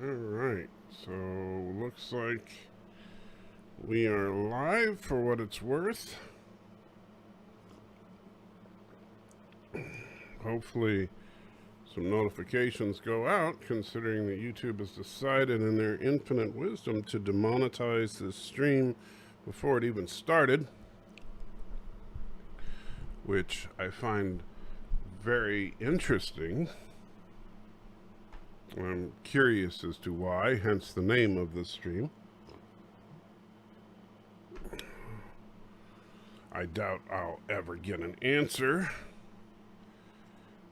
All right, so looks like we are live for what it's worth. Hopefully some notifications go out, considering that YouTube has decided in their infinite wisdom to demonetize this stream before it even started, which I find very interesting. I'm curious as to why, hence the name of this stream. I doubt I'll ever get an answer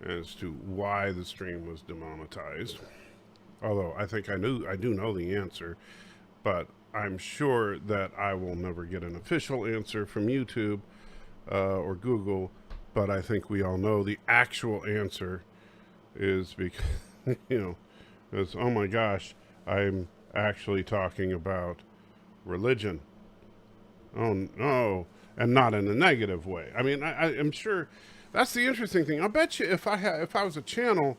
as to why the stream was demonetized. Although I think I do know the answer, but I'm sure that I will never get an official answer from YouTube or Google. But I think we all know the actual answer is because, because, oh my gosh, I'm actually talking about religion. Oh no, and not in a negative way. I mean, I'm sure that's the interesting thing. I bet you if I was a channel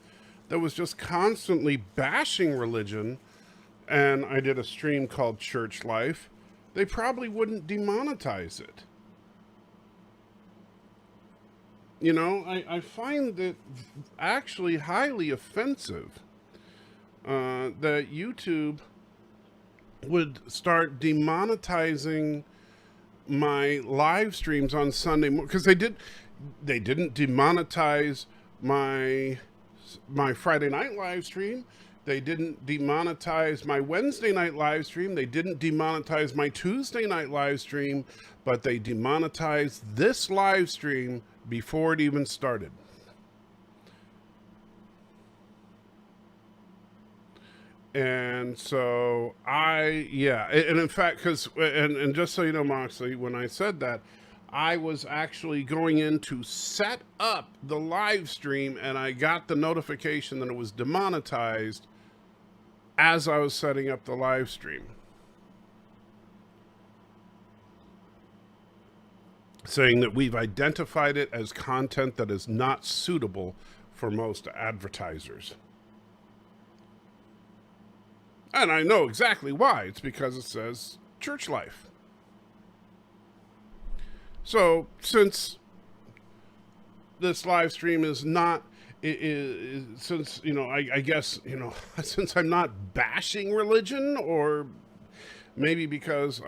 that was just constantly bashing religion, and I did a stream called Church Life, they probably wouldn't demonetize it. I find it actually highly offensive that YouTube would start demonetizing my live streams on Sunday morning, because they didn't demonetize my Friday night live stream. They didn't demonetize my Wednesday night live stream. They didn't demonetize my Tuesday night live stream, but they demonetized this live stream before it even started. And so and in fact, and just so you know, Moxley, when I said that, I was actually going in to set up the live stream, and I got the notification that it was demonetized as I was setting up the live stream, saying that we've identified it as content that is not suitable for most advertisers. And I know exactly why. It's because it says Church Life. So since this live stream is not, since, I guess, since I'm not bashing religion, or maybe because,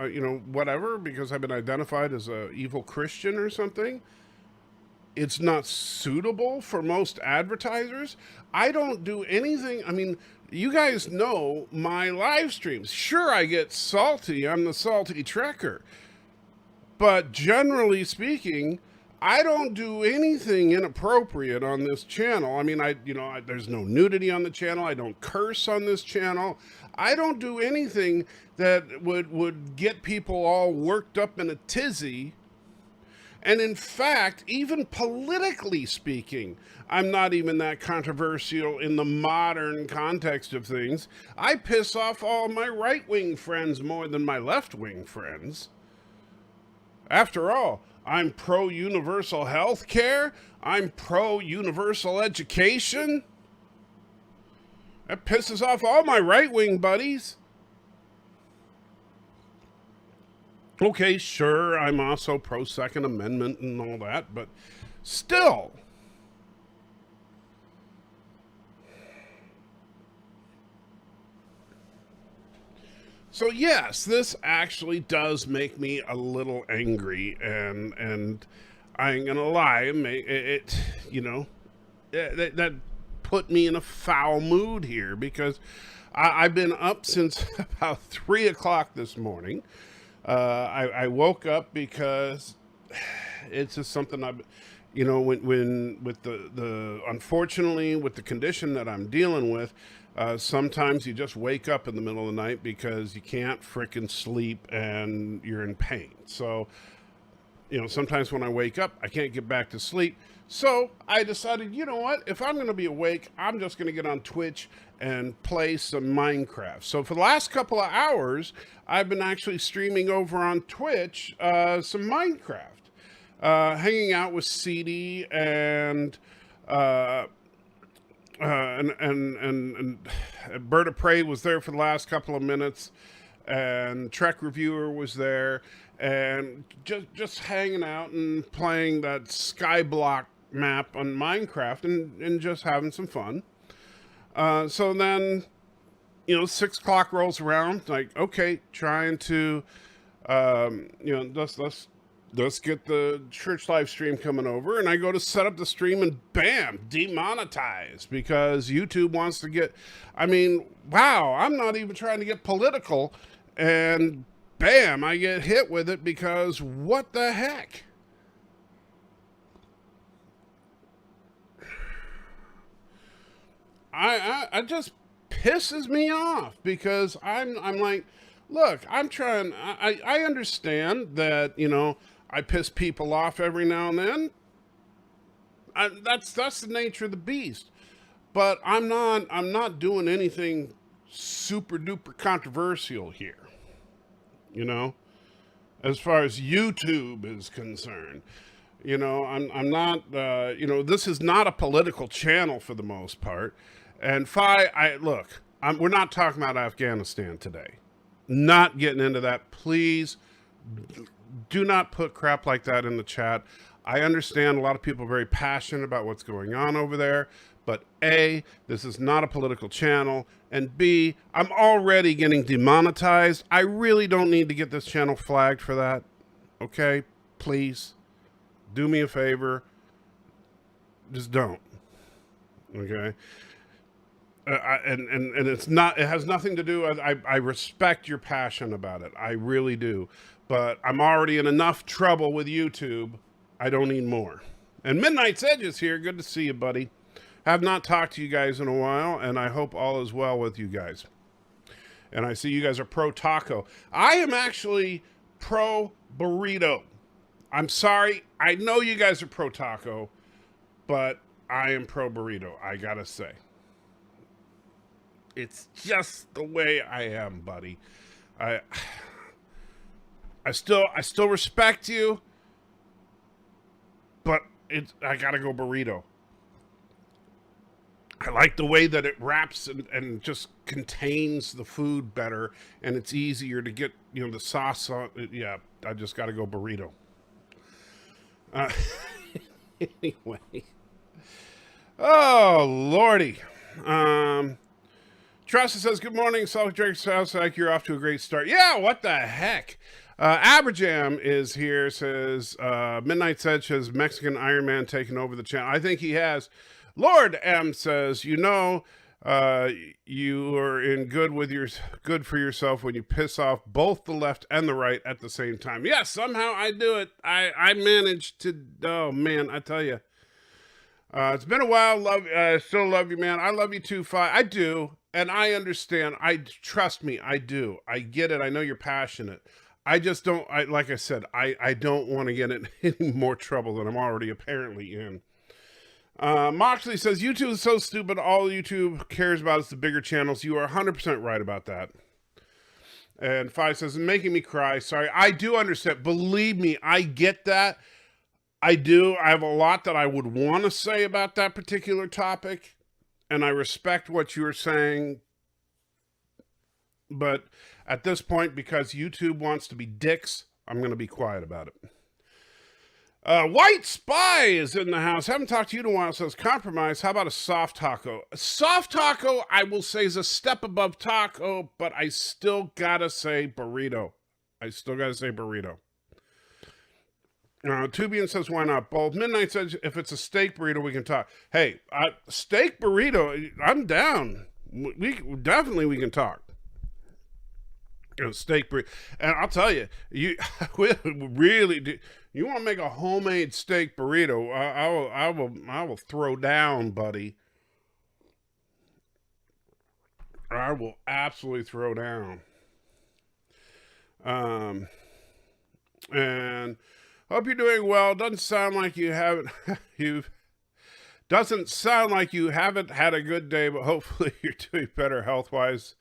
whatever, because I've been identified as a evil Christian or something, it's not suitable for most advertisers. I don't do anything. I mean, you guys know my live streams. Sure, I get salty. I'm the salty trekker. But generally speaking, I don't do anything inappropriate on this channel. I mean, there's no nudity on the channel. I don't curse on this channel. I don't do anything that would get people all worked up in a tizzy. And in fact, even politically speaking, I'm not even that controversial in the modern context of things. I piss off all my right-wing friends more than my left-wing friends. After all, I'm pro-universal health care. I'm pro-universal education. That pisses off all my right-wing buddies. Okay, sure, I'm also pro-Second Amendment and all that, but still. So yes, this actually does make me a little angry, and I ain't gonna lie, that put me in a foul mood here, because I've been up since about 3 o'clock this morning. I woke up because it's just something when with the unfortunately, with the condition that I'm dealing with, sometimes you just wake up in the middle of the night because you can't frickin' sleep and you're in pain. So, sometimes when I wake up, I can't get back to sleep. So I decided, you know what? If I'm going to be awake, I'm just going to get on Twitch and play some Minecraft. So for the last couple of hours, I've been actually streaming over on Twitch some Minecraft, hanging out with CD and and vertebrae was there for the last couple of minutes, and Trek Reviewer was there, and just hanging out and playing that Skyblock map on Minecraft and just having some fun. So then, 6 o'clock rolls around, like, okay, trying to, let's get the church live stream coming over, and I go to set up the stream, and bam, demonetized, because YouTube wants to get, wow, I'm not even trying to get political, and bam, I get hit with it, because what the heck? I just pisses me off, because I'm like, look, I understand that, I piss people off every now and then. That's the nature of the beast. But I'm not doing anything super duper controversial here. As far as YouTube is concerned. I'm not, this is not a political channel for the most part. And we're not talking about Afghanistan today. Not getting into that. Please do not put crap like that in the chat. I understand a lot of people are very passionate about what's going on over there, but A, this is not a political channel, and B, I'm already getting demonetized. I really don't need to get this channel flagged for that. Okay? Please. Do me a favor. Just don't. Okay? And it's not, it has nothing to do, I respect your passion about it. I really do. But I'm already in enough trouble with YouTube. I don't need more. And Midnight's Edge is here. Good to see you, buddy. Have not talked to you guys in a while, and I hope all is well with you guys. And I see you guys are pro taco. I am actually pro burrito. I'm sorry. I know you guys are pro taco, but I am pro burrito, I gotta say. It's just the way I am, buddy. I still respect you, but I gotta go burrito. I like the way that it wraps and just contains the food better, and it's easier to get, the sauce on it. Yeah, I just gotta go burrito. Anyway. Oh, Lordy. Tressa says, good morning, Salt Drake. Sounds like you're off to a great start. Yeah, what the heck? Aberjam is here, says, Midnight's Edge has Mexican Iron Man taken over the channel. I think he has. Lord M says, you are in good for yourself when you piss off both the left and the right at the same time. Yes, somehow I do it. I managed to, oh man, I tell you. It's been a while. Still love you, man. I love you too, Fi. I do. And I understand. Trust me, I do. I get it. I know you're passionate. I just don't, like I said, I don't want to get in any more trouble than I'm already apparently in. Moxley says, YouTube is so stupid. All YouTube cares about is the bigger channels. You are 100% right about that. And Fi says, it's making me cry. Sorry. I do understand. Believe me, I get that. I do. I have a lot that I would want to say about that particular topic. And I respect what you're saying. But at this point, because YouTube wants to be dicks, I'm going to be quiet about it. White Spy is in the house. Haven't talked to you in a while, says compromise. How about a soft taco? A soft taco, I will say, is a step above taco, but I still gotta say burrito. Tubian says, why not both? Midnight says, if it's a steak burrito, we can talk. Hey, steak burrito, I'm down. We can talk. Steak burrito. And I'll tell you, you really do. You want to make a homemade steak burrito? I will throw down, buddy. I will absolutely throw down. And hope you're doing well. Doesn't sound like you haven't had a good day, but hopefully you're doing better health-wise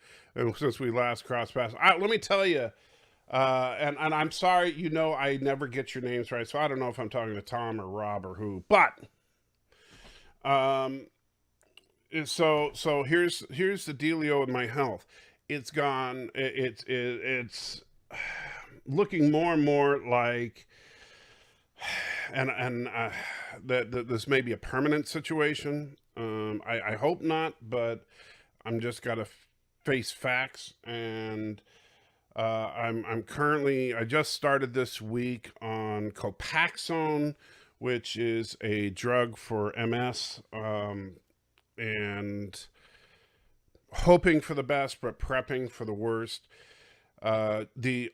since we last crossed paths. Let me tell you, and I'm sorry, I never get your names right, so I don't know if I'm talking to Tom or Rob or who, but So here's the dealio with my health. It's gone. It's looking more and more like, and that this may be a permanent situation. I hope not, but I'm just got to face facts. And I'm currently, I just started this week on Copaxone, which is a drug for MS, and hoping for the best, but prepping for the worst. The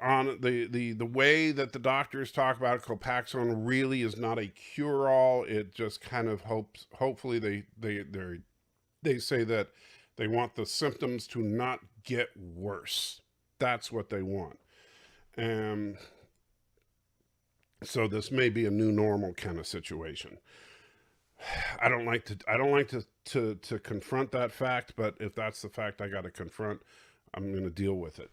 way that the doctors talk about Copaxone really is not a cure all. It just kind of hopefully they say that they want the symptoms to not get worse. That's what they want. And so this may be a new normal kind of situation. I don't like to confront that fact, but if that's the fact I got to confront, I'm going to deal with it.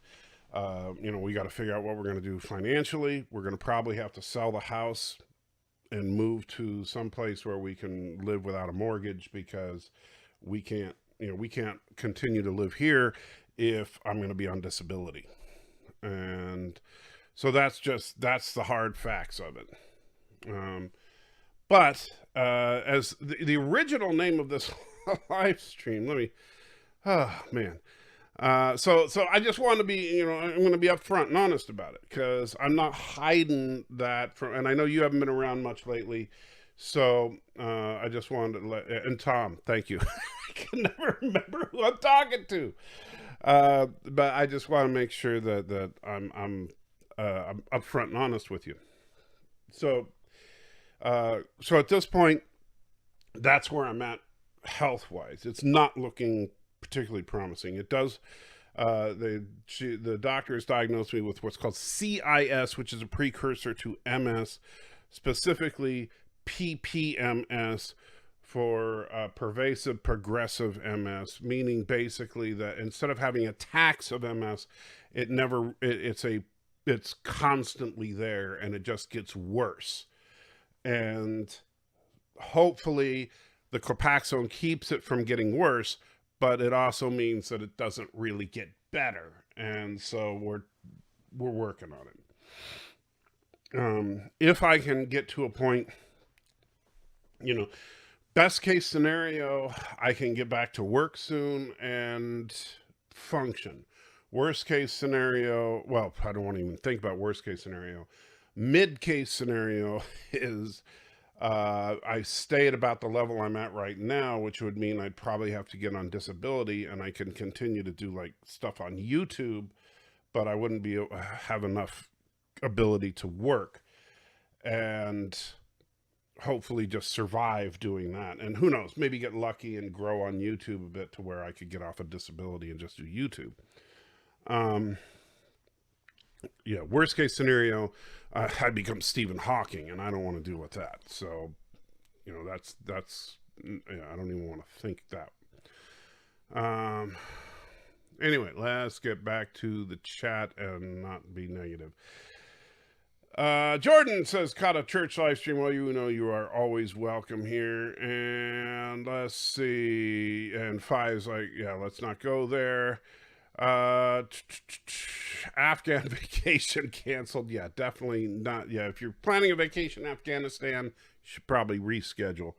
We got to figure out what we're going to do financially. We're going to probably have to sell the house and move to some place where we can live without a mortgage, because we can't continue to live here if I'm going to be on disability. And so that's the hard facts of it. But as the original name of this live stream, oh man. So I just want to be, I'm going to be upfront and honest about it, because I'm not hiding that from, and I know you haven't been around much lately. So I just wanted to and Tom, thank you. I can never remember who I'm talking to. But I just want to make sure that I'm upfront and honest with you. So at this point, that's where I'm at health-wise. It's not looking particularly promising. It does. The doctor has diagnosed me with what's called CIS, which is a precursor to MS, specifically PPMS, for pervasive progressive MS, meaning basically that instead of having attacks of MS, it's constantly there, and it just gets worse. And hopefully the Copaxone keeps it from getting worse, but it also means that it doesn't really get better. And so we're working on it. If I can get to a point, best case scenario, I can get back to work soon and function. Worst case scenario, well, I don't want to even think about worst case scenario. Mid case scenario is I stay at about the level I'm at right now, which would mean I'd probably have to get on disability, and I can continue to do like stuff on YouTube, but I wouldn't have enough ability to work, and hopefully just survive doing that. And who knows, maybe get lucky and grow on YouTube a bit to where I could get off of disability and just do YouTube. Worst case scenario, I become Stephen Hawking, and I don't want to deal with that. So, that's I don't even want to think that. Anyway, let's get back to the chat and not be negative. Jordan says, caught a church live stream. Well, you are always welcome here. And let's see. And Five's like, yeah, let's not go there. Afghan vacation canceled. Yeah, definitely not. Yeah, if you're planning a vacation in Afghanistan, you should probably reschedule.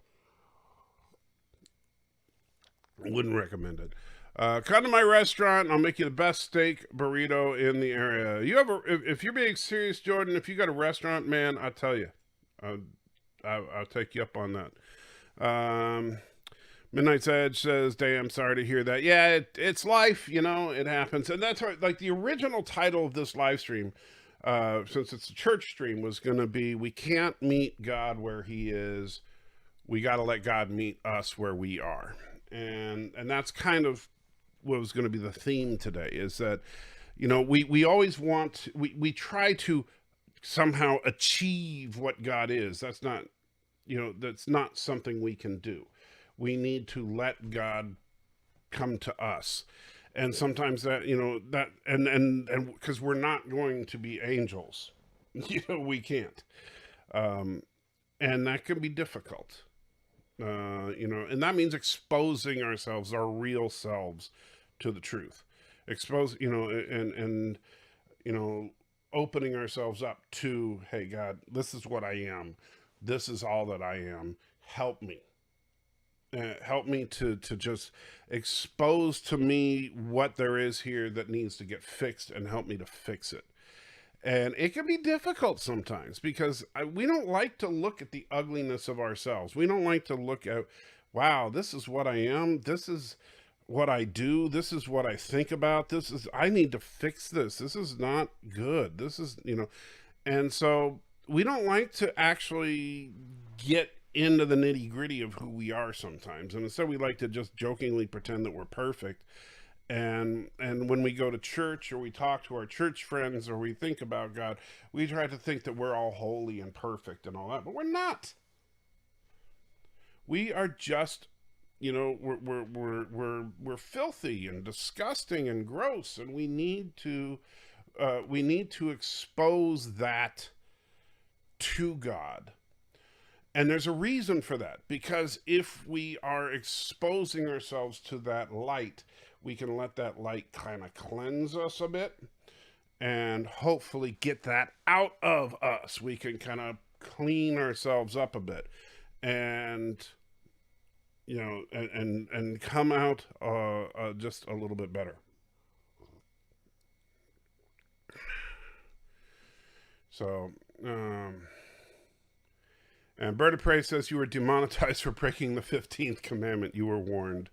Wouldn't recommend it. Come to my restaurant, and I'll make you the best steak burrito in the area. If you're being serious, Jordan, if you got a restaurant, man, I'll tell you. I'll take you up on that. Midnight's Edge says, damn, sorry to hear that. Yeah, it's life, it happens. And that's right. Like the original title of this live stream, since it's a church stream, was going to be, we can't meet God where he is. We got to let God meet us where we are. And that's kind of what was going to be the theme today, is that, we always we try to somehow achieve what God is. That's not something we can do. We need to let God come to us. And sometimes that, and because we're not going to be angels, we can't. And that can be difficult. And that means exposing ourselves, our real selves, to the truth. Expose, and opening ourselves up to, hey, God, this is what I am. This is all that I am. Help me. Help me to just expose to me what there is here that needs to get fixed, and help me to fix it. And it can be difficult sometimes because we don't like to look at the ugliness of ourselves. We don't like to look at, wow, this is what I am. This is what I do. This is what I think about. I need to fix this. This is not good. This is, and so we don't like to actually get into the nitty gritty of who we are sometimes. And instead we like to just jokingly pretend that we're perfect. And when we go to church, or we talk to our church friends, or we think about God, we try to think that we're all holy and perfect and all that, but we're not. We are just, we're filthy and disgusting and gross, and we need to expose that to God. And there's a reason for that, because if we are exposing ourselves to that light, we can let that light kind of cleanse us a bit and hopefully get that out of us. We can kind of clean ourselves up a bit and, and come out just a little bit better. So, and vertebrae says, you were demonetized for breaking the 15th commandment. You were warned.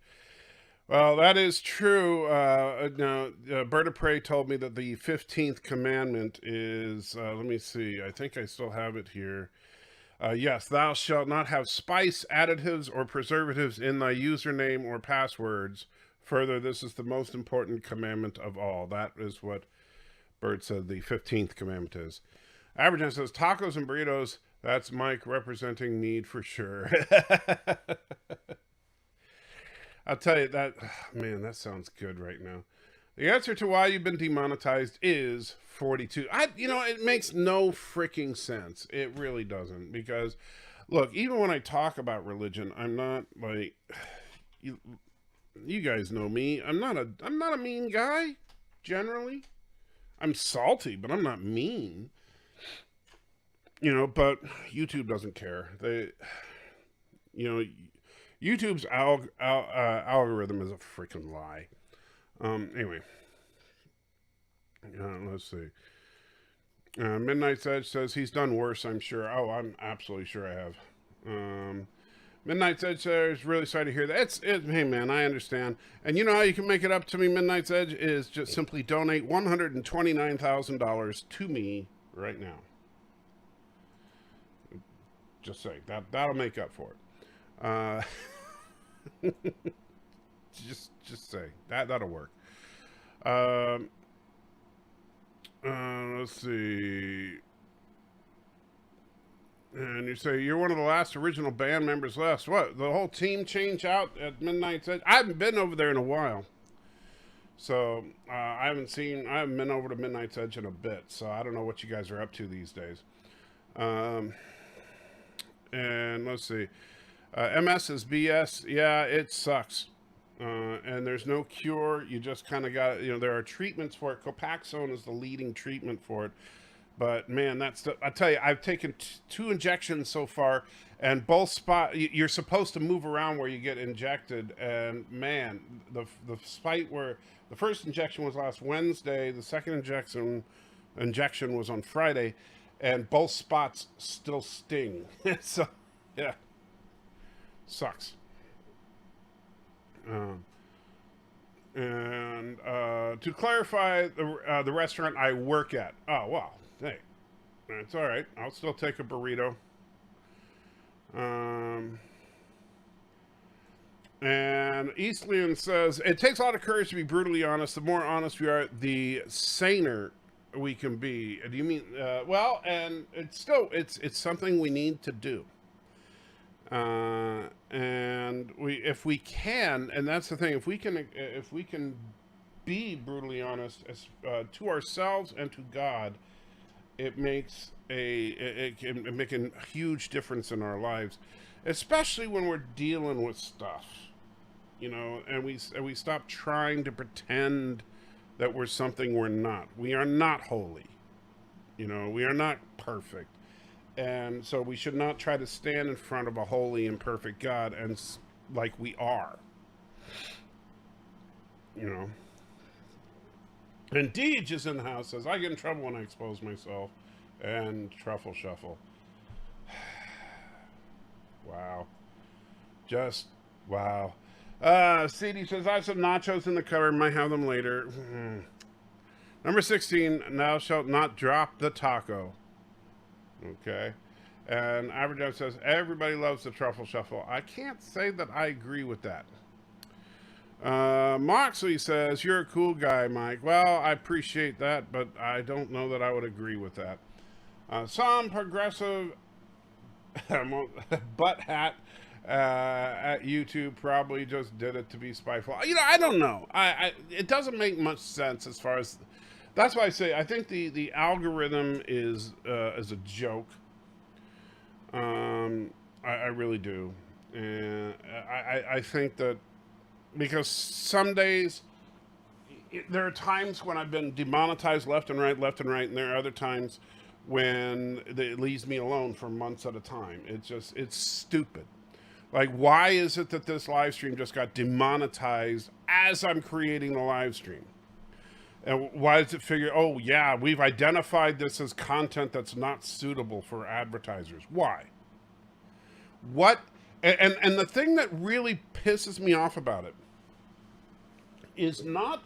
Well, that is true. Vertebrae told me that the 15th commandment is, let me see, I think I still have it here. Yes, thou shalt not have spice, additives, or preservatives in thy username or passwords. Further, this is the most important commandment of all. That is what Bert said the 15th commandment is. Aberdeen says, tacos and burritos. That's Mike representing need for sure. I'll tell you that, man, that sounds good right now. The answer to why you've been demonetized is 42. It makes no freaking sense. It really doesn't. Because, look, even when I talk about religion, I'm not like, you guys know me. I'm not a mean guy, generally. I'm salty, but I'm not mean. But YouTube doesn't care. YouTube's algorithm is a freaking lie. Anyway. Let's see. Midnight's Edge says he's done worse, I'm sure. Oh, I'm absolutely sure I have. Midnight's Edge says, really sorry to hear that. Hey, man, I understand. And you know how you can make it up to me, Midnight's Edge, is just simply donate $129,000 to me right now. Just say that'll make up for it. Just say that'll work. Let's see. And you say you're one of the last original band members left. What? The whole team changed out at Midnight's Edge? I haven't been over there in a while, so I haven't been over to Midnight's Edge in a bit. So I don't know what you guys are up to these days. And let's see. MS is BS. Yeah, it sucks. And there's no cure. You just kind of got, there are treatments for it. Copaxone is the leading treatment for it. But man, I tell you, I've taken 2 injections so far, and both you're supposed to move around where you get injected. And man, the spite where the first injection was last Wednesday, the second injection was on Friday. And both spots still sting. So, yeah. Sucks. And to clarify, the restaurant I work at. Oh, well, hey. That's all right. I'll still take a burrito. And Eastleyan says, it takes a lot of courage to be brutally honest. The more honest we are, the saner we can be. Do you mean well? And it's something we need to do. And if we can, and that's the thing, if we can be brutally honest to ourselves and to God, it can make a huge difference in our lives. especially when we're dealing with stuff, and we stop trying to pretend that we're something we're not. We are not holy. We are not perfect. And so we should not try to stand in front of a holy and perfect God and like we are. And Deej is in the house, says, I get in trouble when I expose myself. And Truffle Shuffle. Wow. Just, wow. CD says, I have some nachos in the cupboard. Might have them later. Number 16, thou shalt not drop the taco. Okay. And Average says, everybody loves the Truffle Shuffle. I can't say that I agree with that. Moxley says, you're a cool guy, Mike. Well, I appreciate that, but I don't know that I would agree with that. Some progressive butt hat at YouTube probably just did it to be spiteful. I don't know. It doesn't make much sense as far as... That's why I say I think the algorithm is a joke. I really do. And I think that because some days there are times when I've been demonetized left and right, and there are other times when it leaves me alone for months at a time. It's stupid. Like, why is it that this live stream just got demonetized as I'm creating the live stream? And why does it figure, oh yeah, we've identified this as content that's not suitable for advertisers? Why? What? And the thing that really pisses me off about it is not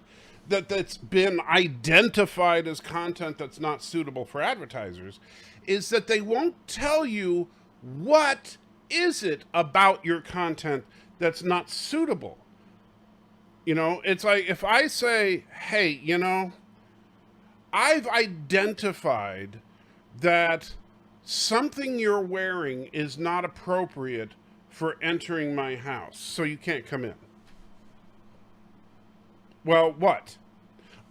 that that's been identified as content that's not suitable for advertisers, is that they won't tell you what is it about your content that's not suitable. It's like if I say, hey, I've identified that something you're wearing is not appropriate for entering my house, so you can't come in. Well, what?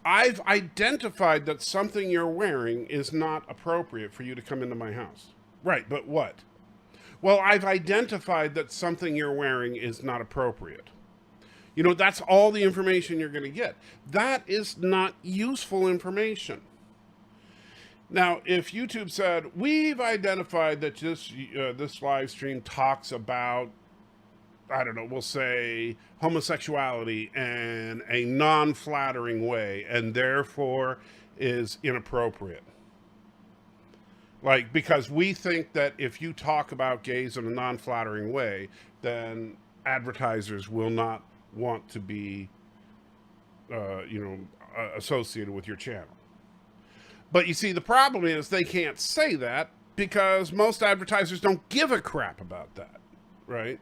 I've identified that something you're wearing is not appropriate for you to come into my house. Right, but what? Well, I've identified that something you're wearing is not appropriate. That's all the information you're going to get. That is not useful information. Now, if YouTube said, we've identified that this live stream talks about, I don't know, we'll say homosexuality in a non-flattering way and therefore is inappropriate. Like, because we think that if you talk about gays in a non-flattering way, then advertisers will not want to be, associated with your channel. But you see, the problem is they can't say that because most advertisers don't give a crap about that, right?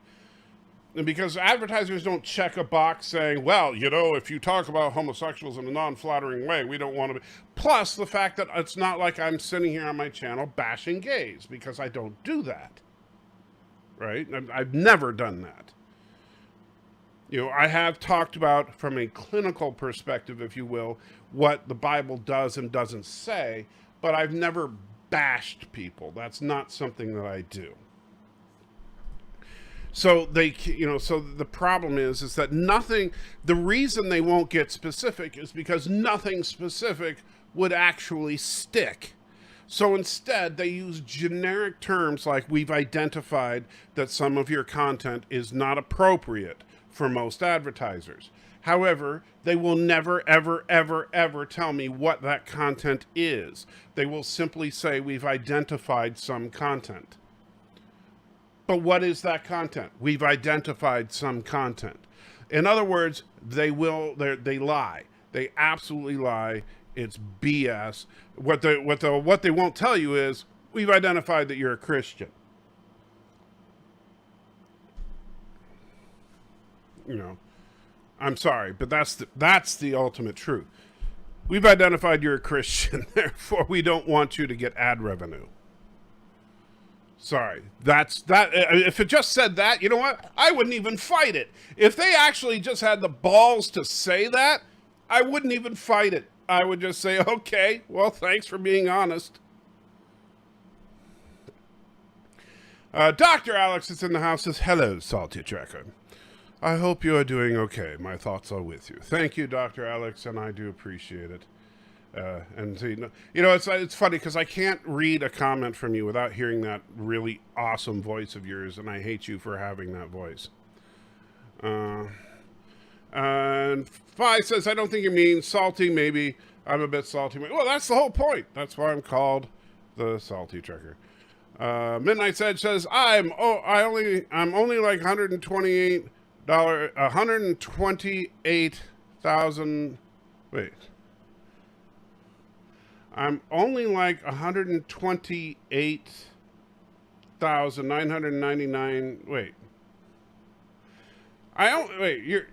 And because advertisers don't check a box saying, well, if you talk about homosexuals in a non-flattering way, we don't want to be. Plus the fact that it's not like I'm sitting here on my channel bashing gays, because I don't do that, right? I've never done that. I have talked about, from a clinical perspective, if you will, what the Bible does and doesn't say, but I've never bashed people. That's not something that I do. So so the problem is that the reason they won't get specific is because nothing specific would actually stick. So instead, they use generic terms like, we've identified that some of your content is not appropriate for most advertisers. However, they will never, ever, ever, ever tell me what that content is. They will simply say, we've identified some content. But what is that content? We've identified some content. In other words, they lie. They absolutely lie. It's BS. What they won't tell you is, we've identified that you're a Christian. I'm sorry, but that's the ultimate truth. We've identified you're a Christian, therefore we don't want you to get ad revenue. Sorry, that's that. If it just said that, you know what? I wouldn't even fight it. If they actually just had the balls to say that, I wouldn't even fight it. I would just say, okay, well, thanks for being honest. Dr. Alex is in the house. Says, hello, Salty Tracker. I hope you are doing okay. My thoughts are with you. Thank you, Dr. Alex, and I do appreciate it. And so, it's funny because I can't read a comment from you without hearing that really awesome voice of yours, and I hate you for having that voice. And Fi says, I don't think you mean salty. Maybe I'm a bit salty. Well, that's the whole point. That's why I'm called the Salty Trekker. Midnight Edge says, I'm only like $128,000. Wait. I'm only like $128,999. Wait. I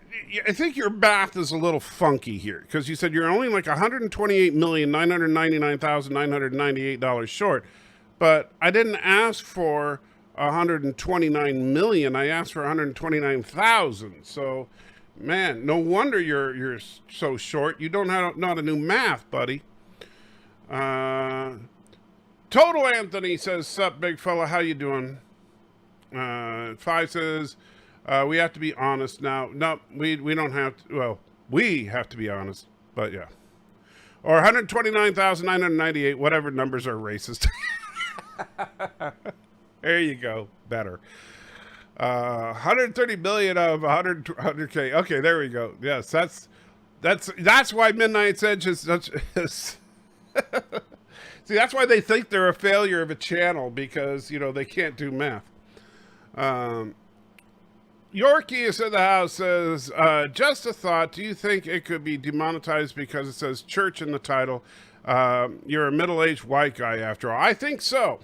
think your math is a little funky here because you said you're only like $128,999,998 short, but I didn't ask for 129 million. I asked for 129,000. So, man, no wonder you're so short. You don't know how to do math, buddy. Total Anthony says, "Sup, big fella? How you doing?" Five says, we have to be honest now. No, we don't have to. Well, we have to be honest, but yeah. Or 129,998, whatever numbers are racist. There you go. Better. 130 billion of 100K. Okay, there we go. Yes, that's why Midnight's Edge is such. See, that's why they think they're a failure of a channel because they can't do math. Yorkie is in the house, says, just a thought. Do you think it could be demonetized because it says church in the title? You're a middle-aged white guy after all. I think so.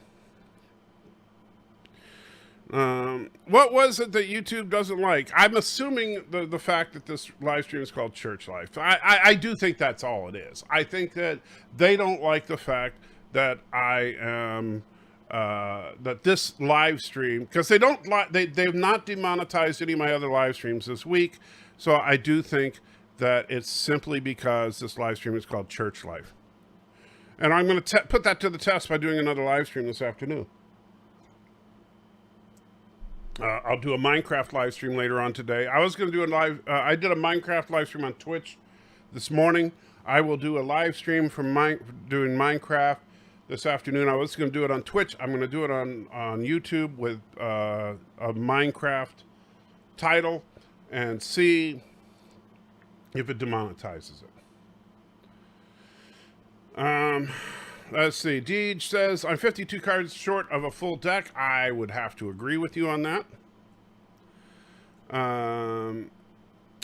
What was it that YouTube doesn't like? I'm assuming the fact that this live stream is called Church Life. I do think that's all it is. I think that they don't like the fact that I am... that this live stream, because they've not demonetized any of my other live streams this week, so I do think that it's simply because this live stream is called Church Life. And I'm going to put that to the test by doing another live stream this afternoon. I'll do a Minecraft live stream later on today. I was going to do I did a Minecraft live stream on Twitch this morning. I will do a live stream from doing Minecraft this afternoon. I was going to do it on Twitch. I'm going to do it on YouTube with a Minecraft title and see if it demonetizes it. Let's see. Deej says, I'm 52 cards short of a full deck. I would have to agree with you on that.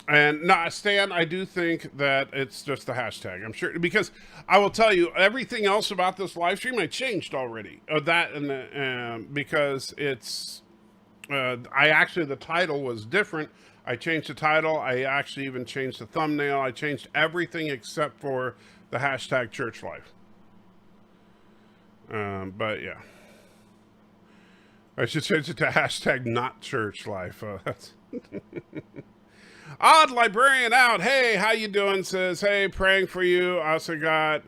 And no, Stan, I do think that it's just the hashtag. I'm sure, because I will tell you, everything else about this live stream I changed already. Because it's, the title was different. I changed the title. I actually even changed the thumbnail. I changed everything except for the hashtag Church Life. But yeah, I should change it to hashtag not Church Life. That's Odd Librarian out. Hey, how you doing? Says, hey, praying for you. I also got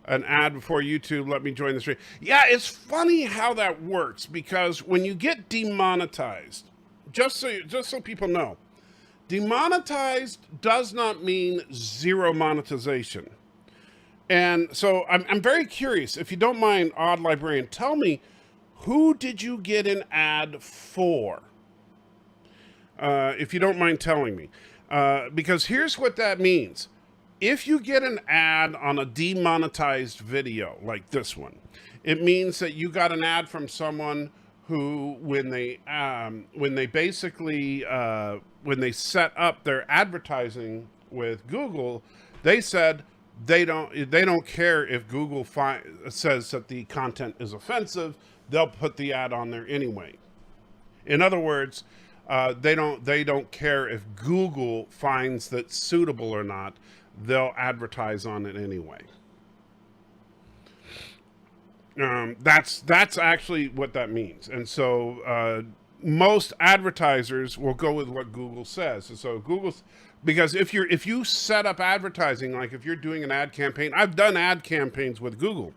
an ad before YouTube. Let me join the stream. Yeah, it's funny how that works because when you get demonetized, just so people know, demonetized does not mean zero monetization. And so I'm very curious. If you don't mind, Odd Librarian, tell me, who did you get an ad for? If you don't mind telling me. Because here's what that means. If you get an ad on a demonetized video like this one, it means that you got an ad from someone who, when they set up their advertising with Google, they said they don't care if Google says that the content is offensive. They'll put the ad on there anyway. In other words, they don't care if Google finds that suitable or not. They'll advertise on it anyway. That's actually what that means. And so most advertisers will go with what Google says. And so because if you set up advertising, like if you're doing an ad campaign, I've done ad campaigns with Google.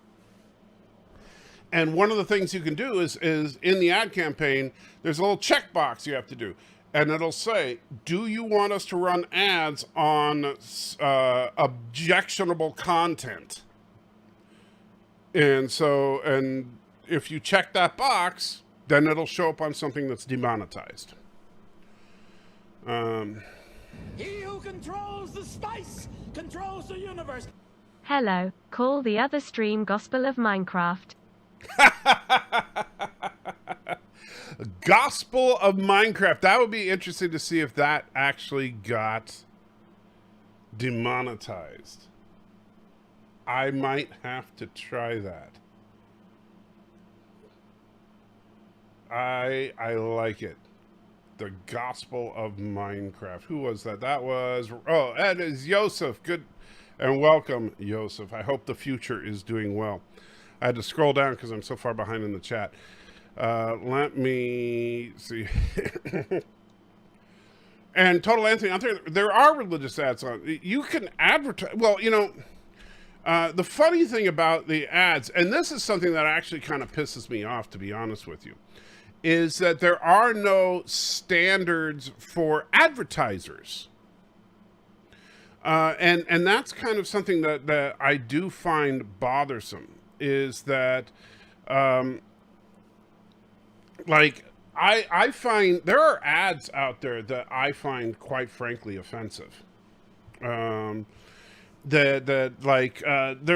And one of the things you can do is in the ad campaign, there's a little checkbox you have to do. And it'll say, do you want us to run ads on objectionable content? And so, and if you check that box, then it'll show up on something that's demonetized. He who controls the spice controls the universe. Hello, call the other stream Gospel of Minecraft. Gospel of Minecraft. That would be interesting to see if that actually got demonetized. I might have to try that. I like it. The Gospel of Minecraft. Who was that? That was, oh, that is Yosef. Good and welcome, Yosef. I hope the future is doing well. I had to scroll down because I'm so far behind in the chat. Let me see. And Total Anthony, out there are religious ads on. You can advertise. Well, you know, the funny thing about the ads, and this is something that actually kind of pisses me off, to be honest with you, is that there are no standards for advertisers. And that's kind of something that I do find bothersome, is that, like, I find there are ads out there that I find quite frankly offensive. There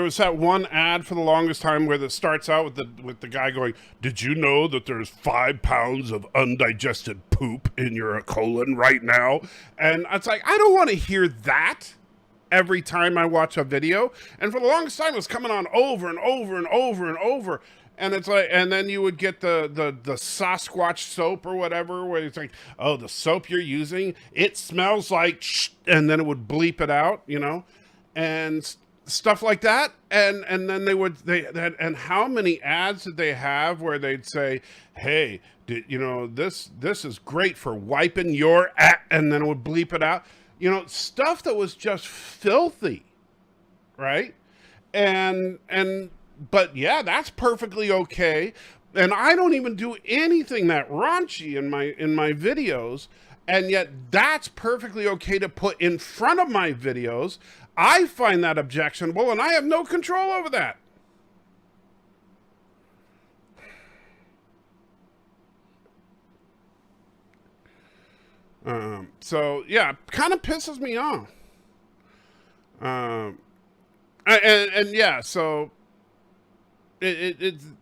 was that one ad for the longest time where it starts out with the guy going, "Did you know that there's 5 pounds of undigested poop in your colon right now?" And it's like, I don't want to hear that every time I watch a video. And for the longest time, it was coming on over and over and over and over. And it's like, and then you would get the Sasquatch soap or whatever, where it's like, oh, the soap you're using, it smells like shh, and then it would bleep it out, you know, and stuff like that. And then and how many ads did they have where they'd say, hey, you know, this is great for wiping your and then it would bleep it out, you know, stuff that was just filthy, right? But yeah, that's perfectly okay. And I don't even do anything that raunchy in my videos. And yet that's perfectly okay to put in front of my videos. I find that objectionable and I have no control over that. So yeah, kind of pisses me off. And yeah, so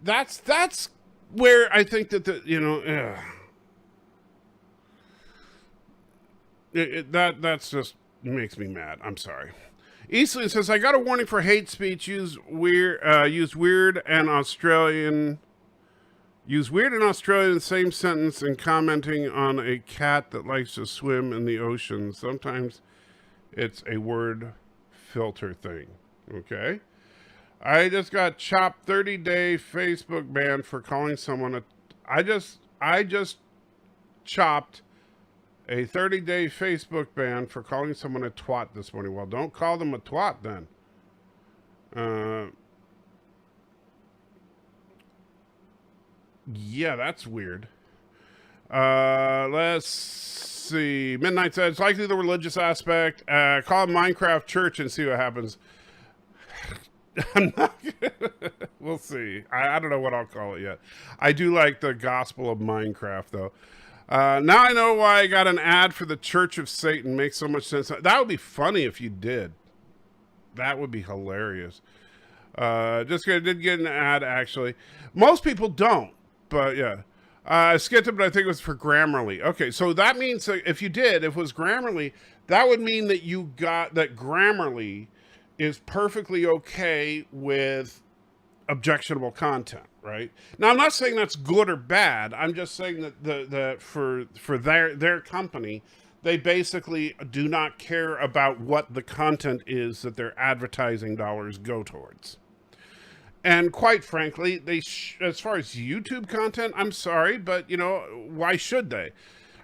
that's where I think that you know, that's just makes me mad. I'm sorry. Eastland says, I got a warning for hate speech. Use weird and Australian same sentence and commenting on a cat that likes to swim in the ocean. Sometimes it's a word filter thing. Okay. I just got chopped 30-day Facebook ban for calling someone I just chopped a 30-day Facebook ban for calling someone a twat this morning. Well, don't call them a twat then. Yeah, that's weird. Let's see. Midnight said, it's likely the religious aspect. Call it Minecraft Church and see what happens. I'm not we'll see. I don't know what I'll call it yet. I do like the Gospel of Minecraft, though. Now I know why I got an ad for the Church of Satan. Makes so much sense. That would be funny if you did. That would be hilarious. Just I did get an ad, actually. Most people don't, but yeah. I skipped it, but I think it was for Grammarly. Okay, so that means that if it was Grammarly, that would mean that you got that Grammarly is perfectly okay with objectionable content, right? Now, I'm not saying that's good or bad. I'm just saying that for their company, they basically do not care about what the content is that their advertising dollars go towards. And quite frankly, as far as YouTube content, I'm sorry, but you know, why should they?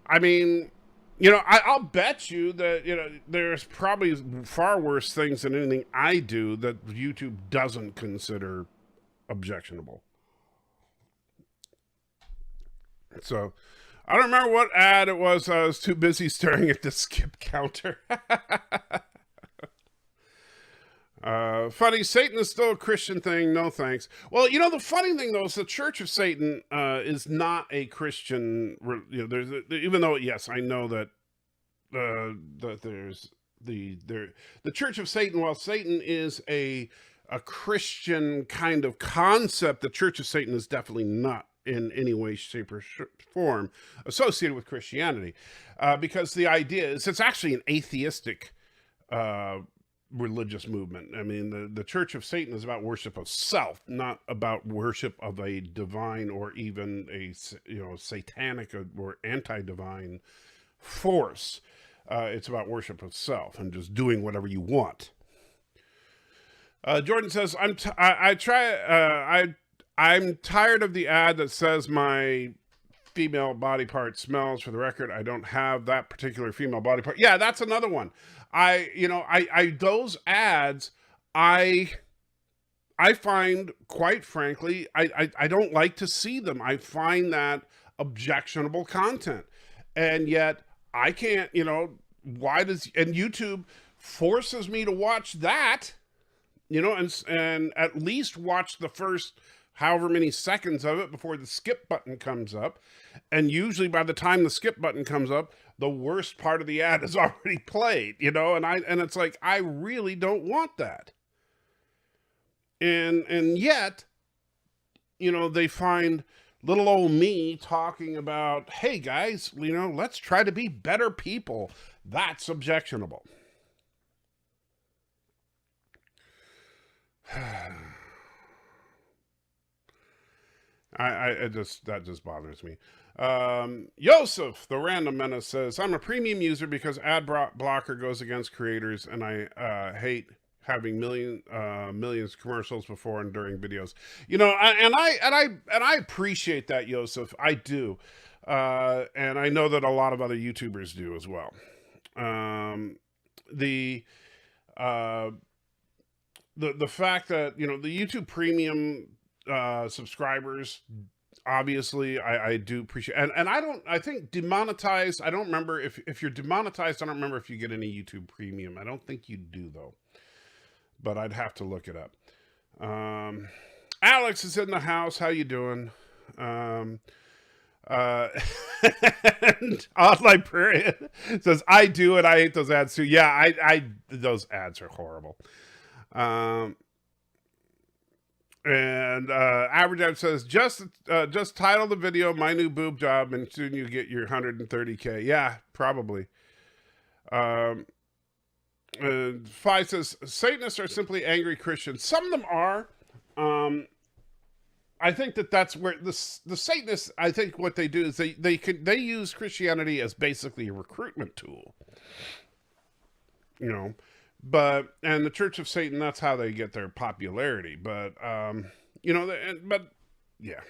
I mean, you know, I'll bet you that, you know, there's probably far worse things than anything I do that YouTube doesn't consider objectionable. So I don't remember what ad it was. I was too busy staring at the skip counter. Funny, Satan is still a Christian thing. No thanks. Well, the funny thing though is the Church of Satan is not a Christian. Even though, yes, I know that there's the Church of Satan. While Satan is a Christian kind of concept, the Church of Satan is definitely not in any way, shape, or form associated with Christianity, because the idea is it's actually an atheistic religious movement. I mean, the Church of Satan is about worship of self, not about worship of a divine or even a satanic or anti-divine force. It's about worship of self and just doing whatever you want. Jordan says, I'm tired of the ad that says my female body part smells. For the record, I don't have that particular female body part. Yeah, that's another one. Those ads, I find, quite frankly, I don't like to see them. I find that objectionable content. And yet I can't, and YouTube forces me to watch that, and at least watch the first however many seconds of it before the skip button comes up. And usually by the time the skip button comes up, the worst part of the ad is already played, and it's like, I really don't want that. And yet, they find little old me talking about, hey guys, let's try to be better people. That's objectionable. That just bothers me. Yosef, the random menace, says, I'm a premium user because ad blocker goes against creators, and I hate having millions of commercials before and during videos. I appreciate that, Yosef. I do. And I know that a lot of other YouTubers do as well. The fact that, the YouTube premium subscribers, obviously I do appreciate, and I think demonetized, I don't remember if you're demonetized, I don't remember if you get any YouTube premium. I don't think you do though, but I'd have to look it up. Alex is in the house. How you doing? And Odd Librarian says, I do, and I hate those ads too. Yeah, those ads are horrible. And Average Ad says, just title the video "My New Boob Job" and soon you get your 130K. Yeah, probably. Fi says, Satanists are simply angry Christians. Some of them are. I think that's where the Satanists, I think what they do is they use Christianity as basically a recruitment tool. But, and the Church of Satan, that's how they get their popularity. But, yeah.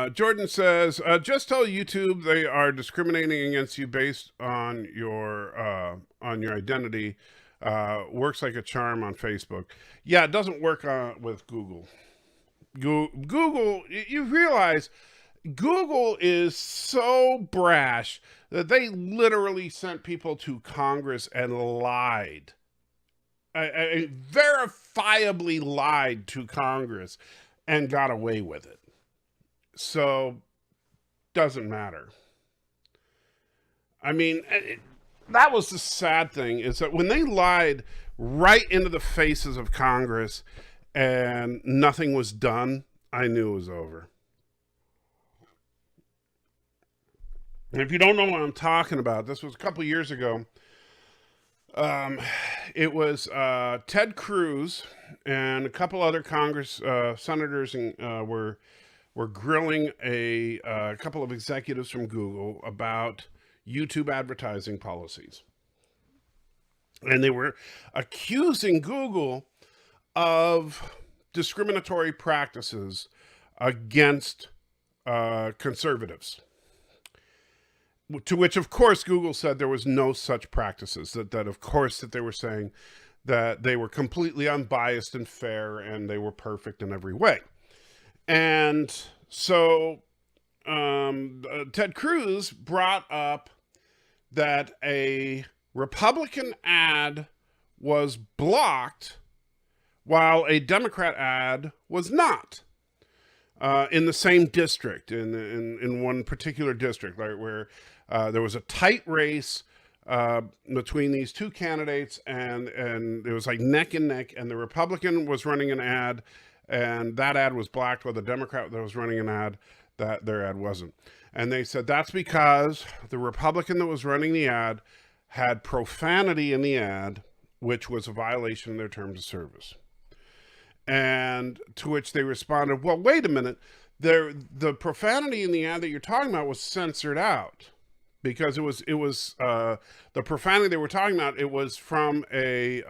Jordan says, just tell YouTube they are discriminating against you based on your identity. Works like a charm on Facebook. Yeah, it doesn't work with Google. Google, you realize Google is so brash that they literally sent people to Congress and lied. Verifiably lied to Congress and got away with it. So, doesn't matter. I mean, that was the sad thing, is that when they lied right into the faces of Congress and nothing was done, I knew it was over. And if you don't know what I'm talking about, this was a couple years ago. It was Ted Cruz and a couple other Congress senators were grilling a couple of executives from Google about YouTube advertising policies. And they were accusing Google of discriminatory practices against conservatives. To which, of course, Google said there was no such practices, that of course, that they were saying that they were completely unbiased and fair and they were perfect in every way. And so Ted Cruz brought up that a Republican ad was blocked while a Democrat ad was not, in the same district, in one particular district, right, where there was a tight race between these two candidates, and it was like neck and neck, and the Republican was running an ad, and that ad was blocked, while the Democrat that was running an ad, that their ad wasn't. And they said that's because the Republican that was running the ad had profanity in the ad, which was a violation of their terms of service. And to which they responded, well, wait a minute, the profanity in the ad that you're talking about was censored out, because it was the profanity they were talking about, it was from a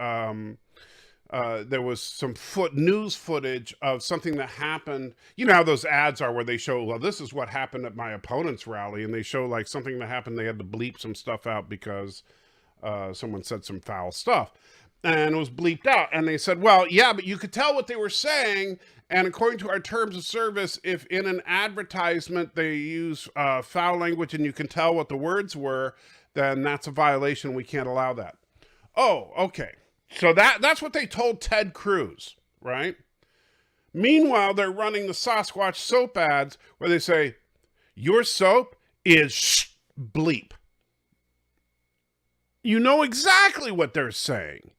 there was some news footage of something that happened. You know how those ads are where they show, well, this is what happened at my opponent's rally, and they show like something that happened. They had to bleep some stuff out because someone said some foul stuff, and it was bleeped out. And they said, well, yeah, but you could tell what they were saying. And according to our terms of service, if in an advertisement they use foul language and you can tell what the words were, then that's a violation. We can't allow that. Oh, okay. So that's what they told Ted Cruz, right? Meanwhile, they're running the Sasquatch soap ads where they say, your soap is bleep. You know exactly what they're saying.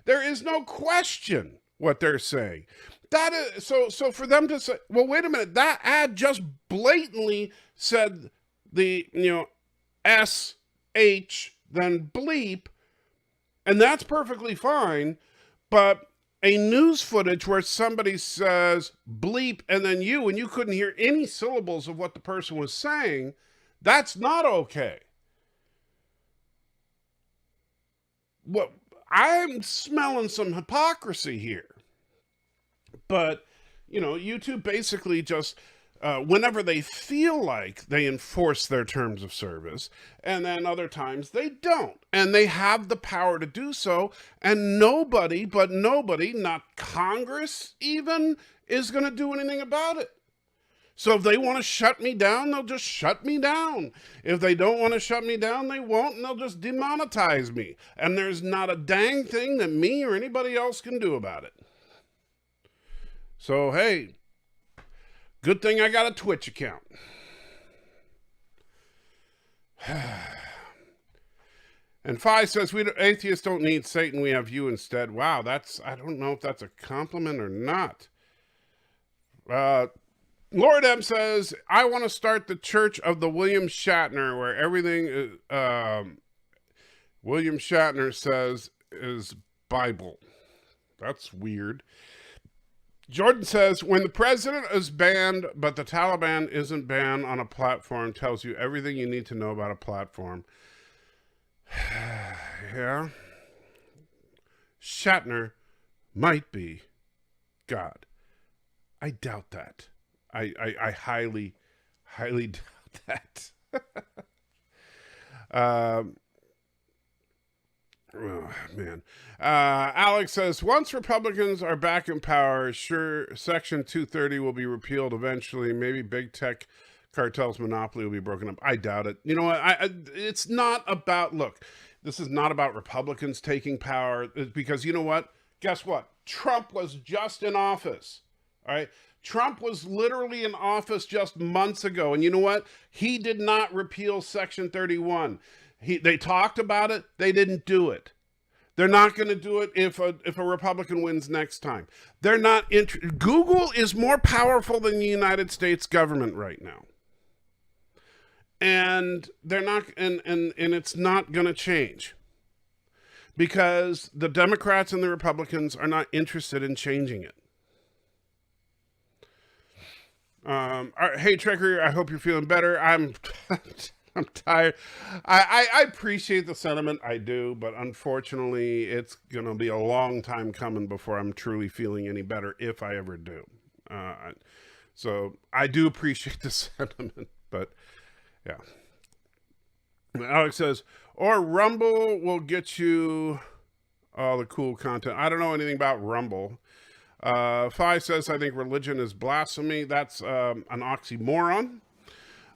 There is no question what they're saying. That is so for them to say, well, wait a minute, that ad just blatantly said the, SH, then bleep, and that's perfectly fine, but a news footage where somebody says bleep and then you couldn't hear any syllables of what the person was saying, that's not okay. What I'm smelling some hypocrisy here. But, YouTube basically just, whenever they feel like, they enforce their terms of service, and then other times they don't. And they have the power to do so, and nobody, not Congress even, is going to do anything about it. So if they want to shut me down, they'll just shut me down. If they don't want to shut me down, they won't, and they'll just demonetize me. And there's not a dang thing that me or anybody else can do about it. So, hey, good thing I got a Twitch account. And Phi says, atheists don't need Satan, we have you instead. Wow, I don't know if that's a compliment or not. Lord M says, I want to start the Church of the William Shatner, where everything is, William Shatner says is Bible. That's weird. Jordan says, when the president is banned, but the Taliban isn't banned on a platform, tells you everything you need to know about a platform. Yeah. Shatner might be God. I doubt that. I highly, highly doubt that. Oh, man. Alex says, once Republicans are back in power, sure, Section 230 will be repealed eventually. Maybe big tech cartels' monopoly will be broken up. I doubt it. You know what? It's not about, look, this is not about Republicans taking power, because you know what? Guess what? Trump was just in office. All right? Trump was literally in office just months ago. And you know what? He did not repeal Section 31. They talked about it. They didn't do it. They're not going to do it if a Republican wins next time. They're not. Google is more powerful than the United States government right now, and they're not. And it's not going to change because the Democrats and the Republicans are not interested in changing it. All right, hey Trekker, I hope you're feeling better. I'm tired. I appreciate the sentiment, I do, but unfortunately, it's going to be a long time coming before I'm truly feeling any better, if I ever do. So I do appreciate the sentiment, but yeah. Alex says, or Rumble will get you all the cool content. I don't know anything about Rumble. Phi says, I think religion is blasphemy. That's an oxymoron.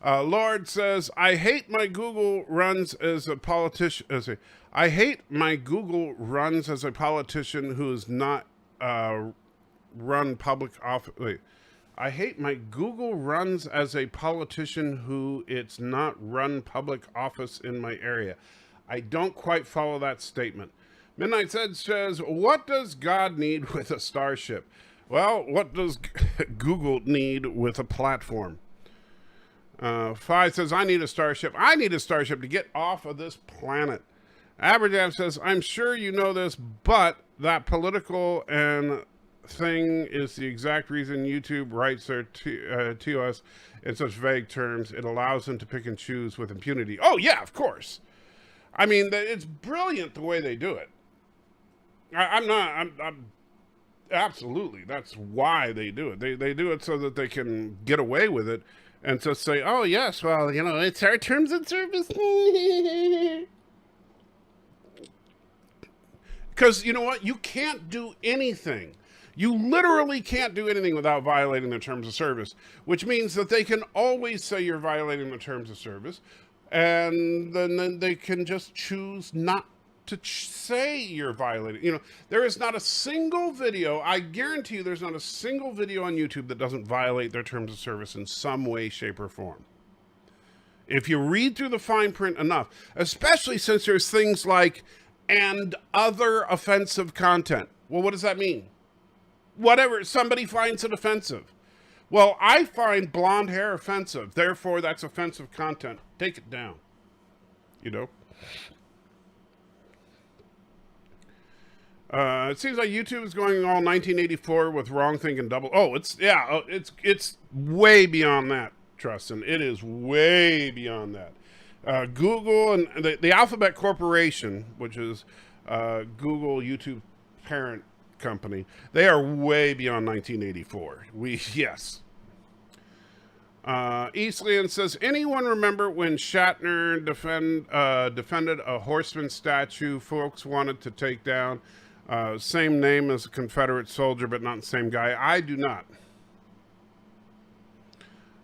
Lord says, I hate my Google runs as a politician. I hate my Google runs as a politician who is not run public office. Wait. I hate my Google runs as a politician who it's not run public office in my area. I don't quite follow that statement. Midnight says, what does God need with a starship? Well, what does Google need with a platform? Phi says, I need a starship. I need a starship to get off of this planet. Aberjam says, I'm sure you know this, but that political and thing is the exact reason YouTube writes their to us in such vague terms. It allows them to pick and choose with impunity. Oh, yeah, of course. I mean, it's brilliant the way they do it. I'm absolutely. That's why they do it. They do it so that they can get away with it and just say, oh, yes, well, you know, it's our terms of service. Because you know what? You can't do anything. You literally can't do anything without violating the terms of service, which means that they can always say you're violating the terms of service, and then they can just choose not to say you're violating. You know, there is not a single video, I guarantee you there's not a single video on YouTube that doesn't violate their terms of service in some way, shape, or form. If you read through the fine print enough, especially since there's things like, and other offensive content. Well, what does that mean? Whatever, somebody finds it offensive. Well, I find blonde hair offensive, therefore that's offensive content. Take it down. You know? It seems like YouTube is going all 1984 with wrong thinking double. Oh, it's way beyond that, Trustin. It is way beyond that. Google and the Alphabet Corporation, which is Google, YouTube parent company, they are way beyond 1984. Yes. Eastland says, anyone remember when Shatner defended a horseman statue folks wanted to take down? Same name as a Confederate soldier, but not the same guy. I do not.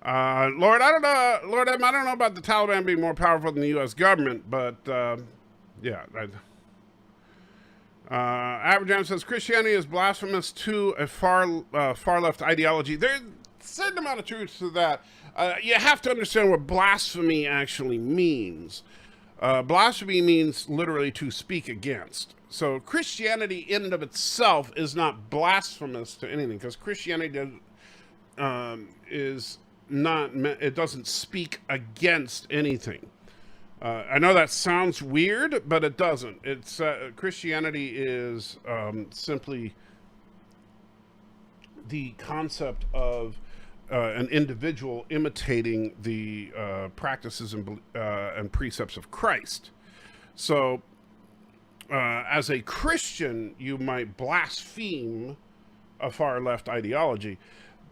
Lord, I don't know. Lord M, I don't know about the Taliban being more powerful than the U.S. government, but yeah. Aberjam says Christianity is blasphemous to a far left ideology. There's a certain amount of truth to that. You have to understand what blasphemy actually means. Blasphemy means literally to speak against. So Christianity in and of itself is not blasphemous to anything, because Christianity is not, it doesn't speak against anything. I know that sounds weird, but it doesn't. It's Christianity is simply the concept of an individual imitating the practices and precepts of Christ. So, as a Christian, you might blaspheme a far left ideology,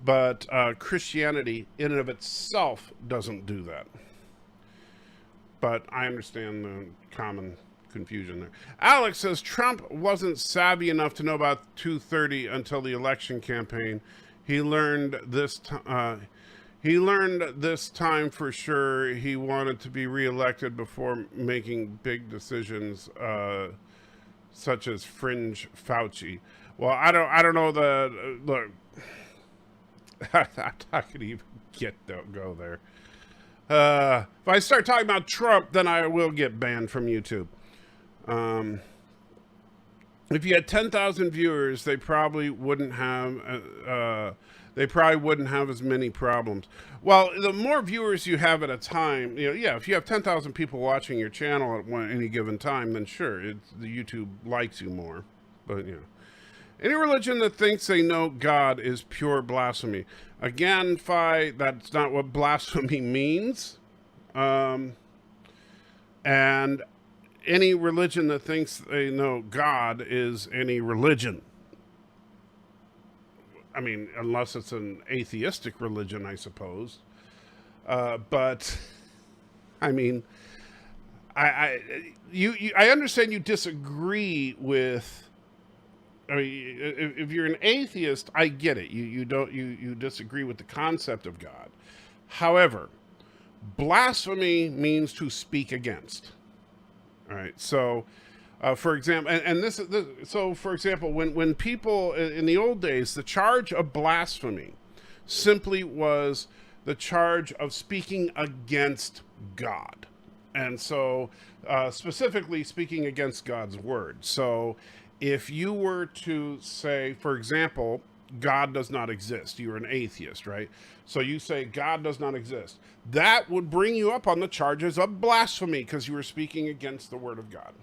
but Christianity in and of itself doesn't do that. But I understand the common confusion there. Alex says Trump wasn't savvy enough to know about 230 until the election campaign. He learned this time for sure. He wanted to be reelected before making big decisions, such as fringe Fauci. Well, I don't know look. I'm not gonna even go there. If I start talking about Trump, then I will get banned from YouTube. If you had 10,000 viewers, they probably wouldn't have as many problems. Well, the more viewers you have at a time, if you have 10,000 people watching your channel at any given time, then sure, the YouTube likes you more. But any religion that thinks they know God is pure blasphemy. Again, Phi, that's not what blasphemy means. And any religion that thinks they know God is any religion. I mean, unless it's an atheistic religion, I suppose. But, I mean, I understand you disagree with I mean, if you're an atheist, I get it. You disagree with the concept of God. However, blasphemy means to speak against. All right. So, for example, and this, so for example, when people in the old days, the charge of blasphemy simply was the charge of speaking against God. And so, specifically speaking against God's word. So, if you were to say, for example, God does not exist, you're an atheist, right? So you say God does not exist. That would bring you up on the charges of blasphemy because you were speaking against the word of God.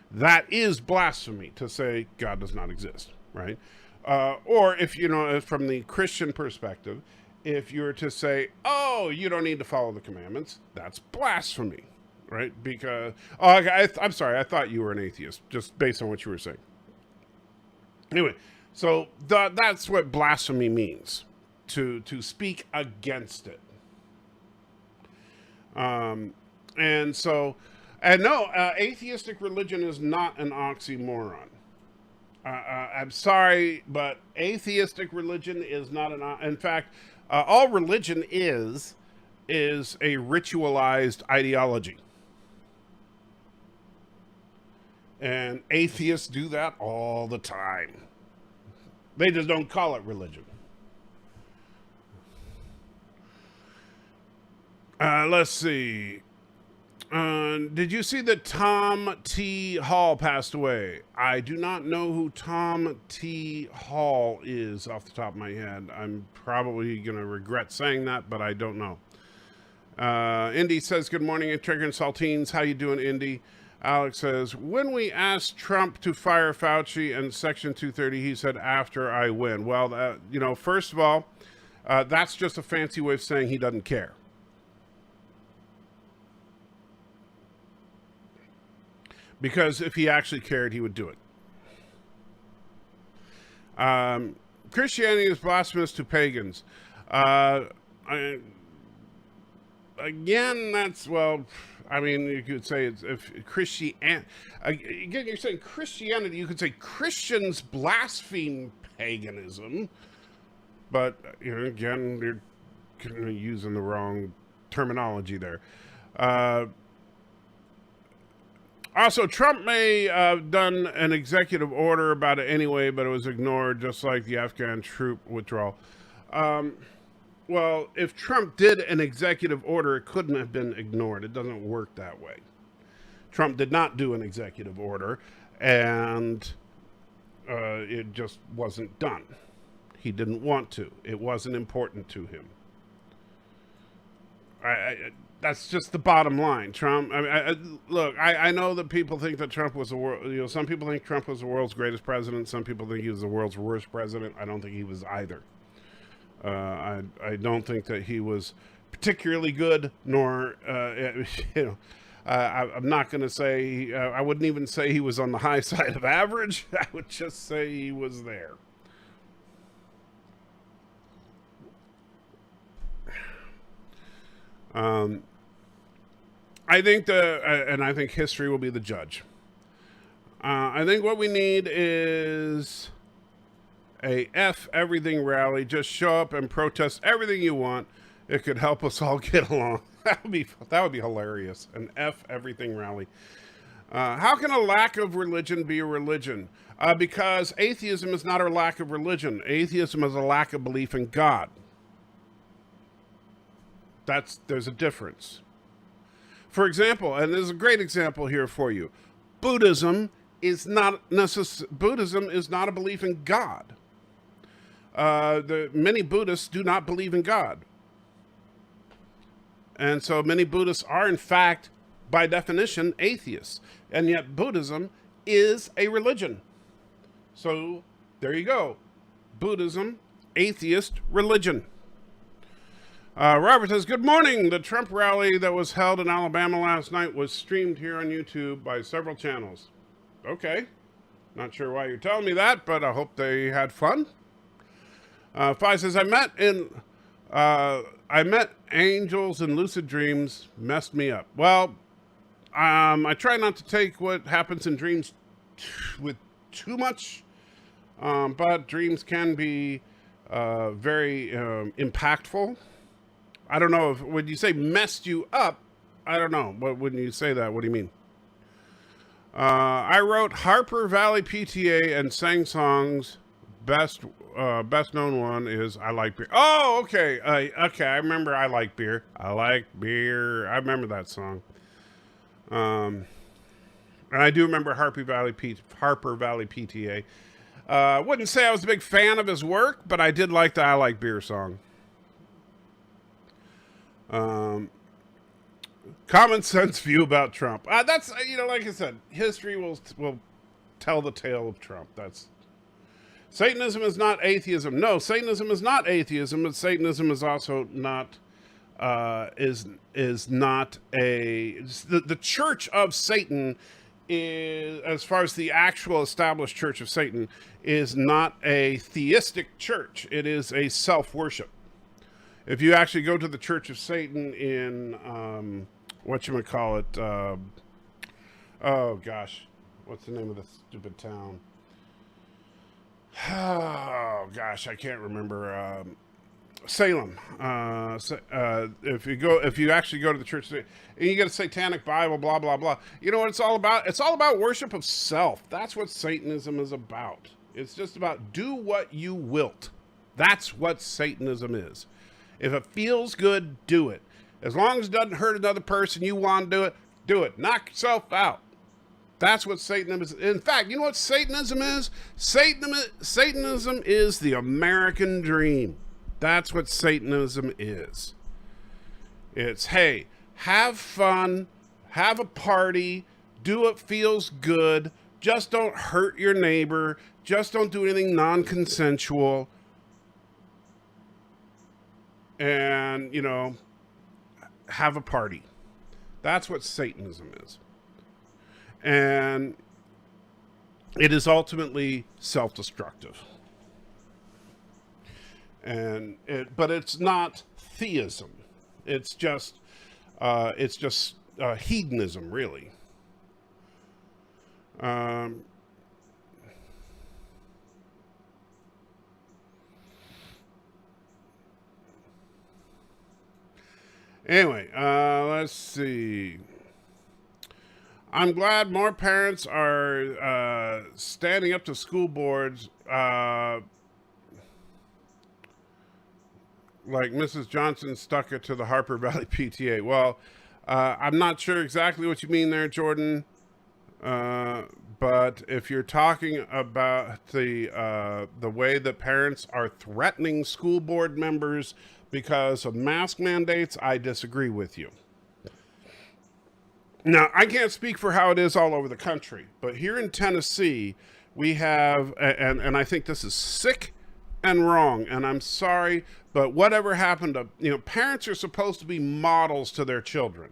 That is blasphemy to say God does not exist, right? Or if, from the Christian perspective, if you were to say, oh, you don't need to follow the commandments, that's blasphemy, right? Because, I'm sorry, I thought you were an atheist, just based on what you were saying. Anyway, so that's what blasphemy means, to speak against it. And no, atheistic religion is not an oxymoron. I'm sorry, but atheistic religion is not in fact, all religion is a ritualized ideology. And atheists do that all the time. They just don't call it religion. Let's see. Did you see that Tom T. Hall passed away? I do not know who Tom T. Hall is off the top of my head. I'm probably going to regret saying that, but I don't know. Indy says, good morning, and Trigger and Saltines. How you doing, Indy? Alex says, when we asked Trump to fire Fauci and Section 230, he said, after I win. Well, first of all, that's just a fancy way of saying he doesn't care. Because if he actually cared, he would do it. Christianity is blasphemous to pagans. Again, that's, well, I mean, you could say it's if again, you're saying Christianity, you could say Christians blaspheme paganism, but, again, you're kind of using the wrong terminology there. Also, Trump may have done an executive order about it anyway, but it was ignored, just like the Afghan troop withdrawal. Well, if Trump did an executive order, it couldn't have been ignored. It doesn't work that way. Trump did not do an executive order, and it just wasn't done. He didn't want to. It wasn't important to him. That's just the bottom line. Trump, look, I know that people think that Trump was some people think Trump was the world's greatest president. Some people think he was the world's worst president. I don't think he was either. I don't think that he was particularly good, nor, I'm not going to say, I wouldn't even say he was on the high side of average. I would just say he was there. I think and I think history will be the judge. I think what we need is a F everything rally. Just show up and protest everything you want. It could help us all get along. That would be hilarious. An F everything rally. How can a lack of religion be a religion? Because atheism is not a lack of religion. Atheism is a lack of belief in God. There's a difference. For example, and there's a great example here for you. Buddhism is not a belief in God. Many Buddhists do not believe in God. And so many Buddhists are, in fact, by definition, atheists. And yet Buddhism is a religion. So there you go. Buddhism, atheist, religion. Robert says, good morning. The Trump rally that was held in Alabama last night was streamed here on YouTube by several channels. Okay. Not sure why you're telling me that, but I hope they had fun. Fi says, I met angels in lucid dreams, messed me up. Well, I try not to take what happens in dreams with too much. But dreams can be very impactful. I don't know if, when you say messed you up, I don't know. But when you say that, what do you mean? I wrote Harper Valley PTA and sang songs. Best known one is I Like Beer. Oh, okay. Okay, I remember I Like Beer. I Like Beer. I remember that song. And I do remember Harper Valley PTA. Wouldn't say I was a big fan of his work, but I did like the I Like Beer song. Common sense view about Trump. That's, like I said, history will tell the tale of Trump. That's Satanism is not atheism. No, Satanism is not atheism, but Satanism is also not is not the Church of Satan is, as far as the actual established Church of Satan, is not a theistic church. It is a self-worship. If you actually go to the Church of Satan in whatchamacallit, oh gosh, what's the name of the stupid town? Oh gosh, I can't remember. Salem. If you actually go to the church and you get a satanic Bible, blah blah blah. You know what it's all about? It's all about worship of self. That's what Satanism is about. It's just about do what you wilt. That's what Satanism is. If it feels good, do it. As long as it doesn't hurt another person, you want to do it, do it. Knock yourself out. That's what Satanism is. In fact, you know what Satanism is? Satanism is the American dream. That's what Satanism is. It's, hey, have fun, have a party, do what feels good, just don't hurt your neighbor, just don't do anything non-consensual, and, have a party. That's what Satanism is. And it is ultimately self-destructive. But it's not theism. It's just hedonism, really. Anyway, let's see. I'm glad more parents are standing up to school boards, like Mrs. Johnson stuck it to the Harper Valley PTA. Well, I'm not sure exactly what you mean there, Jordan. But if you're talking about the way that parents are threatening school board members because of mask mandates, I disagree with you. Now, I can't speak for how it is all over the country, but here in Tennessee, we have, and I think this is sick and wrong, and I'm sorry, but whatever happened to, parents are supposed to be models to their children.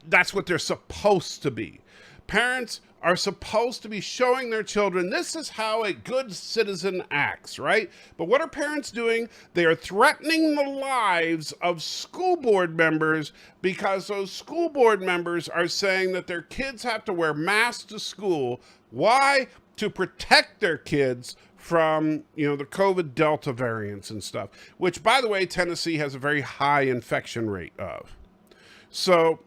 That's what they're supposed to be. Parents are supposed to be showing their children, this is how a good citizen acts, right? But what are parents doing? They are threatening the lives of school board members because those school board members are saying that their kids have to wear masks to school. Why? To protect their kids from, the COVID Delta variants and stuff, which, by the way, Tennessee has a very high infection rate of. So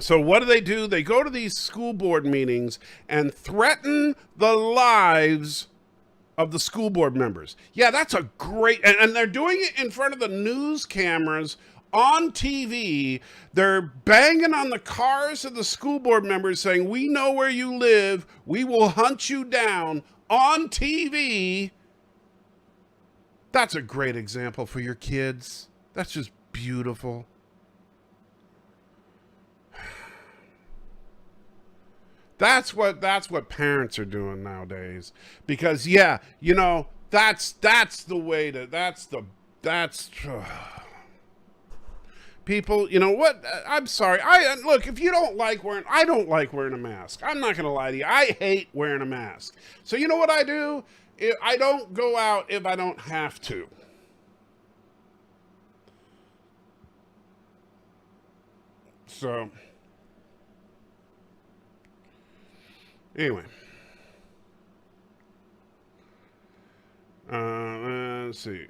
what do? They go to these school board meetings and threaten the lives of the school board members. Yeah, that's a great, and they're doing it in front of the news cameras on TV. They're banging on the cars of the school board members saying, we know where you live. We will hunt you down on TV. That's a great example for your kids. That's just beautiful. That's what parents are doing nowadays, because that's the way to, that's people, what, I'm sorry. Look, if you don't like I don't like wearing a mask. I'm not going to lie to you. I hate wearing a mask. So you know what I do? I don't go out if I don't have to. So Anyway. Let's see.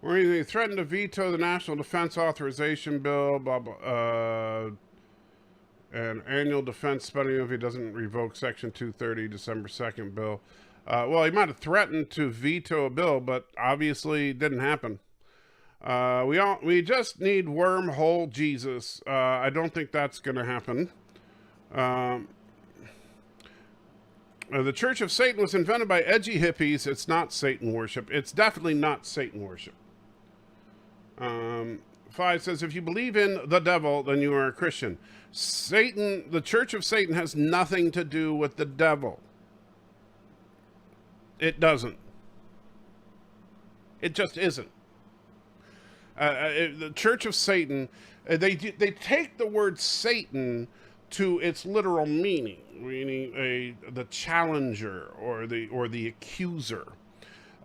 Where he threatened to veto the National Defense Authorization Bill, blah, blah, and annual defense spending if he doesn't revoke Section 230 December 2nd bill. Well, he might have threatened to veto a bill, but obviously it didn't happen. We just need wormhole Jesus. I don't think that's going to happen. The Church of Satan was invented by edgy hippies. It's not Satan worship. It's definitely not Satan worship. 5 says, if you believe in the devil, then you are a Christian. Satan, the Church of Satan has nothing to do with the devil. It doesn't. It just isn't. The Church of Satan, they take the word Satan to its literal meaning the challenger or the accuser,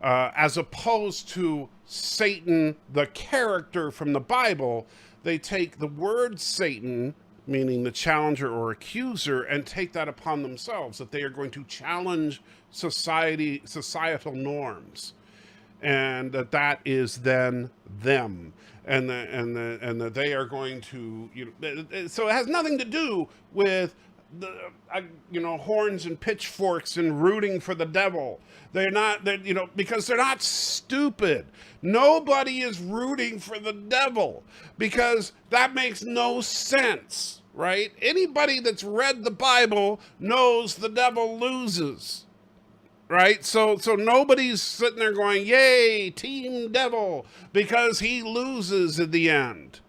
as opposed to Satan, the character from the Bible. They take the word Satan, meaning the challenger or accuser, and take that upon themselves, that they are going to challenge societal norms, and that is then them, and that they are going to, so it has nothing to do with the horns and pitchforks and rooting for the devil. They're not, because they're not stupid. Nobody is rooting for the devil because that makes no sense, right? Anybody that's read the Bible knows the devil loses. Right? So nobody's sitting there going, yay, team devil, because he loses at the end.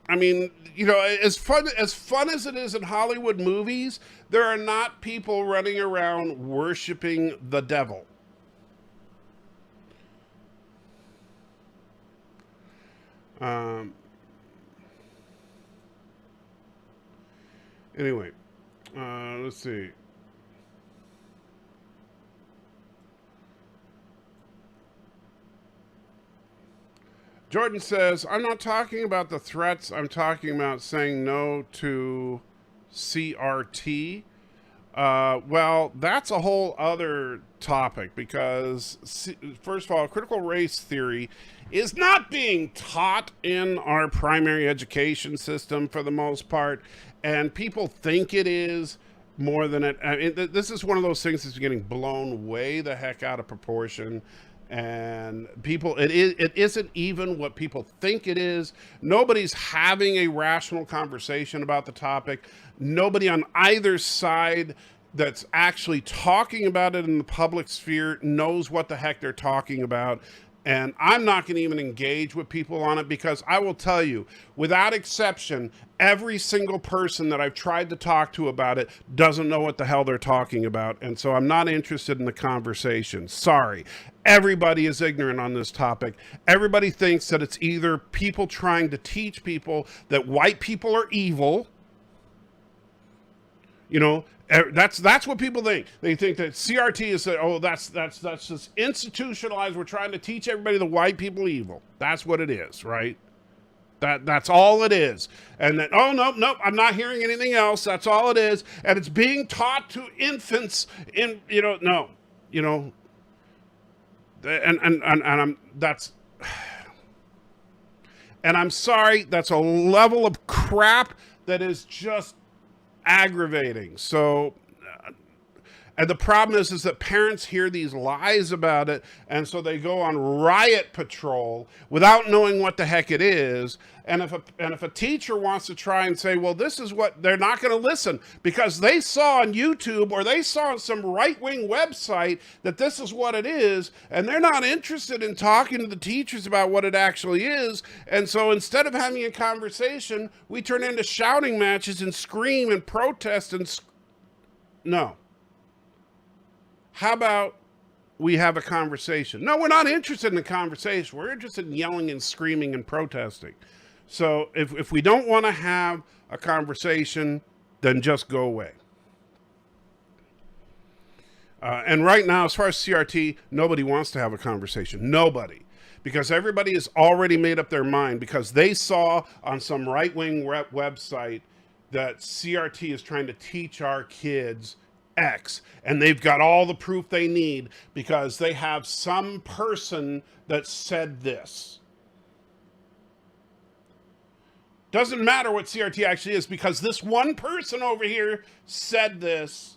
I mean, as fun as it is in Hollywood movies, there are not people running around worshiping the devil. Anyway, let's see. Jordan says, I'm not talking about the threats. I'm talking about saying no to CRT. Well, that's a whole other topic because, first of all, critical race theory is not being taught in our primary education system for the most part, and people think it is more than it. I mean, this is one of those things that's getting blown way the heck out of proportion. And people, it isn't even what people think it is. Nobody's having a rational conversation about the topic. Nobody on either side that's actually talking about it in the public sphere knows what the heck they're talking about. And I'm not going to even engage with people on it because I will tell you, without exception, every single person that I've tried to talk to about it doesn't know what the hell they're talking about. And so I'm not interested in the conversation. Sorry. Everybody is ignorant on this topic. Everybody thinks that it's either people trying to teach people that white people are evil. That's what people think. They think that CRT is that's just institutionalized. We're trying to teach everybody the white people are evil. That's what it is, right? That's all it is. And then, nope, I'm not hearing anything else. That's all it is. And it's being taught to infants and I'm sorry, that's a level of crap that is just aggravating. So, and the problem is that parents hear these lies about it, and so they go on riot patrol without knowing what the heck it is. And if a teacher wants to try and say, well, this is what, they're not going to listen because they saw on YouTube or they saw on some right-wing website that this is what it is, and they're not interested in talking to the teachers about what it actually is. And so instead of having a conversation, we turn into shouting matches and scream and protest and no. How about we have a conversation? No, we're not interested in a conversation. We're interested in yelling and screaming and protesting. So if we don't want to have a conversation, then just go away. And right now, as far as CRT, nobody wants to have a conversation. Nobody. because everybody has already made up their mind, because they saw on some right-wing website that CRT is trying to teach our kids X, and they've got all the proof they need because they have some person that said this. Doesn't matter what CRT actually is, because this one person over here said this,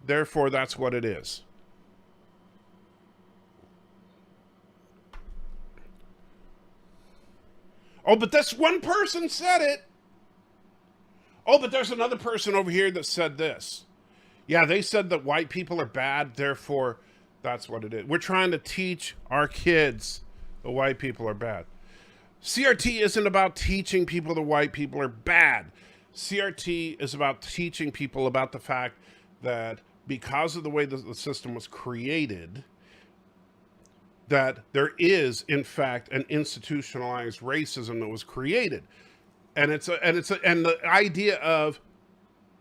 therefore that's what it is. Oh, but this one person said it. Oh, but there's another person over here that said this. Yeah, they said that white people are bad, therefore that's what it is. We're trying to teach our kids that white people are bad. CRT isn't about teaching people that white people are bad. CRT is about teaching people about the fact that because of the way the system was created, that there is, in fact, an institutionalized racism that was created. And the idea of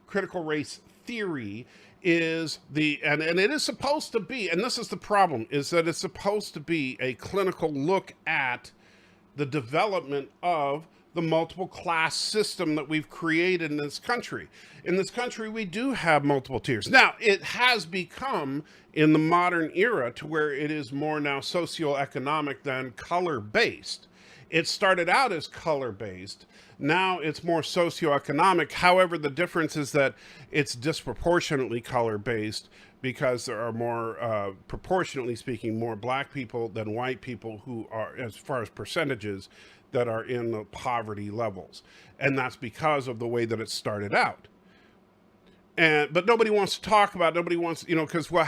critical race theory is and it is supposed to be, and this is the problem, is that it's supposed to be a clinical look at the development of the multiple class system that we've created in this country. In this country, we do have multiple tiers. Now, it has become, in the modern era, to where it is more now socioeconomic than color-based. It started out as color-based. Now it's more socioeconomic. However, the difference is that it's disproportionately color-based because there are more, proportionately speaking, more black people than white people who are, as far as percentages, that are in the poverty levels. And that's because of the way that it started out. But nobody wants to talk about it. Nobody wants, because what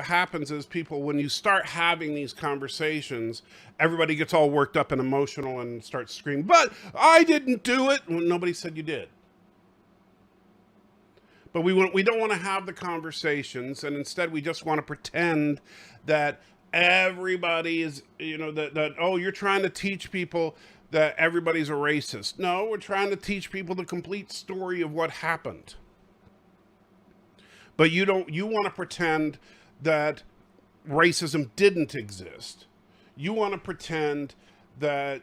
happens is people, when you start having these conversations, everybody gets all worked up and emotional and starts screaming, but I didn't do it. Well, nobody said you did. But we don't want to have the conversations, and instead we just want to pretend that everybody is, oh, you're trying to teach people that everybody's a racist. No, we're trying to teach people the complete story of what happened. But you want to pretend that racism didn't exist. You want to pretend that,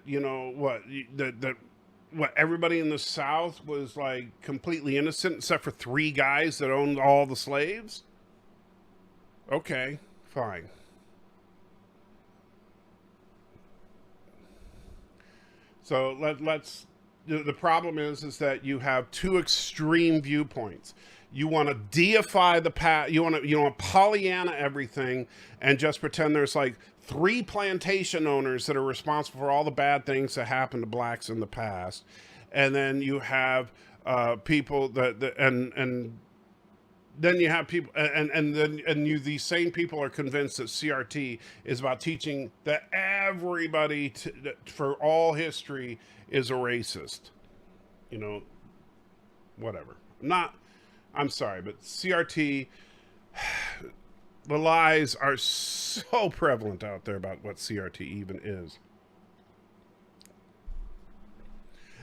what everybody in the South was like completely innocent except for 3 guys that owned all the slaves? Okay, fine. So let's the problem is that you have 2 extreme viewpoints. You want to deify the past. You want to Pollyanna everything and just pretend there's like 3 plantation owners that are responsible for all the bad things that happened to blacks in the past, and then you have people and then you have people these same people are convinced that CRT is about teaching that everybody for all history is a racist. Whatever. I'm sorry, but CRT, the lies are so prevalent out there about what CRT even is.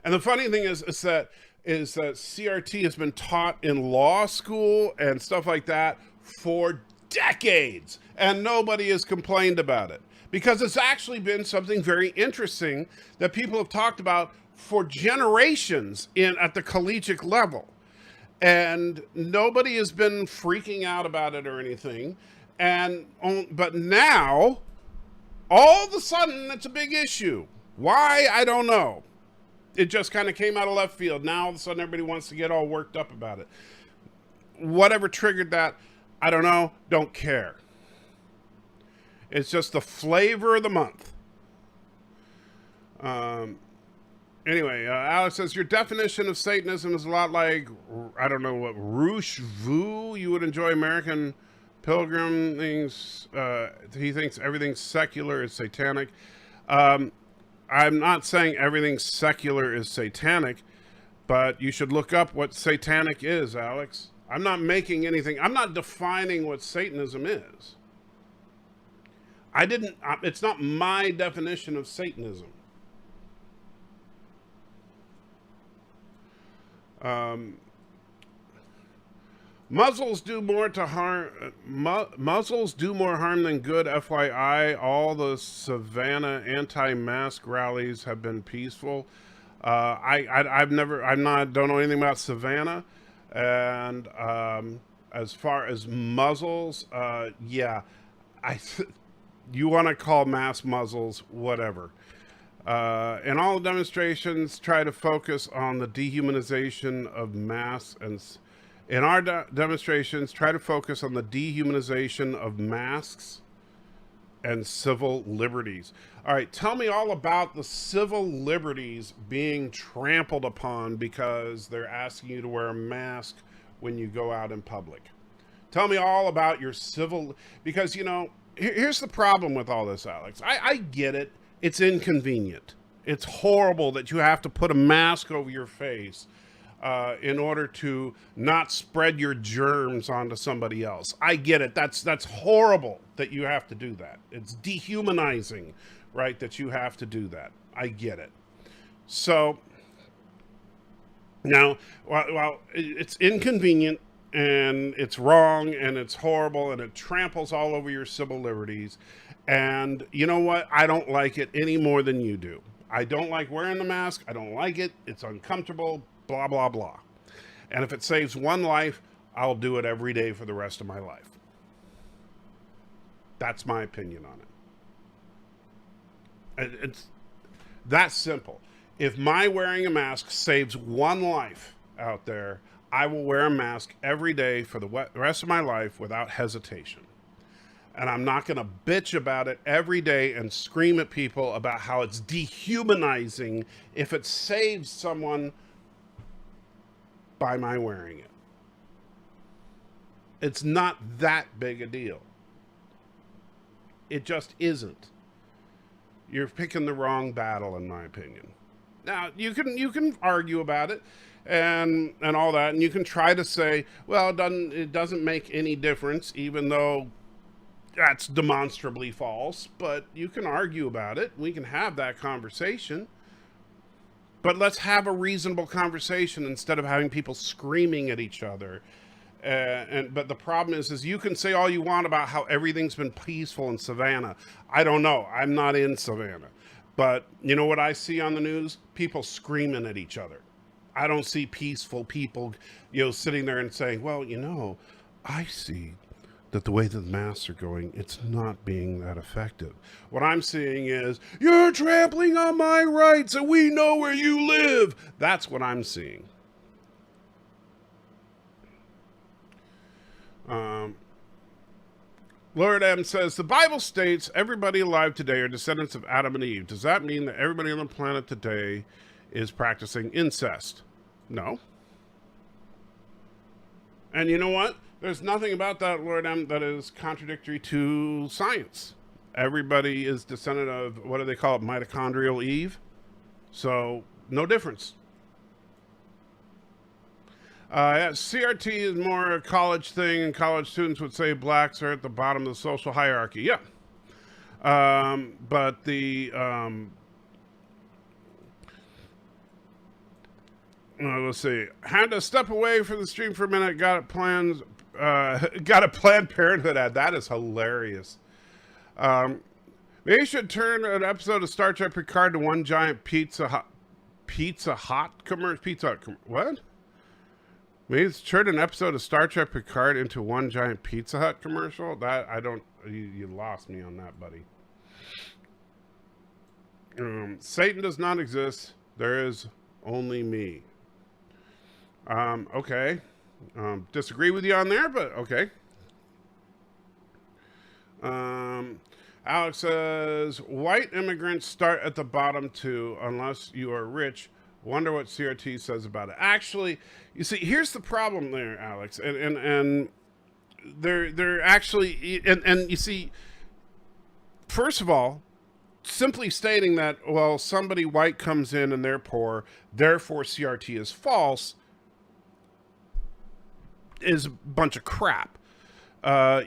And the funny thing is that CRT has been taught in law school and stuff like that for decades, and nobody has complained about it because it's actually been something very interesting that people have talked about for generations at the collegiate level. And nobody has been freaking out about it or anything. But now, all of a sudden, it's a big issue. Why? I don't know. It just kind of came out of left field. Now, all of a sudden, everybody wants to get all worked up about it. Whatever triggered that, I don't know. Don't care. It's just the flavor of the month. Anyway, Alex says, your definition of Satanism is a lot like, I don't know what, Roosh Vu. You would enjoy American Pilgrim things. He thinks everything secular is satanic. I'm not saying everything secular is satanic, but you should look up what satanic is, Alex. I'm not making anything. I'm not defining what Satanism is. It's not my definition of Satanism. Muzzles do more to harm. Muzzles do more harm than good. FYI, all the Savannah anti-mask rallies have been peaceful. Don't know anything about Savannah, and as far as muzzles, yeah, you want to call mask muzzles, whatever. And all demonstrations try to focus on the dehumanization of masks and. In our demonstrations, try to focus on the dehumanization of masks and civil liberties. All right, tell me all about the civil liberties being trampled upon because they're asking you to wear a mask when you go out in public. Tell me all about your civil, because, you know, here's the problem with all this, Alex. I get it. It's inconvenient. It's horrible that you have to put a mask over your face in order to not spread your germs onto somebody else. I get it. That's horrible that you have to do that. It's dehumanizing, right, that you have to do that. I get it. So now, while it's inconvenient and it's wrong and it's horrible and it tramples all over your civil liberties, and you know what? I don't like it any more than you do. I don't like wearing the mask. I don't like it. It's uncomfortable. Blah, blah, blah. And if it saves one life, I'll do it every day for the rest of my life. That's my opinion on it. It's that simple. If my wearing a mask saves one life out there, I will wear a mask every day for the rest of my life without hesitation. And I'm not going to bitch about it every day and scream at people about how it's dehumanizing if it saves someone by my wearing it. It's not that big a deal. It just isn't. You're picking the wrong battle, in my opinion. Now, you can argue about it and all that, and you can try to say, well, it doesn't make any difference, even though that's demonstrably false, but you can argue about it. We can have that conversation. But let's have a reasonable conversation instead of having people screaming at each other. But the problem is you can say all you want about how everything's been peaceful in Savannah. I don't know. I'm not in Savannah. But you know what I see on the news? People screaming at each other. I don't see peaceful people, sitting there and saying, well, I see that the way that the masks are going, it's not being that effective. What I'm seeing is, you're trampling on my rights and we know where you live. That's what I'm seeing. Lord M says, the Bible states everybody alive today are descendants of Adam and Eve. Does that mean that everybody on the planet today is practicing incest? No. And you know what? There's nothing about that, Lord M, that is contradictory to science. Everybody is descendant of, what do they call it, mitochondrial Eve? So, no difference. CRT is more a college thing, and college students would say blacks are at the bottom of the social hierarchy. Yeah. But the... let's see. Had to step away from the stream for a minute. Got a Planned Parenthood ad. That is hilarious. Maybe you should turn an episode of Star Trek Picard to one giant Pizza Hut commercial. What? Maybe it's turn an episode of Star Trek Picard into one giant Pizza Hut commercial. That I don't. You lost me on that, buddy. Satan does not exist. There is only me. Okay. Disagree with you on there, but okay. Alex says, white immigrants start at the bottom too, unless you are rich. Wonder what CRT says about it. Actually, you see, here's the problem there, Alex. And they're actually, and you see, first of all, simply stating that, well, somebody white comes in and they're poor, therefore CRT is false, is a bunch of crap.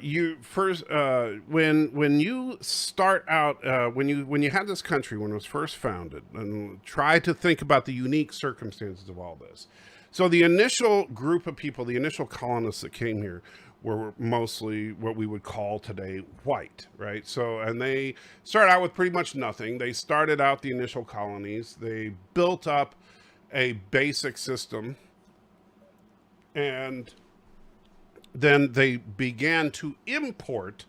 You first, when you start out, when you had this country, when it was first founded, and try to think about the unique circumstances of all this. So the initial group of people, the initial colonists that came here, were mostly what we would call today white, right? So, and they started out with pretty much nothing. They started out the initial colonies. They built up a basic system, and then they began to import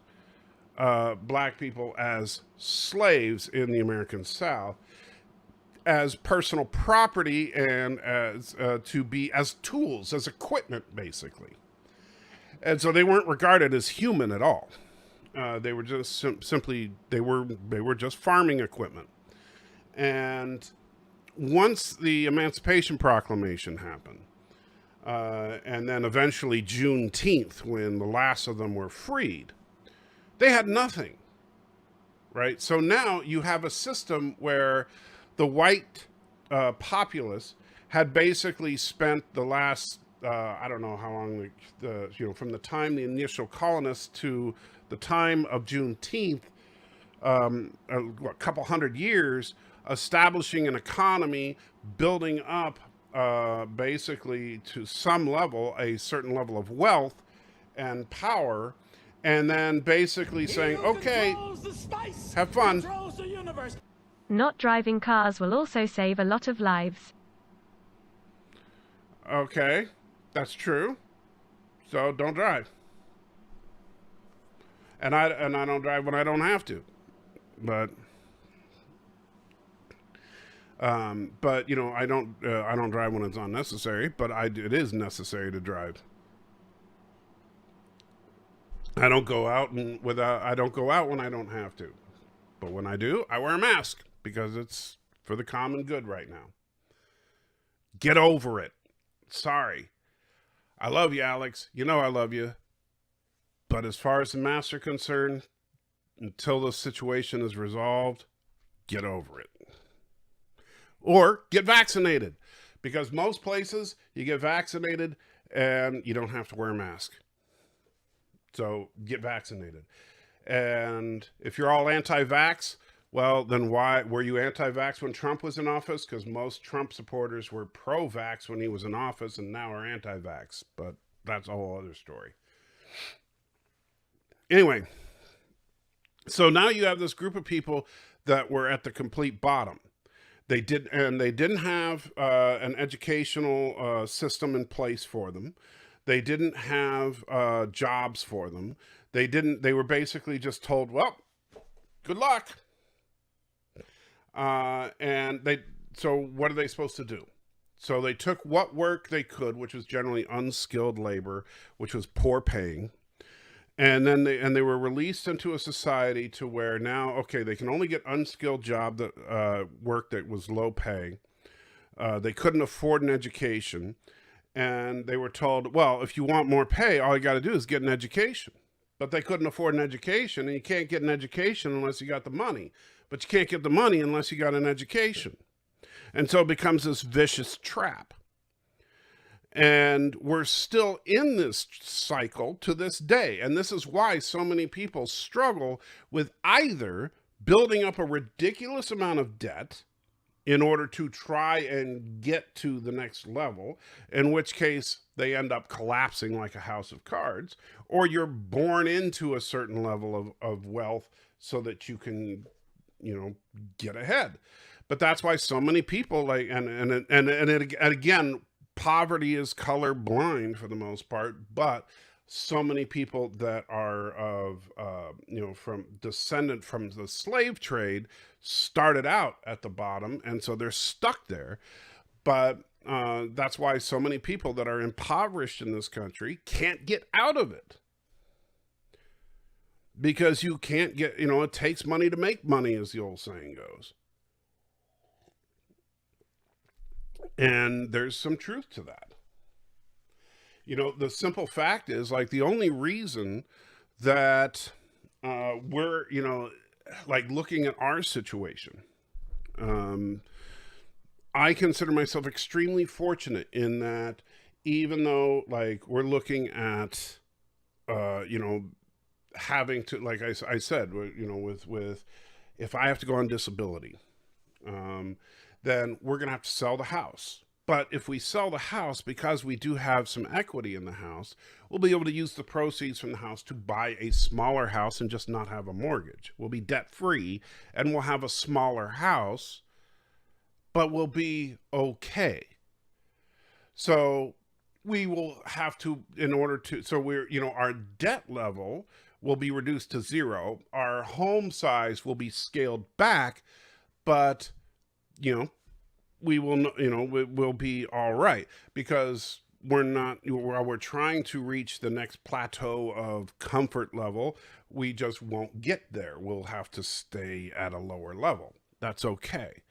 black people as slaves in the American South, as personal property, and as to be as tools, as equipment, basically. And so they weren't regarded as human at all. They were just simply they were just farming equipment. And once the Emancipation Proclamation happened, and then eventually Juneteenth, when the last of them were freed, they had nothing, right? So now you have a system where the white populace had basically spent the last I don't know how long, from the time the initial colonists to the time of Juneteenth, a couple hundred years, establishing an economy, building up basically to some level, a certain level of wealth and power, and then basically saying, okay, have fun. Not driving cars will also save a lot of lives. Okay. That's true. So don't drive. And I don't drive when I don't have to. But I don't drive when it's unnecessary, but it is necessary to drive. I don't go out when I don't have to. But when I do, I wear a mask because it's for the common good right now. Get over it. Sorry. I love you, Alex. You know I love you. But as far as the masks are concerned, until the situation is resolved, get over it. Or get vaccinated. Because most places, you get vaccinated and you don't have to wear a mask. So get vaccinated. And if you're all anti-vax, well, then why were you anti-vax when Trump was in office? Because most Trump supporters were pro-vax when he was in office and now are anti-vax. But that's a whole other story. Anyway, so now you have this group of people that were at the complete bottom. They didn't have an educational system in place for them. They didn't have jobs for them. They were basically just told, well, good luck. So what are they supposed to do? So they took what work they could, which was generally unskilled labor, which was poor paying. And then they were released into a society to where now, okay, they can only get unskilled work that was low pay. They couldn't afford an education. And they were told, well, if you want more pay, all you got to do is get an education. But they couldn't afford an education, and you can't get an education unless you got the money. But you can't get the money unless you got an education. And so it becomes this vicious trap. And we're still in this cycle to this day. And this is why so many people struggle with either building up a ridiculous amount of debt in order to try and get to the next level, in which case they end up collapsing like a house of cards, or you're born into a certain level of wealth so that you can, get ahead. But that's why so many people and again, poverty is color blind for the most part, but so many people that are descendant from the slave trade started out at the bottom, and so they're stuck there. But that's why so many people that are impoverished in this country can't get out of it. Because you can't get, it takes money to make money, as the old saying goes. And there's some truth to that. The simple fact is, the only reason that we're, looking at our situation, I consider myself extremely fortunate in that even though, we're looking at, having to, like I said, with if I have to go on disability, then we're going to have to sell the house. But if we sell the house, because we do have some equity in the house, we'll be able to use the proceeds from the house to buy a smaller house and just not have a mortgage. We'll be debt free and we'll have a smaller house, but we'll be okay. So we will have to, in order to, so we're, our debt level will be reduced to 0. Our home size will be scaled back, but, we will, we'll be all right, because we're trying to reach the next plateau of comfort level. We just won't get there. We'll have to stay at a lower level. That's okay.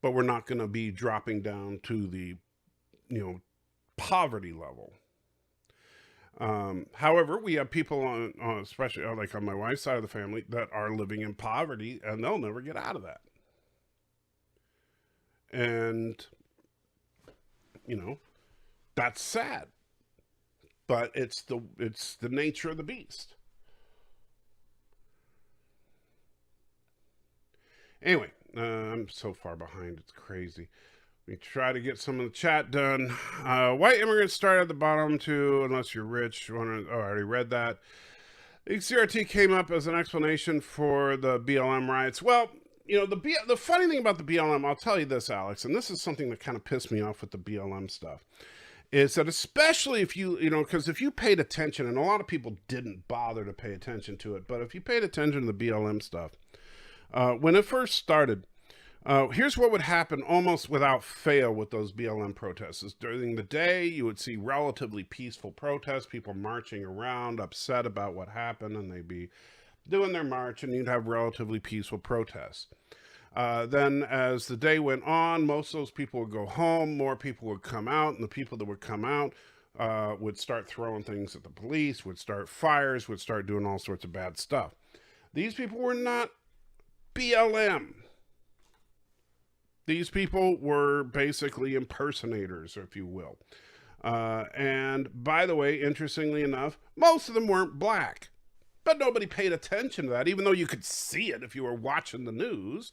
But we're not going to be dropping down to the, poverty level. However, we have people on especially like on my wife's side of the family, that are living in poverty, and they'll never get out of that. And, that's sad, but it's the nature of the beast. Anyway, I'm so far behind. It's crazy. We try to get some of the chat done. White immigrants start at the bottom too, unless you're rich. I already read that. The CRT came up as an explanation for the BLM riots. Well, the funny thing about the BLM, I'll tell you this, Alex, and this is something that kind of pissed me off with the BLM stuff, is that especially if because if you paid attention, and a lot of people didn't bother to pay attention to it, but if you paid attention to the BLM stuff, when it first started, here's what would happen almost without fail with those BLM protests. Is during the day, you would see relatively peaceful protests, people marching around, upset about what happened, and they'd be doing their march, and you'd have relatively peaceful protests. Then as the day went on, most of those people would go home, more people would come out, and the people that would come out would start throwing things at the police, would start fires, would start doing all sorts of bad stuff. These people were not BLM. These people were basically impersonators, if you will. And by the way, interestingly enough, most of them weren't black. But nobody paid attention to that, even though you could see it if you were watching the news.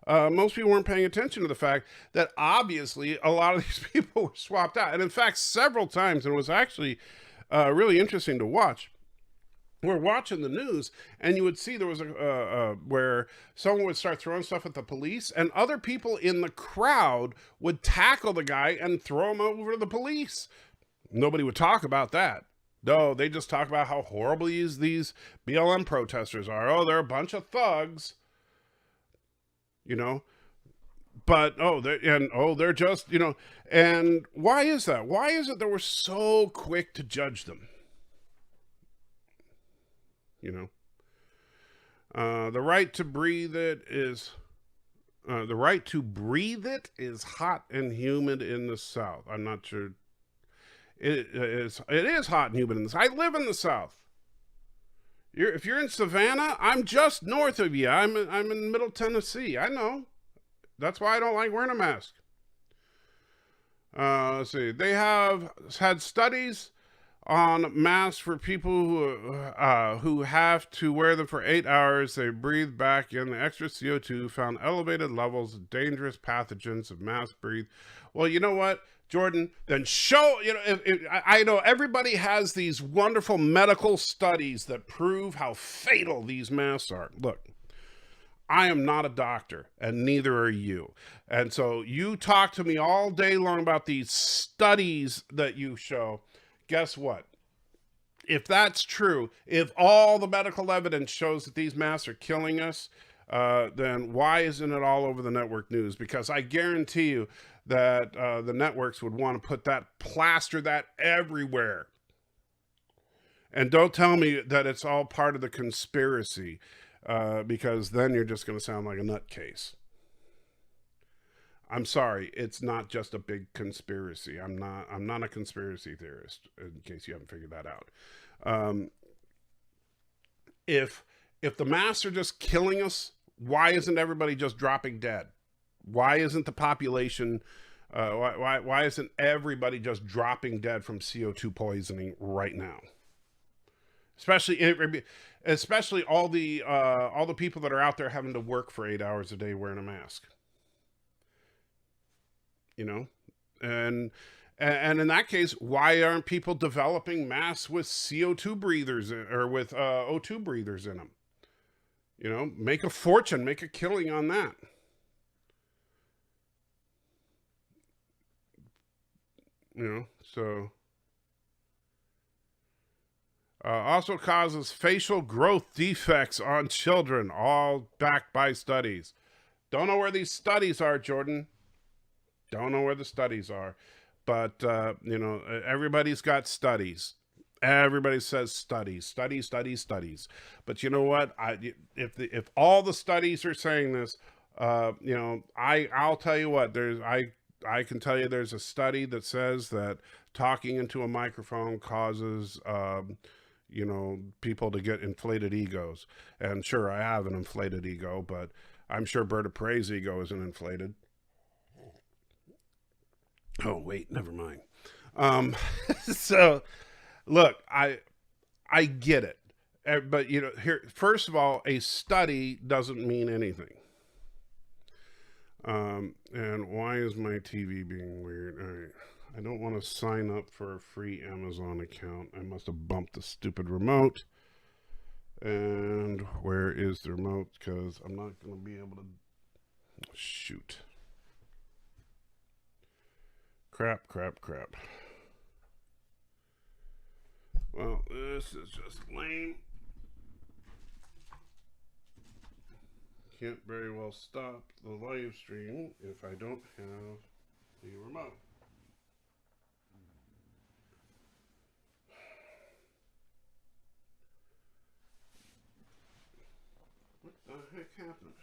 Most people weren't paying attention to the fact that obviously a lot of these people were swapped out. And in fact, several times, and it was actually really interesting to watch, we're watching the news, and you would see there was where someone would start throwing stuff at the police, and other people in the crowd would tackle the guy and throw him over to the police. Nobody would talk about that. No, they just talk about how horrible these BLM protesters are. Oh, they're a bunch of thugs. But, they're just, and why is that? Why is it that we're so quick to judge them? The right to breathe it is hot and humid in the South. I'm not sure. It is hot and humid in the South. I live in the South. If you're in Savannah, I'm just north of you. I'm in Middle Tennessee. I know. That's why I don't like wearing a mask. Let's see. They have had studies on masks for people who have to wear them for 8 hours. They breathe back in the extra CO2, found elevated levels of dangerous pathogens of mask breathe. Well, you know what, Jordan? Then show, I know everybody has these wonderful medical studies that prove how fatal these masks are. Look, I am not a doctor, and neither are you. And so you talk to me all day long about these studies that you show. Guess what? If that's true, if all the medical evidence shows that these masks are killing us, then why isn't it all over the network news? Because I guarantee you that the networks would want to plaster that everywhere. And don't tell me that it's all part of the conspiracy, because then you're just going to sound like a nutcase. I'm sorry, it's not just a big conspiracy. I'm not a conspiracy theorist, in case you haven't figured that out. If the masks are just killing us, why isn't everybody just dropping dead? Why isn't the population, why isn't everybody just dropping dead from CO2 poisoning right now? Especially all the people that are out there having to work for 8 hours a day wearing a mask. And in that case, why aren't people developing masks with CO2 breathers or with O2 breathers in them? You know, make a fortune, make a killing on that. You know, so also causes facial growth defects on children, all backed by studies. Don't know where these studies are, Jordan. Don't know where the studies are. But, you know, everybody's got studies. Everybody says studies. But you know what? If all the studies are saying this, you know, I'll tell you what. I can tell you there's a study that says that talking into a microphone causes, you know, people to get inflated egos. And sure, I have an inflated ego, but I'm sure vertebrae's ego isn't inflated. Oh, wait, never mind. So, look, I get it. But, you know, here, first of all, a study doesn't mean anything. And why is my TV being weird? All right. I don't want to sign up for a free Amazon account. I must have bumped the stupid remote. And where is the remote? Because I'm not going to be able to... Shoot. Crap. Well, this is just lame. Can't very well stop the live stream if I don't have the remote. What the heck happened?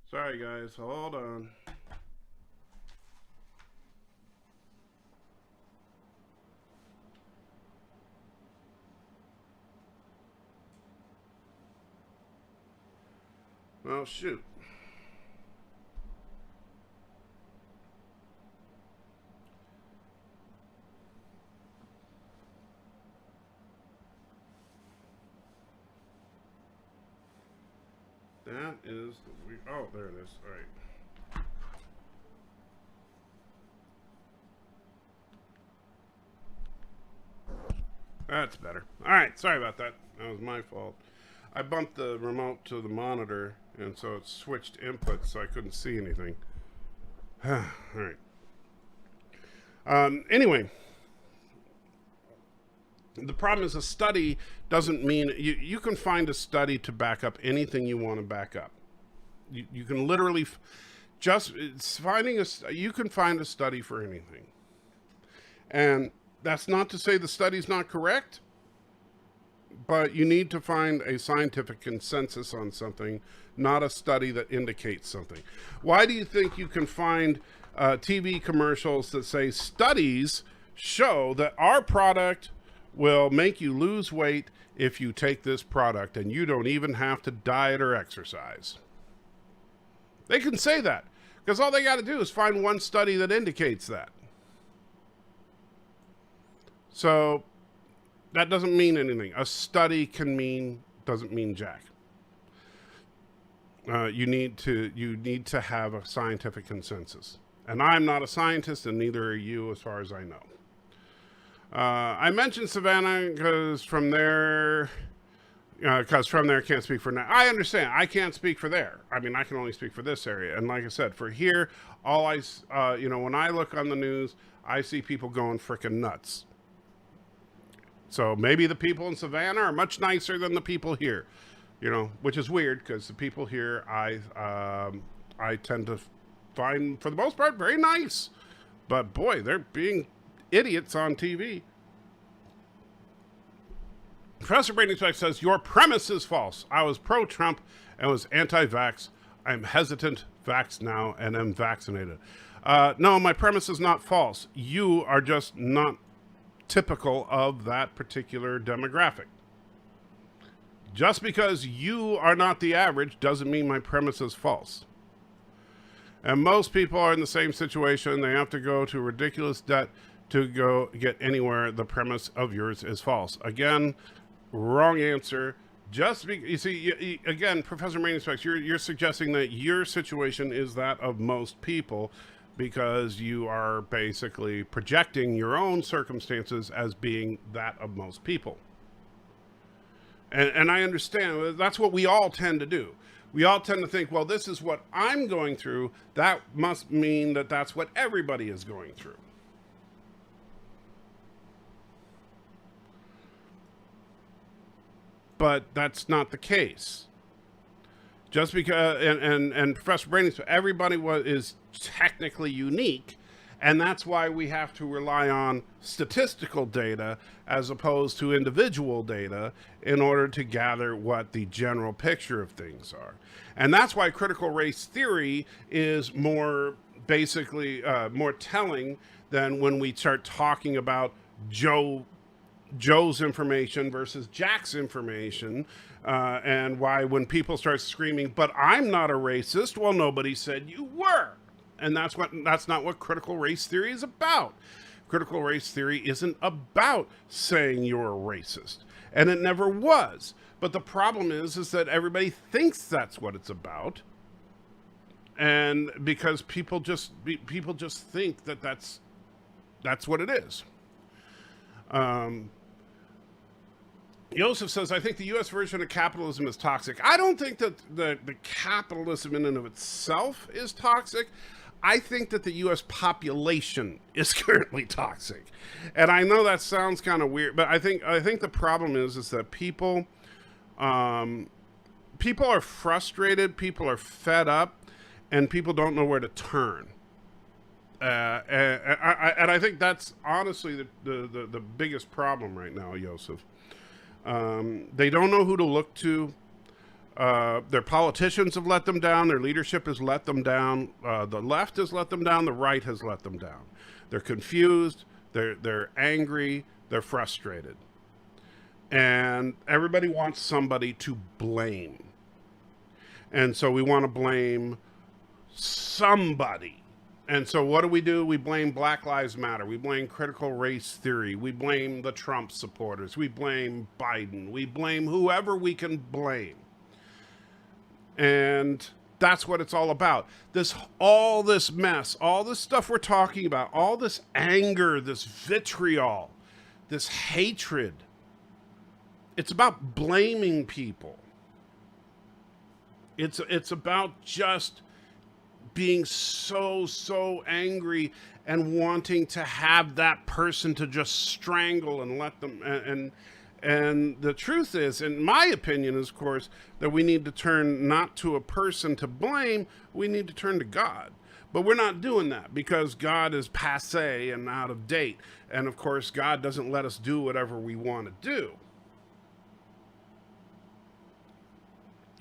Sorry guys, hold on. Well, shoot. That is the weird. Oh, there it is. All right. That's better. All right. Sorry about that. That was my fault. I bumped the remote to the monitor, and so it switched inputs, so I couldn't see anything. All right. Anyway, the problem is a study doesn't mean... You can find a study to back up anything you want to back up. You can literally... You can find a study for anything. And that's not to say the study's not correct, but you need to find a scientific consensus on something, not a study that indicates something. Why do you think you can find TV commercials that say studies show that our product will make you lose weight if you take this product and you don't even have to diet or exercise? They can say that because all they got to do is find one study that indicates that. So that doesn't mean anything. A study doesn't mean jack. You need to have a scientific consensus. And I'm not a scientist, and neither are you, as far as I know. I mentioned Savannah because from there, I can't speak for now. I understand. I can't speak for there. I mean, I can only speak for this area. And like I said, for here, when I look on the news, I see people going frickin' nuts. So maybe the people in Savannah are much nicer than the people here, which is weird because the people here I tend to find, for the most part, very nice. But boy, they're being idiots on TV. Professor Brady Speck says, your premise is false. I was pro-Trump and was anti-vax. I'm hesitant, vax now, and am vaccinated. No, my premise is not false. You are just not typical of that particular demographic. Just because you are not the average doesn't mean my premise is false. And most people are in the same situation. They have to go to ridiculous debt to go get anywhere. The premise of yours is false. Again, wrong answer. You see, again, Professor Brady Speck, you're suggesting that your situation is that of most people. because you are basically projecting your own circumstances as being that of most people. And I understand that's what we all tend to do. We all tend to think, well, this is what I'm going through. That must mean that that's what everybody is going through. But that's not the case. Just because, and Professor Brady said everybody is technically unique, and that's why we have to rely on statistical data as opposed to individual data in order to gather what the general picture of things are. And that's why critical race theory is more basically more telling than when we start talking about Joe's information versus Jack's information, and why when people start screaming, but I'm not a racist, well, nobody said you were. And that's not what critical race theory is about. Critical race theory isn't about saying you're a racist, and it never was. But the problem is that everybody thinks that's what it's about, and because people just think that that's what it is. Joseph says, I think the U.S. version of capitalism is toxic. I don't think that the capitalism in and of itself is toxic. I think that the U.S. population is currently toxic. And I know that sounds kind of weird, but I think the problem is that people are frustrated, people are fed up, and people don't know where to turn. And I think that's honestly the biggest problem right now, Joseph. They don't know who to look to. Their politicians have let them down. Their leadership has let them down. The left has let them down. The right has let them down. They're confused. They're angry. They're frustrated. And everybody wants somebody to blame. And so we want to blame somebody. And so what do? We blame Black Lives Matter. We blame critical race theory. We blame the Trump supporters. We blame Biden. We blame whoever we can blame. And that's what it's all about. All this mess, all this stuff we're talking about, all this anger, this vitriol, this hatred, it's about blaming people. It's about just being so angry and wanting to have that person to just strangle and let them, and the truth is, in my opinion, is, of course, that we need to turn not to a person to blame, we need to turn to God. But we're not doing that because God is passé and out of date. And of course, God doesn't let us do whatever we want to do.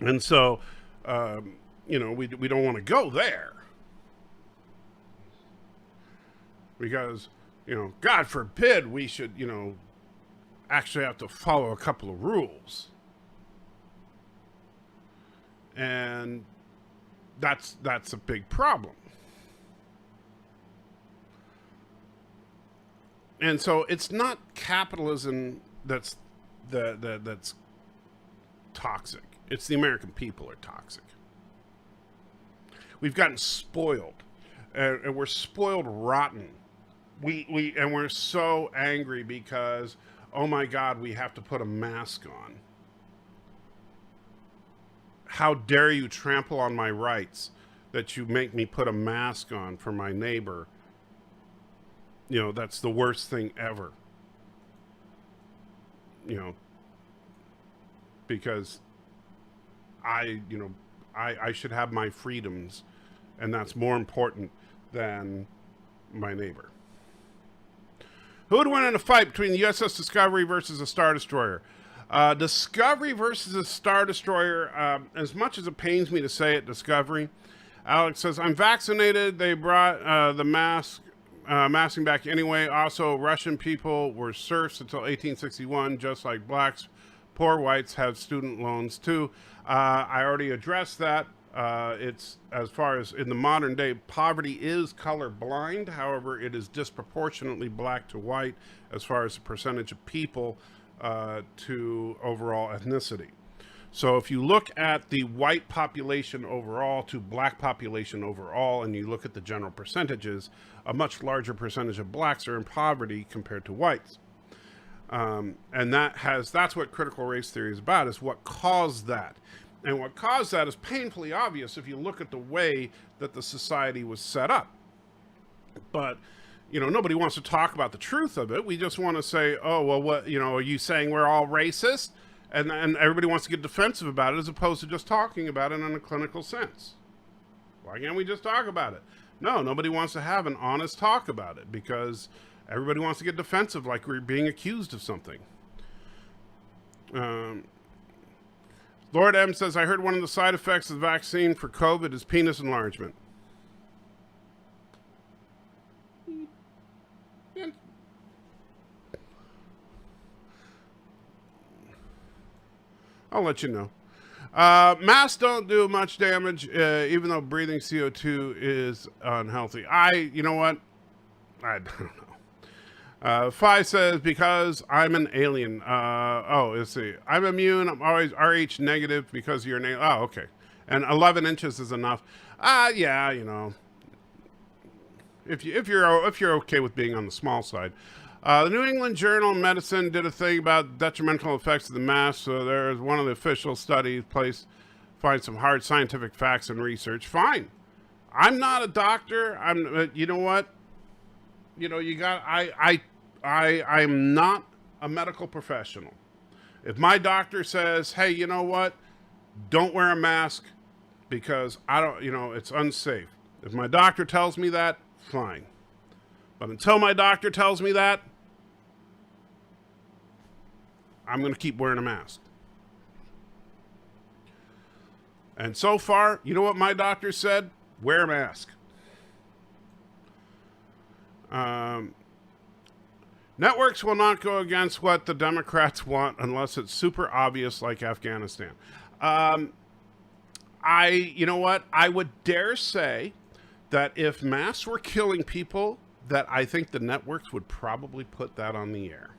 And so, we don't want to go there. Because, God forbid we should, actually have to follow a couple of rules. And that's a big problem. And so it's not capitalism that's toxic. It's the American people are toxic. We've gotten spoiled, and we're spoiled rotten. We're so angry because, oh my God, we have to put a mask on. How dare you trample on my rights that you make me put a mask on for my neighbor? That's the worst thing ever. Because I should have my freedoms, and that's more important than my neighbor. Who would win in a fight between the USS Discovery versus a Star Destroyer? Discovery versus a Star Destroyer, as much as it pains me to say it, Discovery. Alex says, I'm vaccinated. They brought the masking back anyway. Also, Russian people were serfs until 1861, just like blacks. Poor whites have student loans too. I already addressed that. It's, as far as in the modern day, poverty is color blind. However, it is disproportionately black to white as far as the percentage of people to overall ethnicity. So if you look at the white population overall to black population overall, and you look at the general percentages, a much larger percentage of blacks are in poverty compared to whites. And that's what critical race theory is about, is what caused that. And what caused that is painfully obvious if you look at the way that the society was set up. But, nobody wants to talk about the truth of it. We just want to say, oh, well, what, are you saying we're all racist? And everybody wants to get defensive about it as opposed to just talking about it in a clinical sense. Why can't we just talk about it? No, nobody wants to have an honest talk about it because everybody wants to get defensive like we're being accused of something. Lord M says, I heard one of the side effects of the vaccine for COVID is penis enlargement. I'll let you know. Masks don't do much damage, even though breathing CO2 is unhealthy. You know what? I don't know. Phi says, because I'm an alien. Let's see. I'm immune. I'm always RH negative because you're an alien. Oh, okay. And 11 inches is enough. Yeah, if you're okay with being on the small side. The New England Journal of Medicine did a thing about detrimental effects of the mask. So there's one of the official studies find some hard scientific facts and research. Fine. I'm not a doctor. You know what? I'm not a medical professional. If my doctor says, hey, you know what? Don't wear a mask because it's unsafe. If my doctor tells me that, fine. But until my doctor tells me that, I'm going to keep wearing a mask. And so far, you know what my doctor said? Wear a mask. Networks will not go against what the Democrats want unless it's super obvious, like Afghanistan. You know what? I would dare say that if masks were killing people, that I think the networks would probably put that on the air.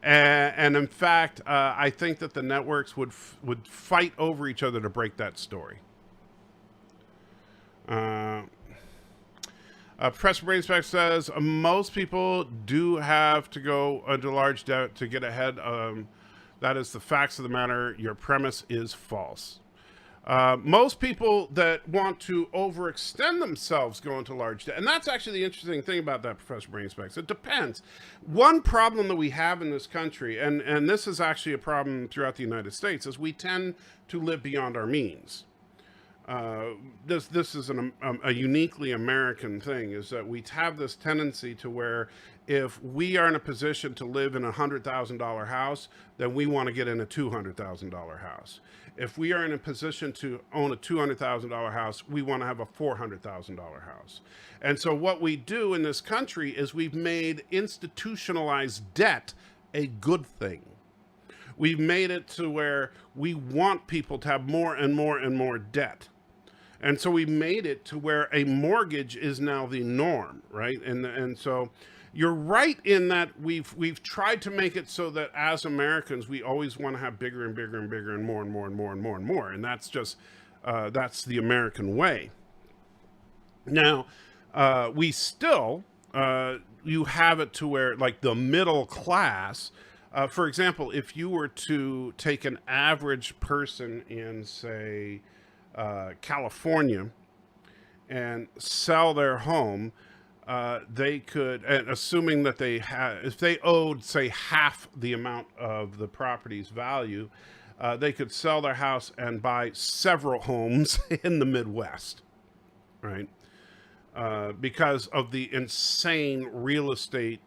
And in fact, I think that the networks would fight over each other to break that story. Professor Brainspec says most people do have to go under large debt to get ahead. That is the facts of the matter. Your premise is false. Most people that want to overextend themselves go into large debt. And that's actually the interesting thing about that, Professor Brainspecs. It depends. One problem that we have in this country, and this is actually a problem throughout the United States, is we tend to live beyond our means. This is a uniquely American thing, is that we have this tendency to where if we are in a position to live in a $100,000 house, then we want to get in a $200,000 house. If we are in a position to own a $200,000 house, we want to have a $400,000 house. And so what we do in this country is we've made institutionalized debt a good thing. We've made it to where we want people to have more and more and more debt. And so we made it to where a mortgage is now the norm, right? And so you're right in that we've tried to make it so that as Americans, we always want to have bigger and bigger and bigger and more and more and more and more and more. And that's just, that's the American way. Now, we still, you have it to where like the middle class, for example, if you were to take an average person in, say, California and sell their home, they could, and assuming that if they owed, say, half the amount of the property's value, they could sell their house and buy several homes in the Midwest, right? Because of the insane real estate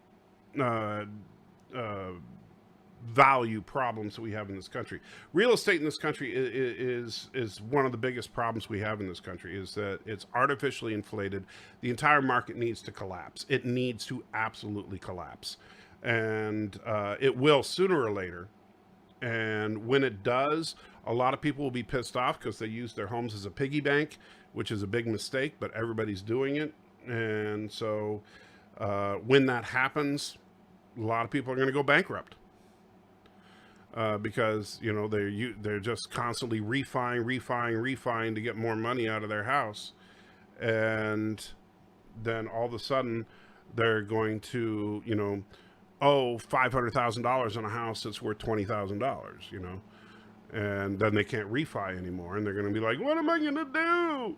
value problems that we have in this country. Real estate in this country is one of the biggest problems we have in this country, is that it's artificially inflated. The entire market needs to collapse. It needs to absolutely collapse. And it will sooner or later. And when it does, a lot of people will be pissed off because they use their homes as a piggy bank, which is a big mistake, but everybody's doing it. And so when that happens, a lot of people are going to go bankrupt. because, you know, they're just constantly refining to get more money out of their house. And then all of a sudden they're going to, you know, owe $500,000 on a house that's worth $20,000, you know, and then they can't refi anymore. And they're going to be like, what am I going to do?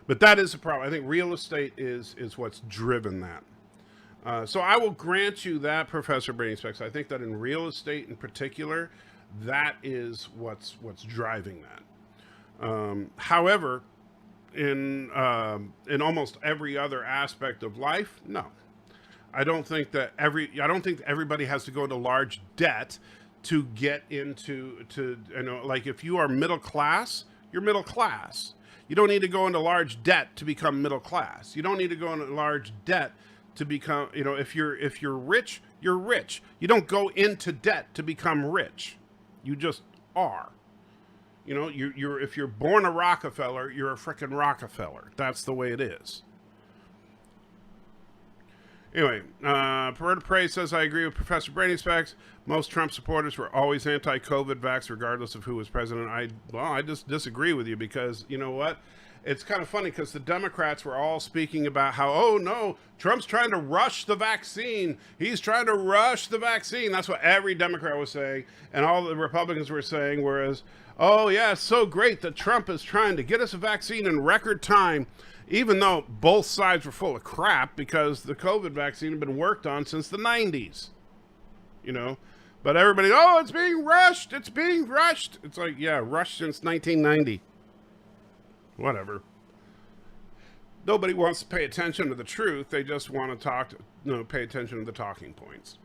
But that is a problem. I think real estate is what's driven that. So I will grant you that, Professor Brainy Specs. I think that in real estate in particular, that is what's driving that. However, in almost every other aspect of life, no. I don't think that everybody has to go into large debt to get into, you know, like if you are middle class, you're middle class. You don't need to go into large debt to become middle class. You don't need to go into large debt to become, you know, if you're rich, you're rich. You don't go into debt to become rich. You just are. You know, if you're born a Rockefeller, you're a frickin' Rockefeller. That's the way it is. Anyway, vertebrae says, I agree with Professor Brainy Specs. Most Trump supporters were always anti-COVID vax, regardless of who was president. I just disagree with you because, you know what? It's kind of funny because the Democrats were all speaking about how, oh, no, Trump's trying to rush the vaccine. He's trying to rush the vaccine. That's what every Democrat was saying. And all the Republicans were saying, whereas, oh, yeah, it's so great that Trump is trying to get us a vaccine in record time, even though both sides were full of crap because the COVID vaccine had been worked on since the 90s, you know. But everybody, oh, it's being rushed. It's being rushed. It's like, yeah, rushed since 1990. Whatever. Nobody wants to pay attention to the truth. They just want to pay attention to the talking points.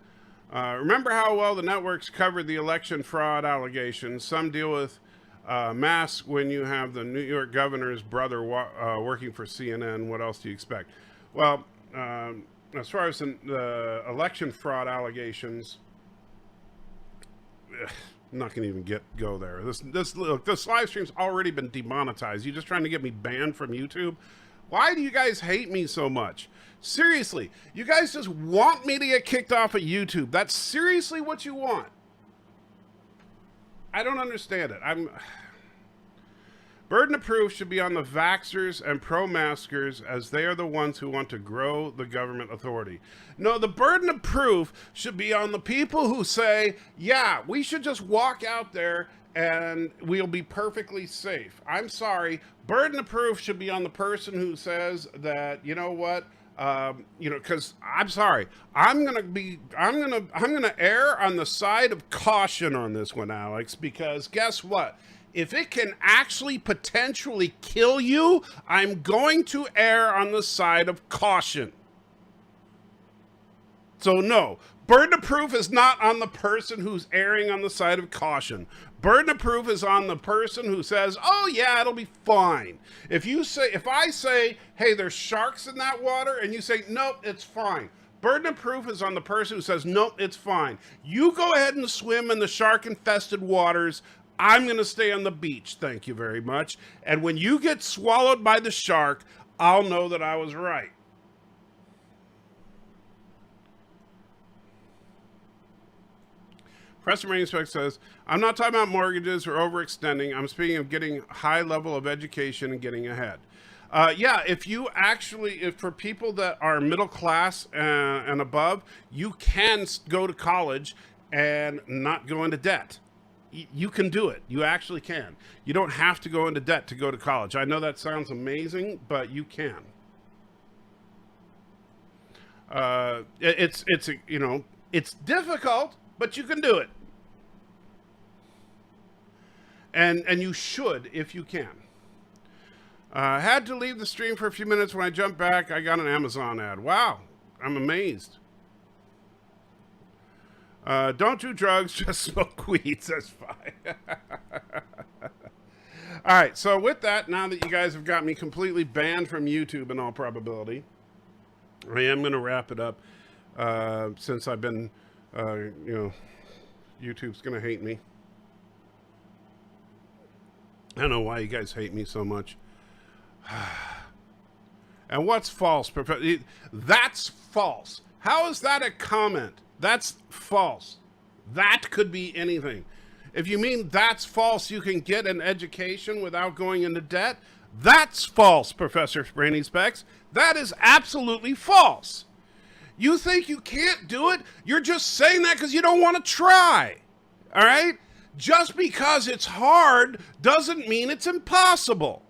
Remember how well the networks covered the election fraud allegations. Some deal with masks when you have the New York governor's brother working for CNN. What else do you expect? Well, as far as the election fraud allegations, I'm not going to even go there. This live stream's already been demonetized. You just trying to get me banned from YouTube? Why do you guys hate me so much? Seriously, you guys just want me to get kicked off of YouTube. That's seriously what you want. I don't understand it. Burden of proof should be on the vaxxers and pro-maskers as they are the ones who want to grow the government authority. No, the burden of proof should be on the people who say, yeah, we should just walk out there and we'll be perfectly safe. I'm sorry. Burden of proof should be on the person who says that, you know what, because I'm sorry, I'm gonna err on the side of caution on this one, Alex, because guess what? If it can actually potentially kill you, I'm going to err on the side of caution. So no, burden of proof is not on the person who's erring on the side of caution. Burden of proof is on the person who says, oh yeah, it'll be fine. If I say, hey, there's sharks in that water, and you say, nope, it's fine. Burden of proof is on the person who says, nope, it's fine. You go ahead and swim in the shark-infested waters. I'm going to stay on the beach. Thank you very much. And when you get swallowed by the shark, I'll know that I was right. Preston Rainspec says, I'm not talking about mortgages or overextending. I'm speaking of getting high level of education and getting ahead. Yeah, if for people that are middle class and above, you can go to college and not go into debt. You can do it. You actually can. You don't have to go into debt to go to college. I know that sounds amazing, but you can. It's difficult, but you can do it. And you should if you can. Had to leave the stream for a few minutes. When I jumped back, I got an Amazon ad. Wow, I'm amazed. Don't do drugs, just smoke weed, says fine. All right, so with that, now that you guys have got me completely banned from YouTube in all probability, I am going to wrap it up since I've been, YouTube's going to hate me. I don't know why you guys hate me so much. And what's false? That's false. How is that a comment? That's false. That could be anything. If you mean that's false, you can get an education without going into debt, that's false, Professor Brainy Specs. That is absolutely false. You think you can't do it? You're just saying that because you don't want to try. All right? Just because it's hard doesn't mean it's impossible.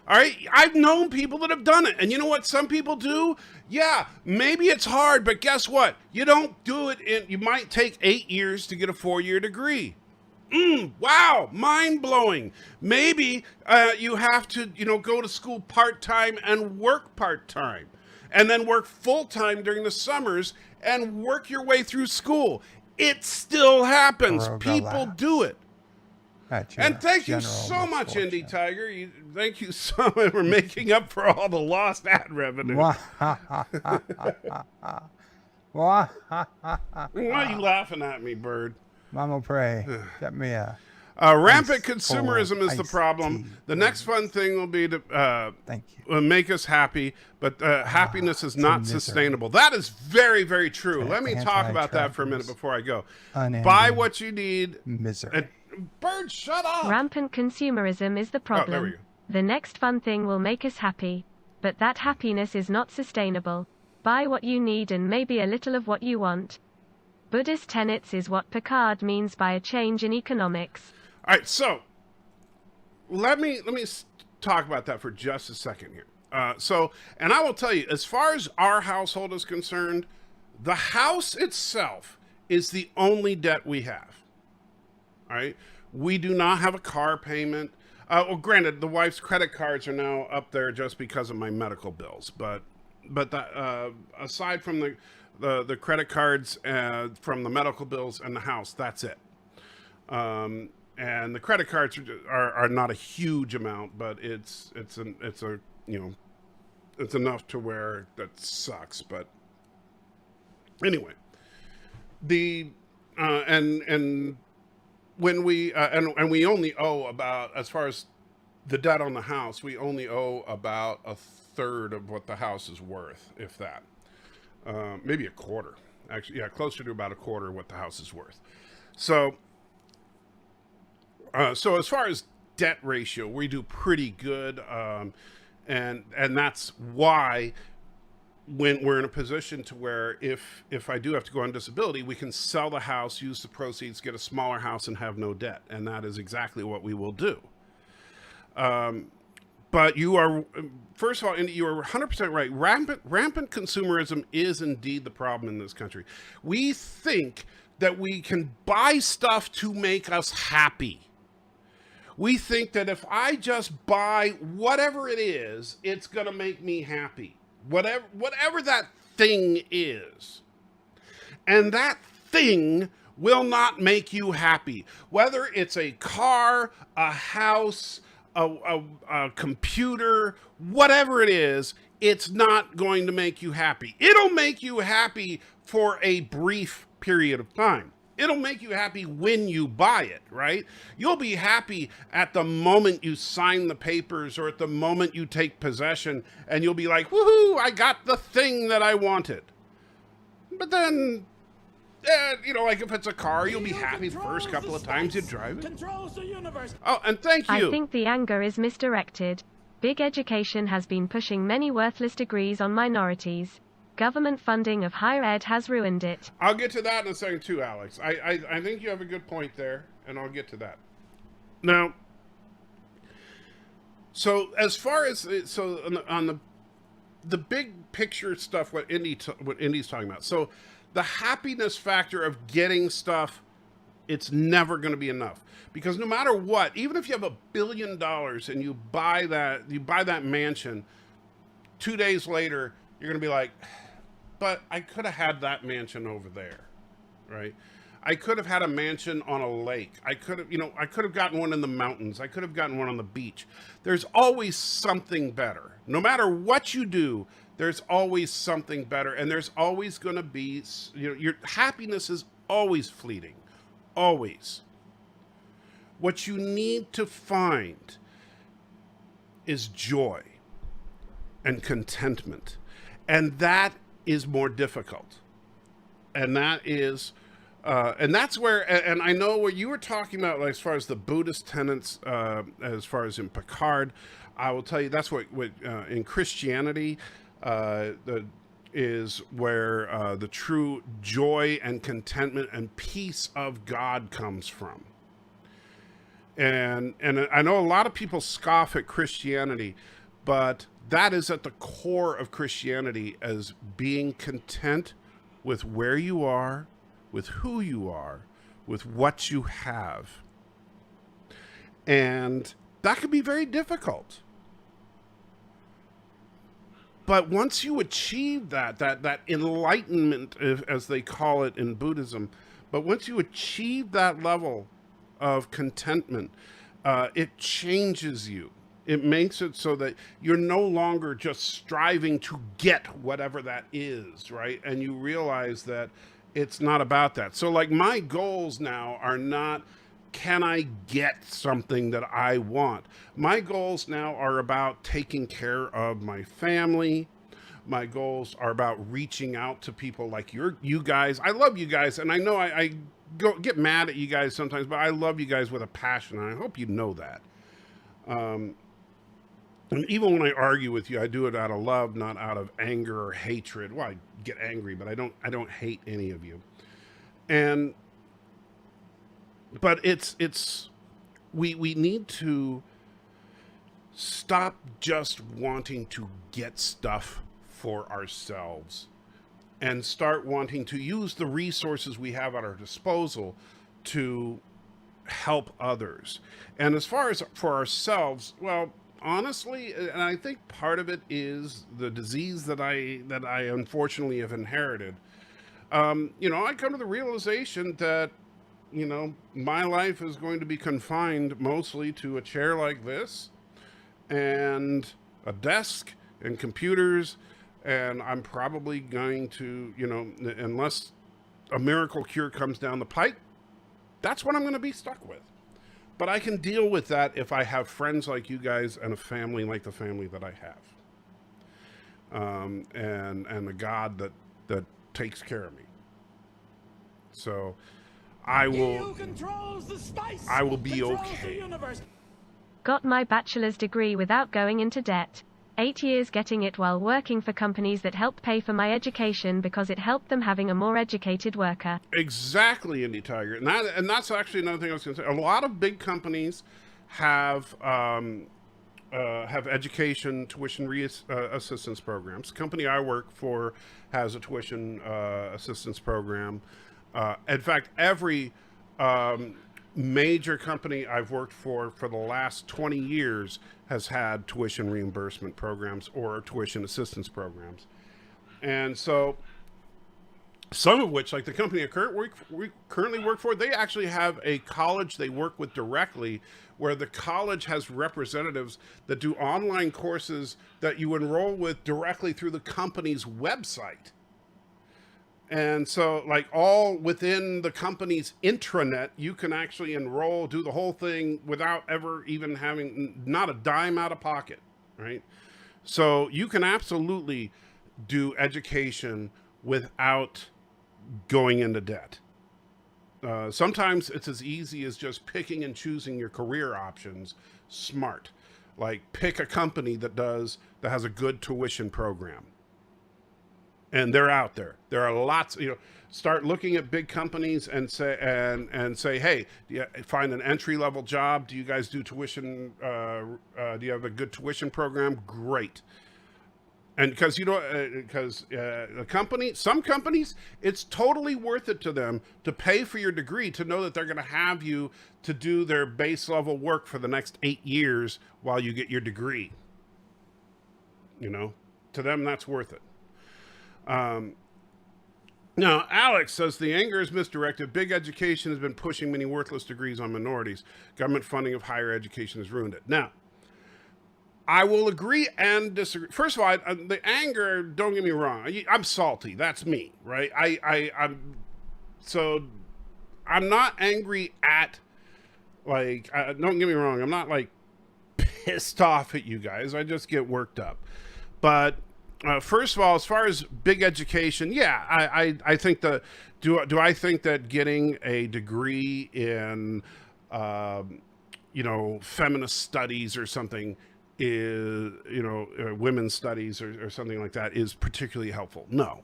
All right? I've known people that have done it. And you know what some people do? Yeah, maybe it's hard, but guess what? You don't do it you might take 8 years to get a 4-year degree. Wow, mind-blowing. Maybe you have to, go to school part-time and work part-time, and then work full-time during the summers and work your way through school. It still happens. People do it. And thank you so much, Indy Tiger. Thank you so much for making up for all the lost ad revenue. Why are you laughing at me, Bird? Mama pray. Get me a rampant consumerism is the problem. The next fun thing will be to thank you. Make us happy, but happiness is not sustainable. That is very, very true. Let me talk about that for a minute before I go. Buy what you need. Misery. Bird, shut up. Rampant consumerism is the problem. There we go. The next fun thing will make us happy, but that happiness is not sustainable. Buy what you need and maybe a little of what you want. Buddhist tenets is what Picard means by a change in economics. All right, so let me talk about that for just a second here. And I will tell you, as far as our household is concerned, the house itself is the only debt we have. All right, we do not have a car payment. Well, granted, the wife's credit cards are now up there just because of my medical bills, but aside from the credit cards, from the medical bills and the house, that's it. And the credit cards are not a huge amount, but it's enough to where that sucks. But anyway, and when we and we only owe about, as far as the debt on the house, we only owe about a third of what the house is worth, if that. Maybe a quarter, actually. Yeah, closer to about a quarter of what the house is worth. So as far as debt ratio, we do pretty good, and that's why when we're in a position to where if I do have to go on disability, we can sell the house, use the proceeds, get a smaller house, and have no debt, and that is exactly what we will do. But you are, first of all, you are 100% right. Rampant consumerism is indeed the problem in this country. We think that we can buy stuff to make us happy. We think that if I just buy whatever it is, it's going to make me happy. Whatever that thing is. And that thing will not make you happy. Whether it's a car, a house, a computer, whatever it is, it's not going to make you happy. It'll make you happy for a brief period of time. It'll make you happy when you buy it, right? You'll be happy at the moment you sign the papers or at the moment you take possession, and you'll be like, woohoo, I got the thing that I wanted. But then, like if it's a car, you'll be happy the first couple of times you drive it. Controls the universe. Oh, and thank you. I think the anger is misdirected. Big education has been pushing many worthless degrees on minorities. Government funding of higher ed has ruined it. I'll get to that in a second too, Alex. I think you have a good point there, and I'll get to that. Now, so as far as on the big picture stuff, what Indy's talking about. So the happiness factor of getting stuff, it's never going to be enough, because no matter what, even if you have $1 billion and you buy that mansion, 2 days later you're going to be like, but I could have had that mansion over there, right? I could have had a mansion on a lake. I could have gotten one in the mountains. I could have gotten one on the beach. There's always something better. No matter what you do, there's always something better. And there's always going to be, your happiness is always fleeting. Always. What you need to find is joy and contentment. And that is more difficult. And that is, and that's where, and I know what you were talking about, like, as far as the Buddhist tenets, as far as in Picard, I will tell you that's what in Christianity, is where the true joy and contentment and peace of God comes from. And I know a lot of people scoff at Christianity, but that is at the core of Christianity, as being content with where you are, with who you are, with what you have. And that can be very difficult. But once you achieve that enlightenment, as they call it in Buddhism, but once you achieve that level of contentment, it changes you. It makes it so that you're no longer just striving to get whatever that is, right? And you realize that it's not about that. So, like, my goals now are not, can I get something that I want? My goals now are about taking care of my family. My goals are about reaching out to people like you guys. I love you guys, and I know I get mad at you guys sometimes, but I love you guys with a passion, and I hope you know that. And even when I argue with you, I do it out of love, not out of anger or hatred. Well, I get angry, but I don't hate any of you. But we need to stop just wanting to get stuff for ourselves and start wanting to use the resources we have at our disposal to help others. And as far as for ourselves, well, honestly, and I think part of it is the disease that I unfortunately have inherited. I come to the realization that, my life is going to be confined mostly to a chair like this and a desk and computers. And I'm probably going to, unless a miracle cure comes down the pike, that's what I'm going to be stuck with. But I can deal with that if I have friends like you guys and a family like the family that I have. And a God that takes care of me. So I will be okay. Got my bachelor's degree without going into debt. 8 years getting it while working for companies that helped pay for my education because it helped them having a more educated worker. Exactly, Indie Tiger. And that's actually another thing I was going to say. A lot of big companies have education tuition assistance programs. The company I work for has a tuition assistance program. In fact, every major company I've worked for the last 20 years has had tuition reimbursement programs or tuition assistance programs. And so some of which, like the company I currently work for, they actually have a college they work with directly, where the college has representatives that do online courses that you enroll with directly through the company's website. And so, like, all within the company's intranet, you can actually enroll, do the whole thing without ever even having, not a dime out of pocket, right? So you can absolutely do education without going into debt. Sometimes it's as easy as just picking and choosing your career options smart. Like, pick a company that has a good tuition program. And they're out there. There are lots, start looking at big companies and say, hey, find an entry level job. Do you guys do tuition? Do you have a good tuition program? Great. And because, some companies, it's totally worth it to them to pay for your degree, to know that they're going to have you to do their base level work for the next 8 years while you get your degree. To them, that's worth it. Now, Alex says the anger is misdirected. Big education has been pushing many worthless degrees on minorities. Government funding of higher education has ruined it. Now, I will agree and disagree. First of all, the anger, don't get me wrong. I'm salty. That's me, right? I'm not angry at, don't get me wrong. I'm not, pissed off at you guys. I just get worked up. But First of all, as far as big education, yeah, I think do I think that getting a degree in, feminist studies or something is, women's studies or something like that is particularly helpful? No.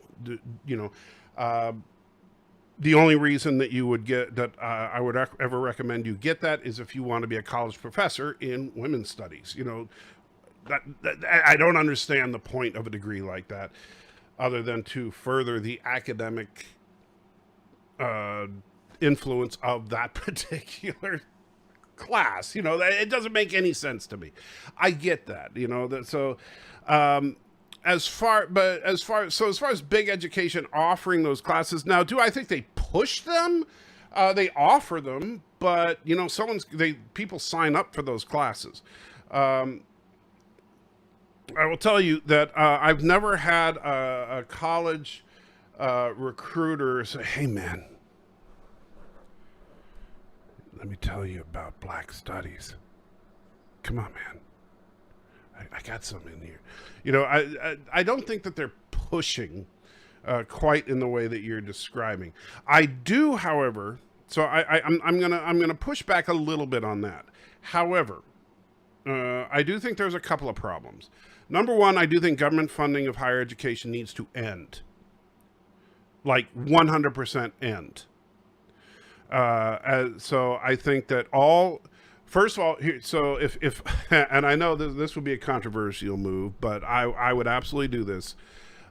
The only reason that you would get that I would ever recommend you get that is if you want to be a college professor in women's studies. That I don't understand the point of a degree like that, other than to further the academic influence of that particular class. It doesn't make any sense to me. I get that. As far as big education offering those classes now, do I think they push them? They offer them, but people sign up for those classes. I will tell you that I've never had a college recruiter say, "Hey, man, let me tell you about Black studies. Come on, man. I got some in here." I don't think that they're pushing quite in the way that you're describing. I do, however. So I'm gonna push back a little bit on that. However, I do think there's a couple of problems. Number one, I do think government funding of higher education needs to end. Like 100% end. So I think that first of all, if and I know this would be a controversial move, but I would absolutely do this.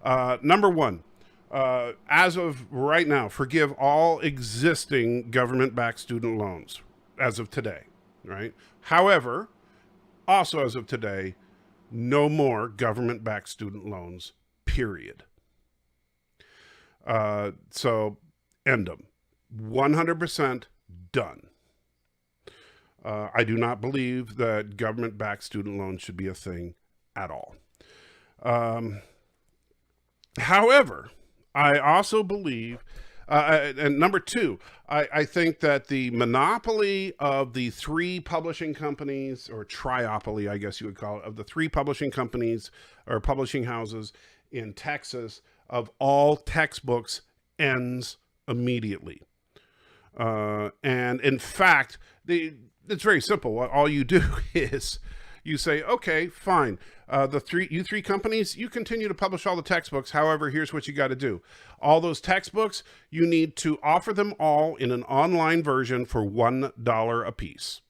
Number one, as of right now, forgive all existing government-backed student loans as of today, right? However, also as of today, no more government-backed student loans, period. So end them. 100% done. I do not believe that government-backed student loans should be a thing at all. However, I also believe, and number two, I think that the monopoly of the three publishing companies, or triopoly, I guess you would call it, of the three publishing companies or publishing houses in Texas of all textbooks ends immediately. And in fact, it's very simple. All you do is you say, okay, fine. You three companies, you continue to publish all the textbooks. However, here's what you got to do. All those textbooks, you need to offer them all in an online version for $1 a piece.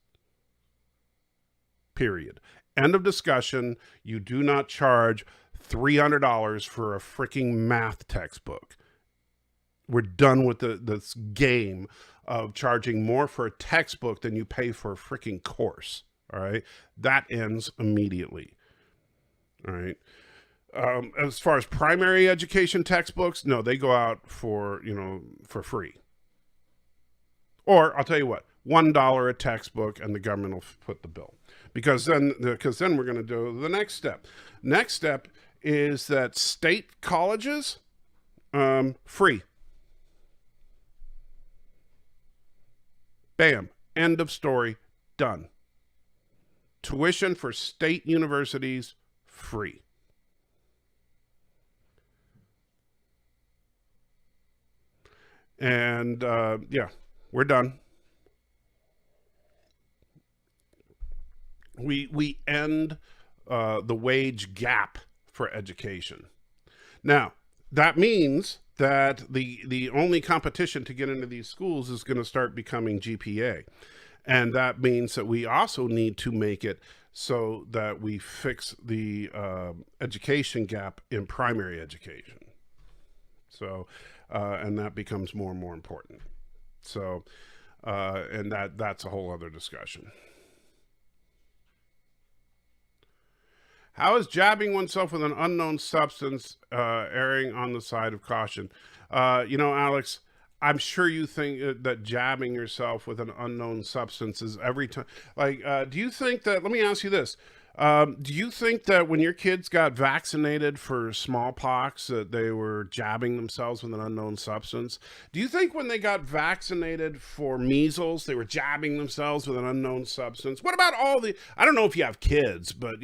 Period. End of discussion. You do not charge $300 for a freaking math textbook. We're done with this game of charging more for a textbook than you pay for a freaking course. All right. That ends immediately. All right. As far as primary education textbooks, no, they go out for free. Or I'll tell you what, $1 a textbook and the government will foot the bill. Because then we're going to do the next step. Next step is that state colleges, free. Bam. End of story. Done. Tuition for state universities, free. And yeah, we're done. We end the wage gap for education. Now, that means that the only competition to get into these schools is going to start becoming GPA. And that means that we also need to make it so that we fix the education gap in primary education. So, and that becomes more and more important. So, and that's a whole other discussion. How is jabbing oneself with an unknown substance erring on the side of caution? Alex, I'm sure you think that jabbing yourself with an unknown substance is every time. Like, do you think that, let me ask you this. Do you think that when your kids got vaccinated for smallpox that they were jabbing themselves with an unknown substance? Do you think when they got vaccinated for measles, they were jabbing themselves with an unknown substance? What about I don't know if you have kids, but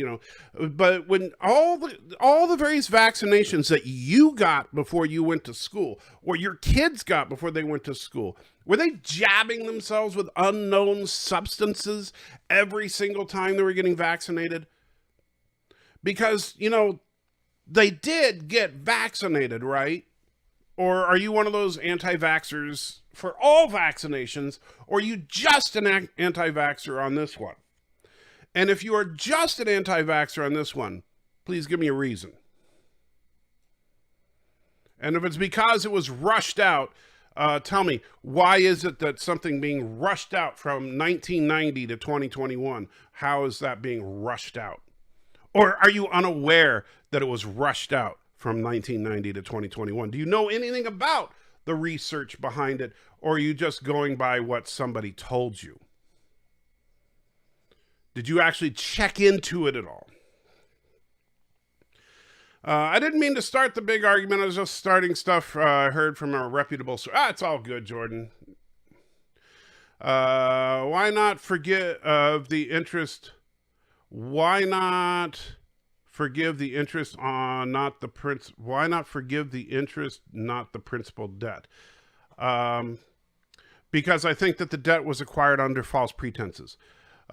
but when all the various vaccinations that you got before you went to school, or your kids got before they went to school, were they jabbing themselves with unknown substances every single time they were getting vaccinated? Because, they did get vaccinated, right? Or are you one of those anti-vaxxers for all vaccinations, or are you just an anti-vaxxer on this one? And if you are just an anti-vaxxer on this one, please give me a reason. And if it's because it was rushed out, tell me, why is it that something being rushed out from 1990 to 2021, how is that being rushed out? Or are you unaware that it was rushed out from 1990 to 2021? Do you know anything about the research behind it, or are you just going by what somebody told you? Did you actually check into it at all? I didn't mean to start the big argument. I was just starting stuff I heard from a reputable source. It's all good, Jordan. Why not forgive the interest? Why not forgive the interest on not the prince? Why not forgive the interest, not the principal debt? Because I think that the debt was acquired under false pretenses.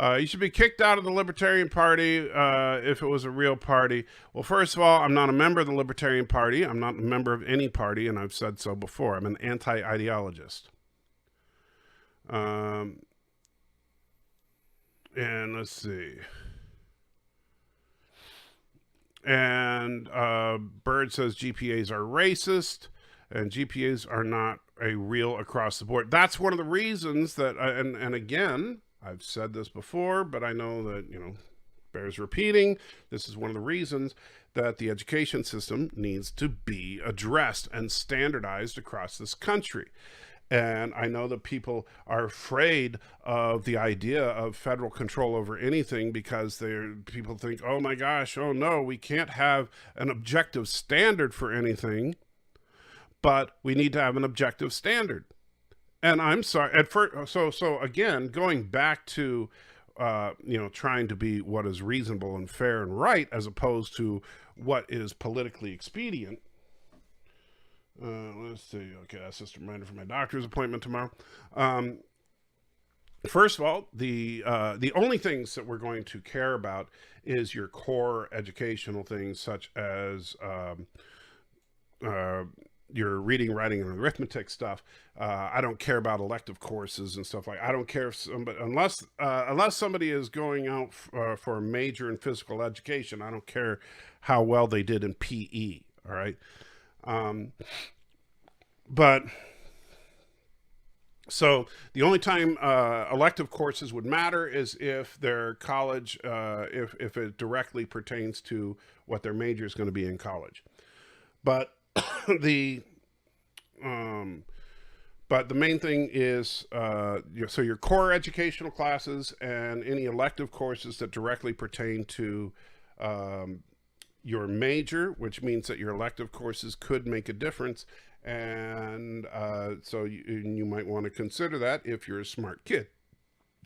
You should be kicked out of the Libertarian Party if it was a real party. Well, first of all, I'm not a member of the Libertarian Party. I'm not a member of any party, and I've said so before. I'm an anti-ideologist. And let's see. And Bird says GPAs are racist, and GPAs are not a real across the board. That's one of the reasons that, and again, I've said this before, but I know that, bears repeating. This is one of the reasons that the education system needs to be addressed and standardized across this country. And I know that people are afraid of the idea of federal control over anything because people think, oh my gosh, oh no, we can't have an objective standard for anything, but we need to have an objective standard. And I'm sorry, so again, going back to, trying to be what is reasonable and fair and right, as opposed to what is politically expedient. Let's see. Okay, that's just a reminder for my doctor's appointment tomorrow. First of all, the only things that we're going to care about is your core educational things, such as your reading, writing, and arithmetic stuff. I don't care about elective courses and stuff I don't care if somebody, unless somebody is going out for a major in physical education. I don't care how well they did in PE. All right. But so the only time elective courses would matter is if their college, if it directly pertains to what their major is going to be in college. But the main thing is so your core educational classes and any elective courses that directly pertain to your major, which means that your elective courses could make a difference. And so you might want to consider that if you're a smart kid.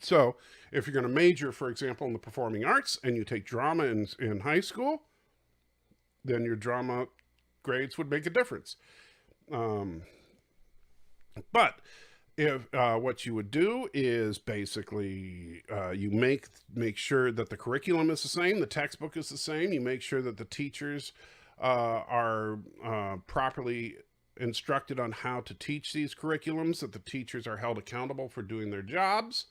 So if you're going to major, for example, in the performing arts and you take drama in high school, then your drama grades would make a difference. But if what you would do is basically you make sure that the curriculum is the same, the textbook is the same, you make sure that the teachers are properly instructed on how to teach these curriculums, that the teachers are held accountable for doing their jobs,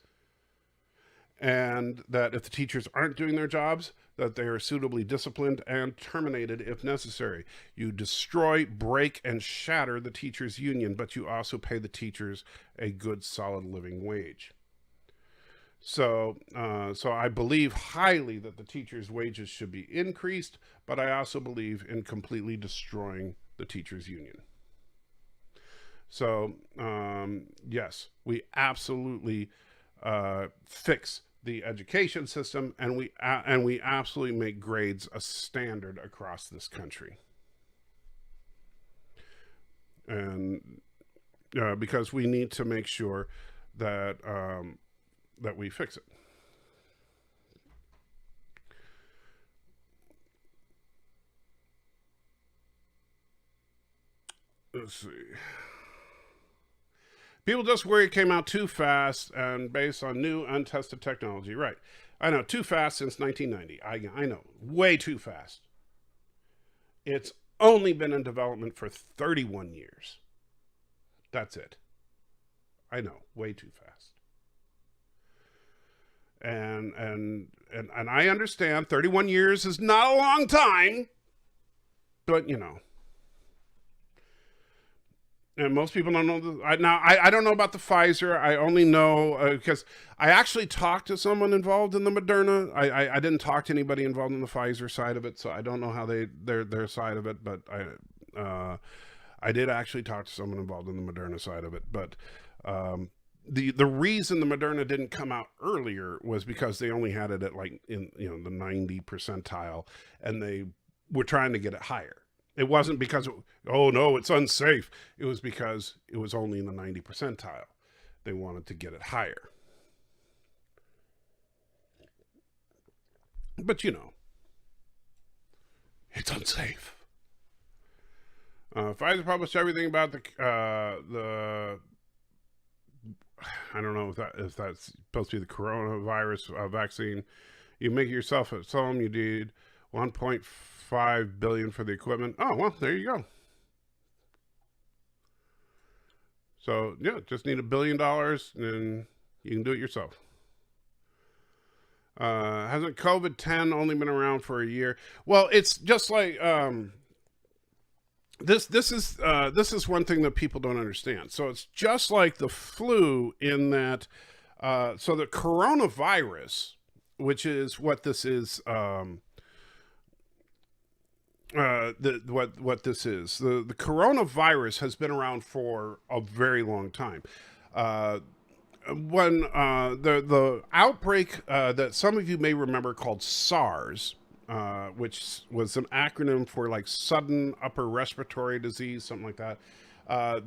and that if the teachers aren't doing their jobs, that they are suitably disciplined and terminated if necessary. You destroy, break, and shatter the teachers' union, but you also pay the teachers a good, solid living wage. So I believe highly that the teachers' wages should be increased, but I also believe in completely destroying the teachers' union. So, yes, we absolutely fix the education system, and we absolutely make grades a standard across this country. And because we need to make sure that that we fix it. Let's see. People just worry it came out too fast and based on new untested technology. Right. I know, too fast since 1990. I know, way too fast. It's only been in development for 31 years. That's it. I know, way too fast. And I understand 31 years is not a long time, but you know. And most people don't know. I don't know about the Pfizer. I only know because I actually talked to someone involved in the Moderna. I didn't talk to anybody involved in the Pfizer side of it, so I don't know how their side of it. But I did actually talk to someone involved in the Moderna side of it. But the reason the Moderna didn't come out earlier was because they only had it at like in the 90 percentile, and they were trying to get it higher. It wasn't because, oh no, it's unsafe. It was because it was only in the 90 percentile. They wanted to get it higher. But it's unsafe. Pfizer published everything about the I don't know if that's supposed to be the coronavirus vaccine. You make it yourself at home. You did 1.5 billion for the equipment. Oh, well, there you go. So yeah, just need $1 billion and you can do it yourself. Hasn't COVID-10 only been around for a year? Well, it's just like this is one thing that people don't understand. So it's just like the flu in that so the coronavirus, which is what this is, what this is. The coronavirus has been around for a very long time. When the outbreak that some of you may remember called SARS, which was an acronym for like sudden upper respiratory disease, something like that.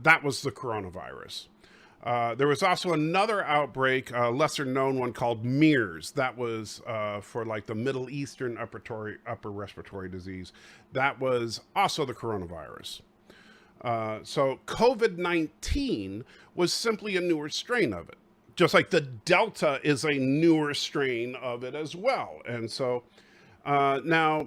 That was the coronavirus. There was also another outbreak, a lesser known one called MERS. That was for like the Middle Eastern upper respiratory disease. That was also the coronavirus. So COVID-19 was simply a newer strain of it. Just like the Delta is a newer strain of it as well. And so now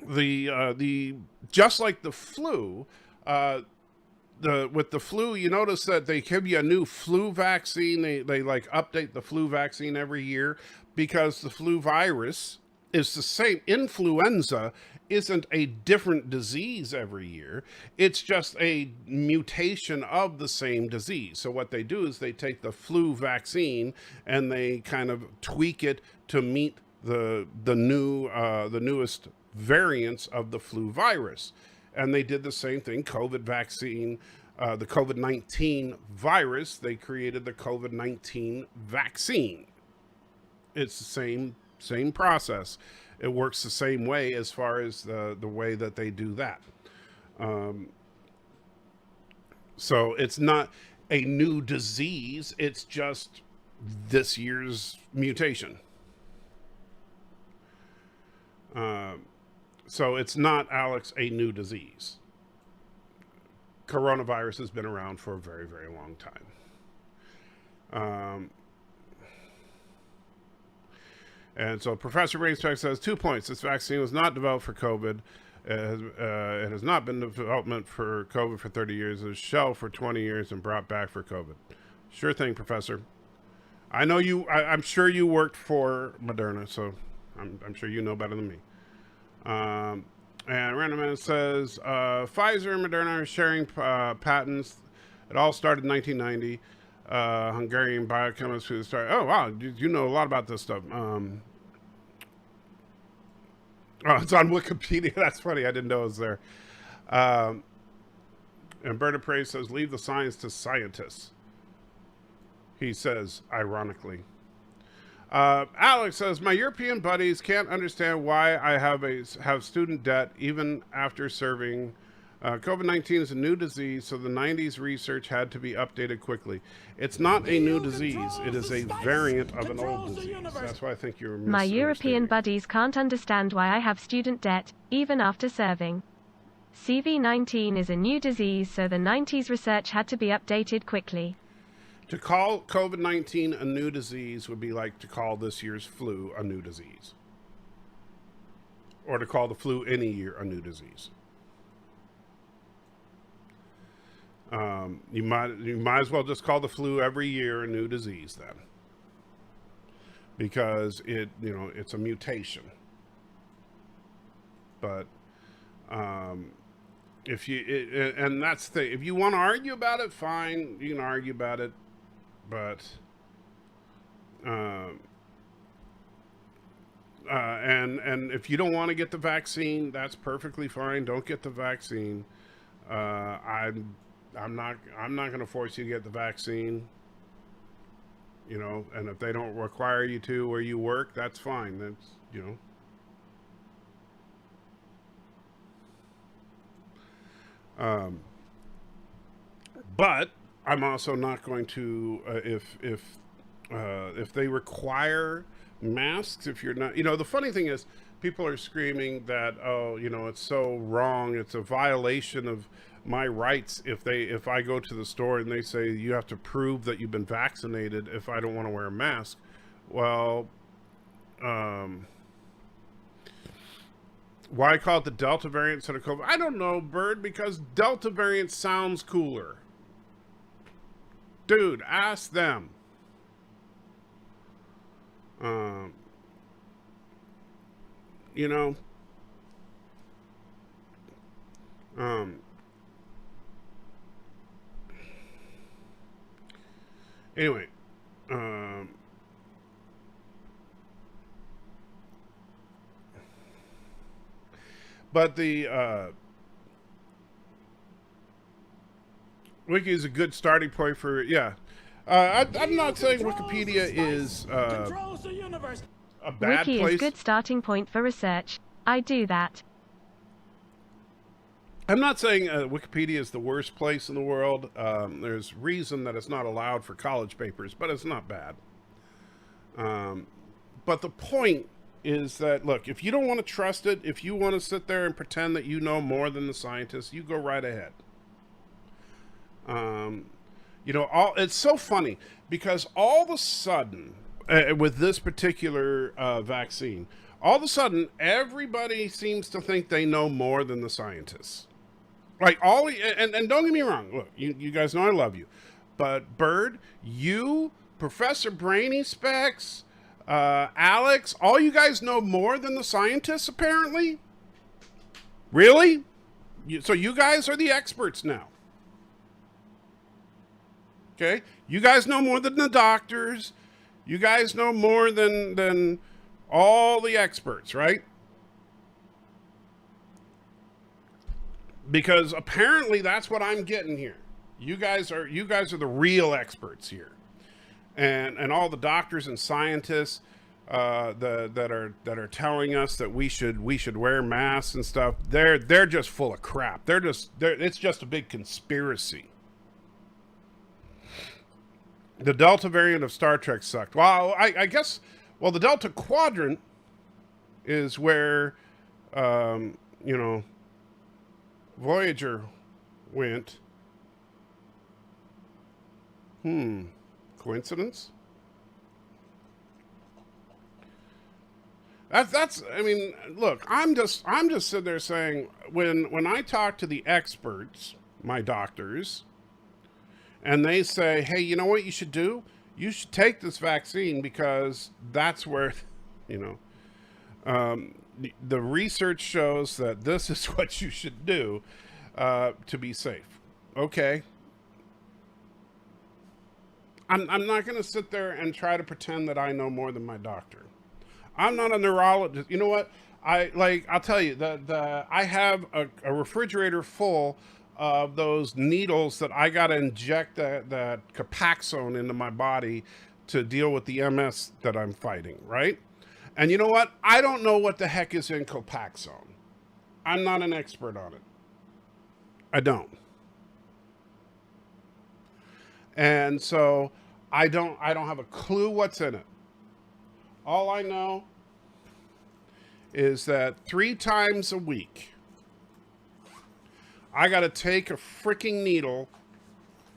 the just like the flu, with the flu, you notice that they give you a new flu vaccine. They like update the flu vaccine every year because the flu virus is the same. Influenza isn't a different disease every year. It's just a mutation of the same disease. So what they do is they take the flu vaccine and they kind of tweak it to meet the newest variants of the flu virus. And they did the same thing. COVID vaccine, the COVID-19 virus, they created the COVID-19 vaccine. It's the same process. It works the same way as far as the way that they do that. So it's not a new disease. It's just this year's mutation. So it's not, Alex, a new disease. Coronavirus has been around for a very, very long time. And so Professor Rainspec says 2 points. This vaccine was not developed for COVID. It has not been in development for COVID for 30 years. It was shelved for 20 years and brought back for COVID. Sure thing, Professor. I know you, I'm sure you worked for Moderna, so I'm sure you know better than me. And Random Man says, Pfizer and Moderna are sharing patents. It all started in 1990. Hungarian biochemist who started. Oh, wow. You know a lot about this stuff. Oh, it's on Wikipedia. That's funny. I didn't know it was there. And Vertebrae says, leave the science to scientists. He says, ironically. Alex says, my European buddies can't understand why I have student debt even after serving. COVID-19 is a new disease, so the 90s research had to be updated quickly. It's not a new disease. It is a variant of an old disease. That's why I think you're My European misunderstanding. buddies can't understand why I have student debt, even after serving. CV-19 is a new disease, so the 90s research had to be updated quickly. To call COVID-19 a new disease would be like to call this year's flu a new disease. Or to call the flu any year a new disease. You might as well just call the flu every year a new disease then. Because it's a mutation. But and that's the thing. If you want to argue about it, fine, you can argue about it. But, and if you don't want to get the vaccine, that's perfectly fine. Don't get the vaccine. I'm not going to force you to get the vaccine. And if they don't require you to where you work, that's fine. That's, but I'm also not going to if they require masks. If you're not, the funny thing is, people are screaming that it's so wrong. It's a violation of my rights if I go to the store and they say you have to prove that you've been vaccinated if I don't want to wear a mask. Well, why call it the Delta variant instead of COVID? I don't know, Bird, because Delta variant sounds cooler. Dude, ask them. Anyway, but the Wiki is a good starting point for, I'm not saying Wikipedia is a bad Wiki place. is good starting point for research. I do that. I'm not saying Wikipedia is the worst place in the world. There's reason that it's not allowed for college papers, but it's not bad. But the point is that, look, if you don't want to trust it, if you want to sit there and pretend that you know more than the scientists, you go right ahead. It's so funny because all of a sudden, with this particular vaccine, all of a sudden, everybody seems to think they know more than the scientists. Like and don't get me wrong. Look, you guys know I love you, but Bird, you, Professor Brainy Specs, Alex, all you guys know more than the scientists, apparently. Really? So you guys are the experts now. Okay, you guys know more than the doctors. You guys know more than all the experts, right? Because apparently that's what I'm getting here. You guys are the real experts here, and all the doctors and scientists that are telling us that we should wear masks and stuff. They're just full of crap. It's just a big conspiracy. The Delta variant of Star Trek sucked. Well, I guess, the Delta Quadrant is where, Voyager went. Coincidence? That's, look, I'm just sitting there saying, when I talk to the experts, my doctors, and they say, hey, you know what you should do? You should take this vaccine because that's where, the research shows that this is what you should do to be safe. Okay. I'm not going to sit there and try to pretend that I know more than my doctor. I'm not a neurologist. You know what? I'll tell you that I have a refrigerator full of those needles that I got to inject that Capaxone into my body to deal with the MS that I'm fighting, right? And you know what? I don't know what the heck is in Copaxone. I'm not an expert on it. I don't. And so I don't have a clue what's in it. All I know is that 3 times a week, I got to take a freaking needle,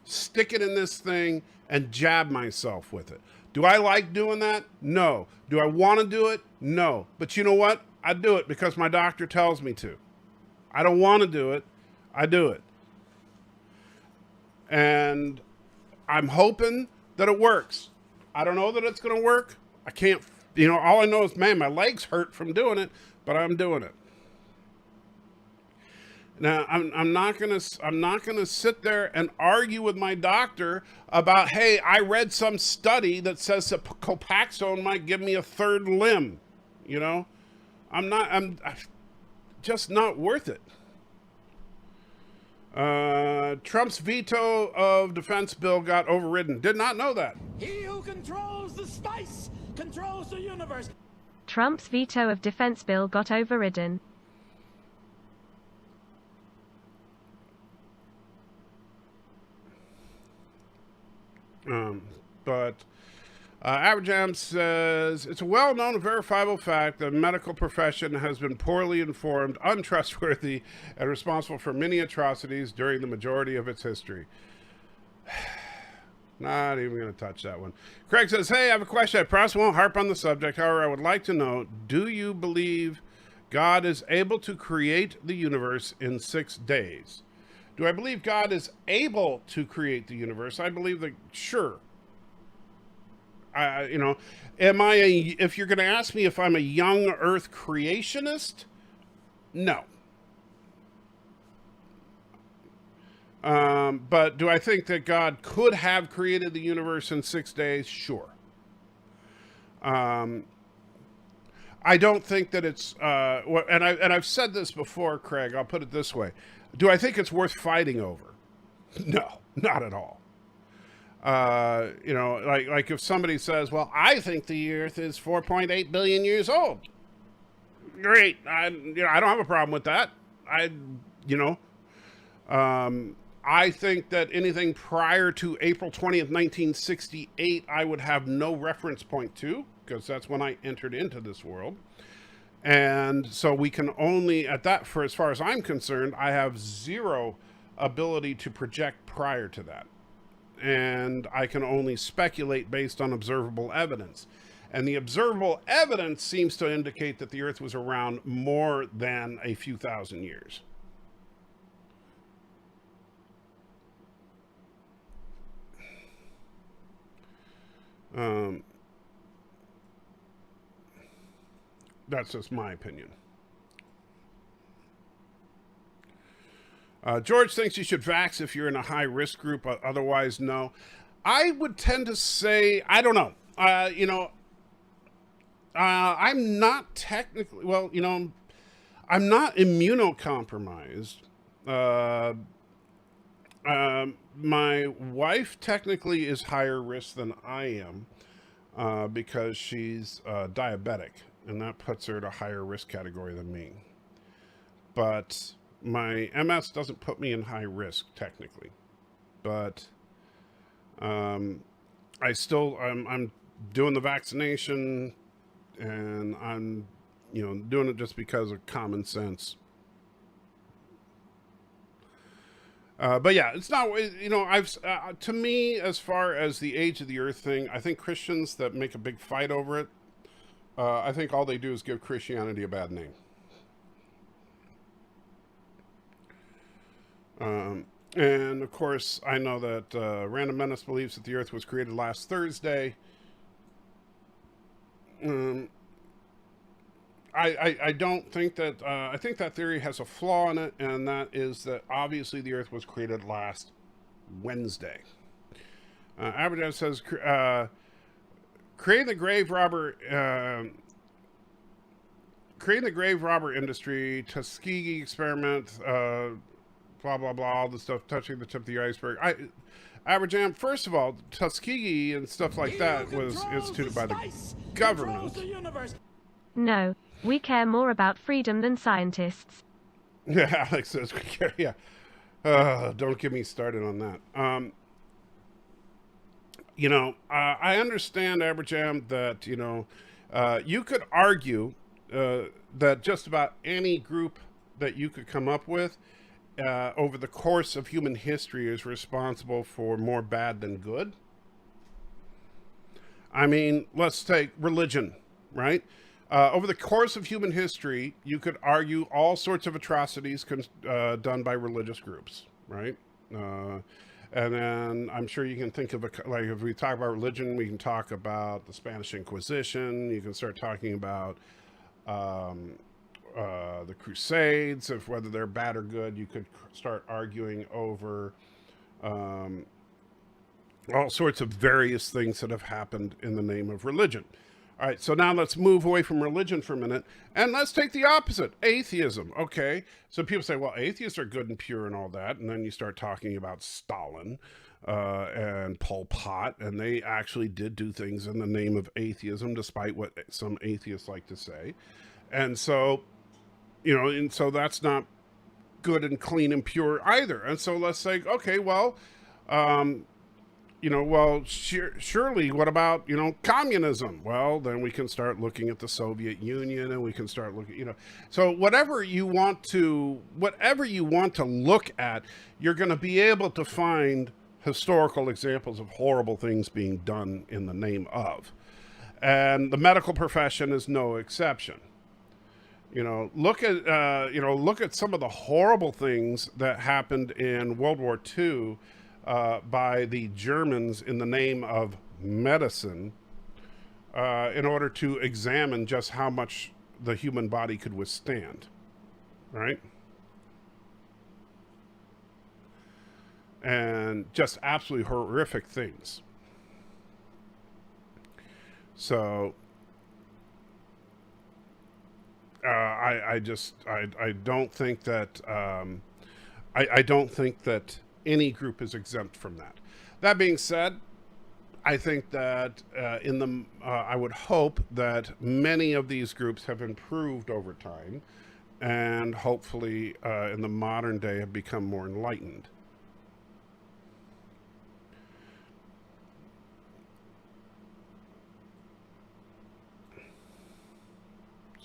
stick it in this thing, and jab myself with it. Do I like doing that? No. Do I want to do it? No. But you know what? I do it because my doctor tells me to. I don't want to do it. I do it. And I'm hoping that it works. I don't know that it's going to work. I can't, all I know is, man, my legs hurt from doing it, but I'm doing it. Now, I'm not gonna sit there and argue with my doctor about, hey, I read some study that says that Copaxone might give me a 3rd limb. I'm just not worth it. Trump's veto of defense bill got overridden. Did not know that. He who controls the spice controls the universe. Trump's veto of defense bill got overridden. But Average Am says, it's a well-known and verifiable fact that the medical profession has been poorly informed, untrustworthy, and responsible for many atrocities during the majority of its history. Not even going to touch that one. Craig says, hey, I have a question. I promise won't harp on the subject. However, I would like to know, do you believe God is able to create the universe in 6 days? Do I believe God is able to create the universe? I believe that, sure. If you're going to ask me if I'm a young Earth creationist, no. But do I think that God could have created the universe in 6 days? Sure. I don't think that it's, and I've said this before, Craig, I'll put it this way. Do I think it's worth fighting over? No, not at all. Like if somebody says, well, I think the Earth is 4.8 billion years old. Great. I don't have a problem with that. I think that anything prior to April 20th, 1968, I would have no reference point to, because that's when I entered into this world. And so we can only, for as far as I'm concerned, I have zero ability to project prior to that. And I can only speculate based on observable evidence. And the observable evidence seems to indicate that the Earth was around more than a few thousand years. That's just my opinion. George thinks you should vax if you're in a high-risk group, otherwise no. I would tend to say, I don't know. I'm not technically, I'm not immunocompromised. My wife technically is higher risk than I am because she's diabetic, and that puts her at a higher risk category than me. But my MS doesn't put me in high risk technically, but I'm doing the vaccination, and I'm doing it just because of common sense. But yeah, it's not, to me, as far as the age of the Earth thing, I think Christians that make a big fight over it, I think all they do is give Christianity a bad name. And of course, I know that Random Menace believes that the Earth was created last Thursday. I don't think that, I think that theory has a flaw in it, and that is that obviously the Earth was created last Wednesday. Aberdeen says, creating the grave robber industry, Tuskegee experiment, blah, blah, blah, all the stuff touching the tip of the iceberg. Aberjam, first of all, Tuskegee and stuff like that was instituted by the government. No, we care more about freedom than scientists. Yeah, Alex says we care. Yeah, don't get me started on that. I understand, Aberjam, that you could argue that just about any group that you could come up with over the course of human history is responsible for more bad than good. I mean, let's take religion, right? Over the course of human history, you could argue all sorts of atrocities done by religious groups, right? And then I'm sure you can think of, like, if we talk about religion, we can talk about the Spanish Inquisition. You can start talking about the Crusades, of whether they're bad or good. You could start arguing over all sorts of various things that have happened in the name of religion. All right, so now let's move away from religion for a minute, and let's take the opposite, atheism. Okay, so people say, well, atheists are good and pure and all that, and then you start talking about Stalin and Pol Pot, and they actually did do things in the name of atheism, despite what some atheists like to say. And so, so that's not good and clean and pure either. And so let's say, okay, well, surely what about, communism? Well, then we can start looking at the Soviet Union, and we can start looking, so whatever you want to look at, you're going to be able to find historical examples of horrible things being done in the name of. And the medical profession is no exception. Look at some of the horrible things that happened in World War II by the Germans in the name of medicine in order to examine just how much the human body could withstand, right? And just absolutely horrific things. So I don't think that I don't think that any group is exempt from that. That being said, I think that I would hope that many of these groups have improved over time, and hopefully in the modern day have become more enlightened.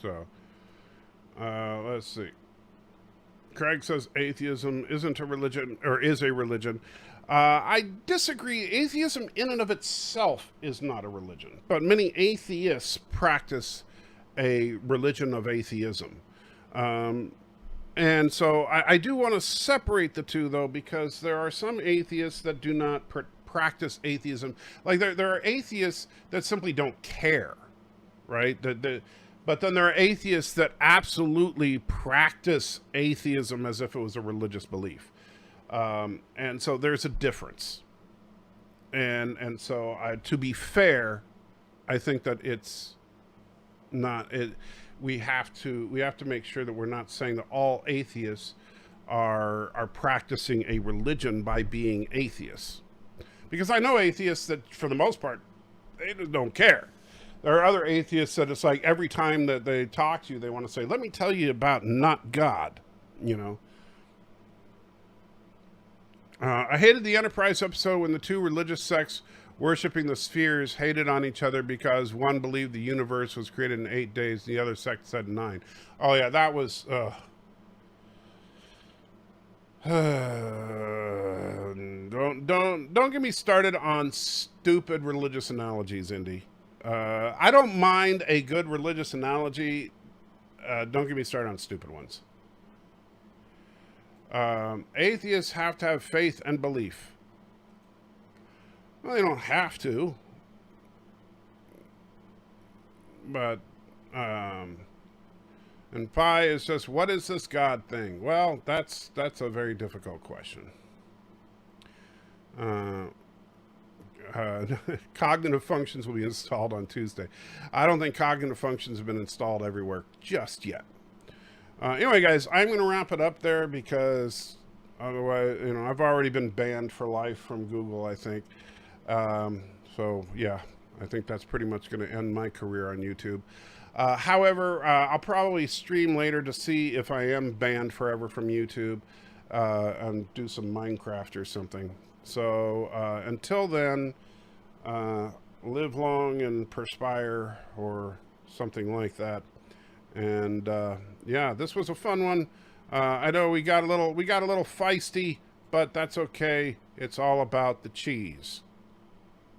So let's see. Craig says atheism isn't a religion, or is a religion. I disagree. Atheism in and of itself is not a religion, but many atheists practice a religion of atheism. And so I do want to separate the two, though, because there are some atheists that do not practice atheism. Like there are atheists that simply don't care, right? But then there are atheists that absolutely practice atheism as if it was a religious belief. And so there's a difference. And so to be fair, I think that it's not it. We have to make sure that we're not saying that all atheists are practicing a religion by being atheists. Because I know atheists that, for the most part, they don't care. There are other atheists that it's like every time that they talk to you, they want to say, let me tell you about not God, I hated the Enterprise episode when the two religious sects worshiping the spheres hated on each other because one believed the universe was created in 8 days and the other sect said 9. Oh yeah, that was don't get me started on stupid religious analogies, Indy. I don't mind a good religious analogy. Don't get me started on stupid ones. Atheists have to have faith and belief. Well, they don't have to. But, and Phi is just, what is this God thing? Well, that's a very difficult question. Cognitive functions will be installed on Tuesday. I don't think cognitive functions have been installed everywhere just yet. Anyway, guys, I'm going to wrap it up there because Otherwise, you know, I've already been banned for life from Google, I think. So yeah, I think that's pretty much going to end my career on YouTube. However, I'll probably stream later to see if I am banned forever from YouTube, and do some Minecraft or something. So until then, live long and perspire, or something like that. And yeah, this was a fun one. I know we got a little feisty, but that's okay. It's all about the cheese.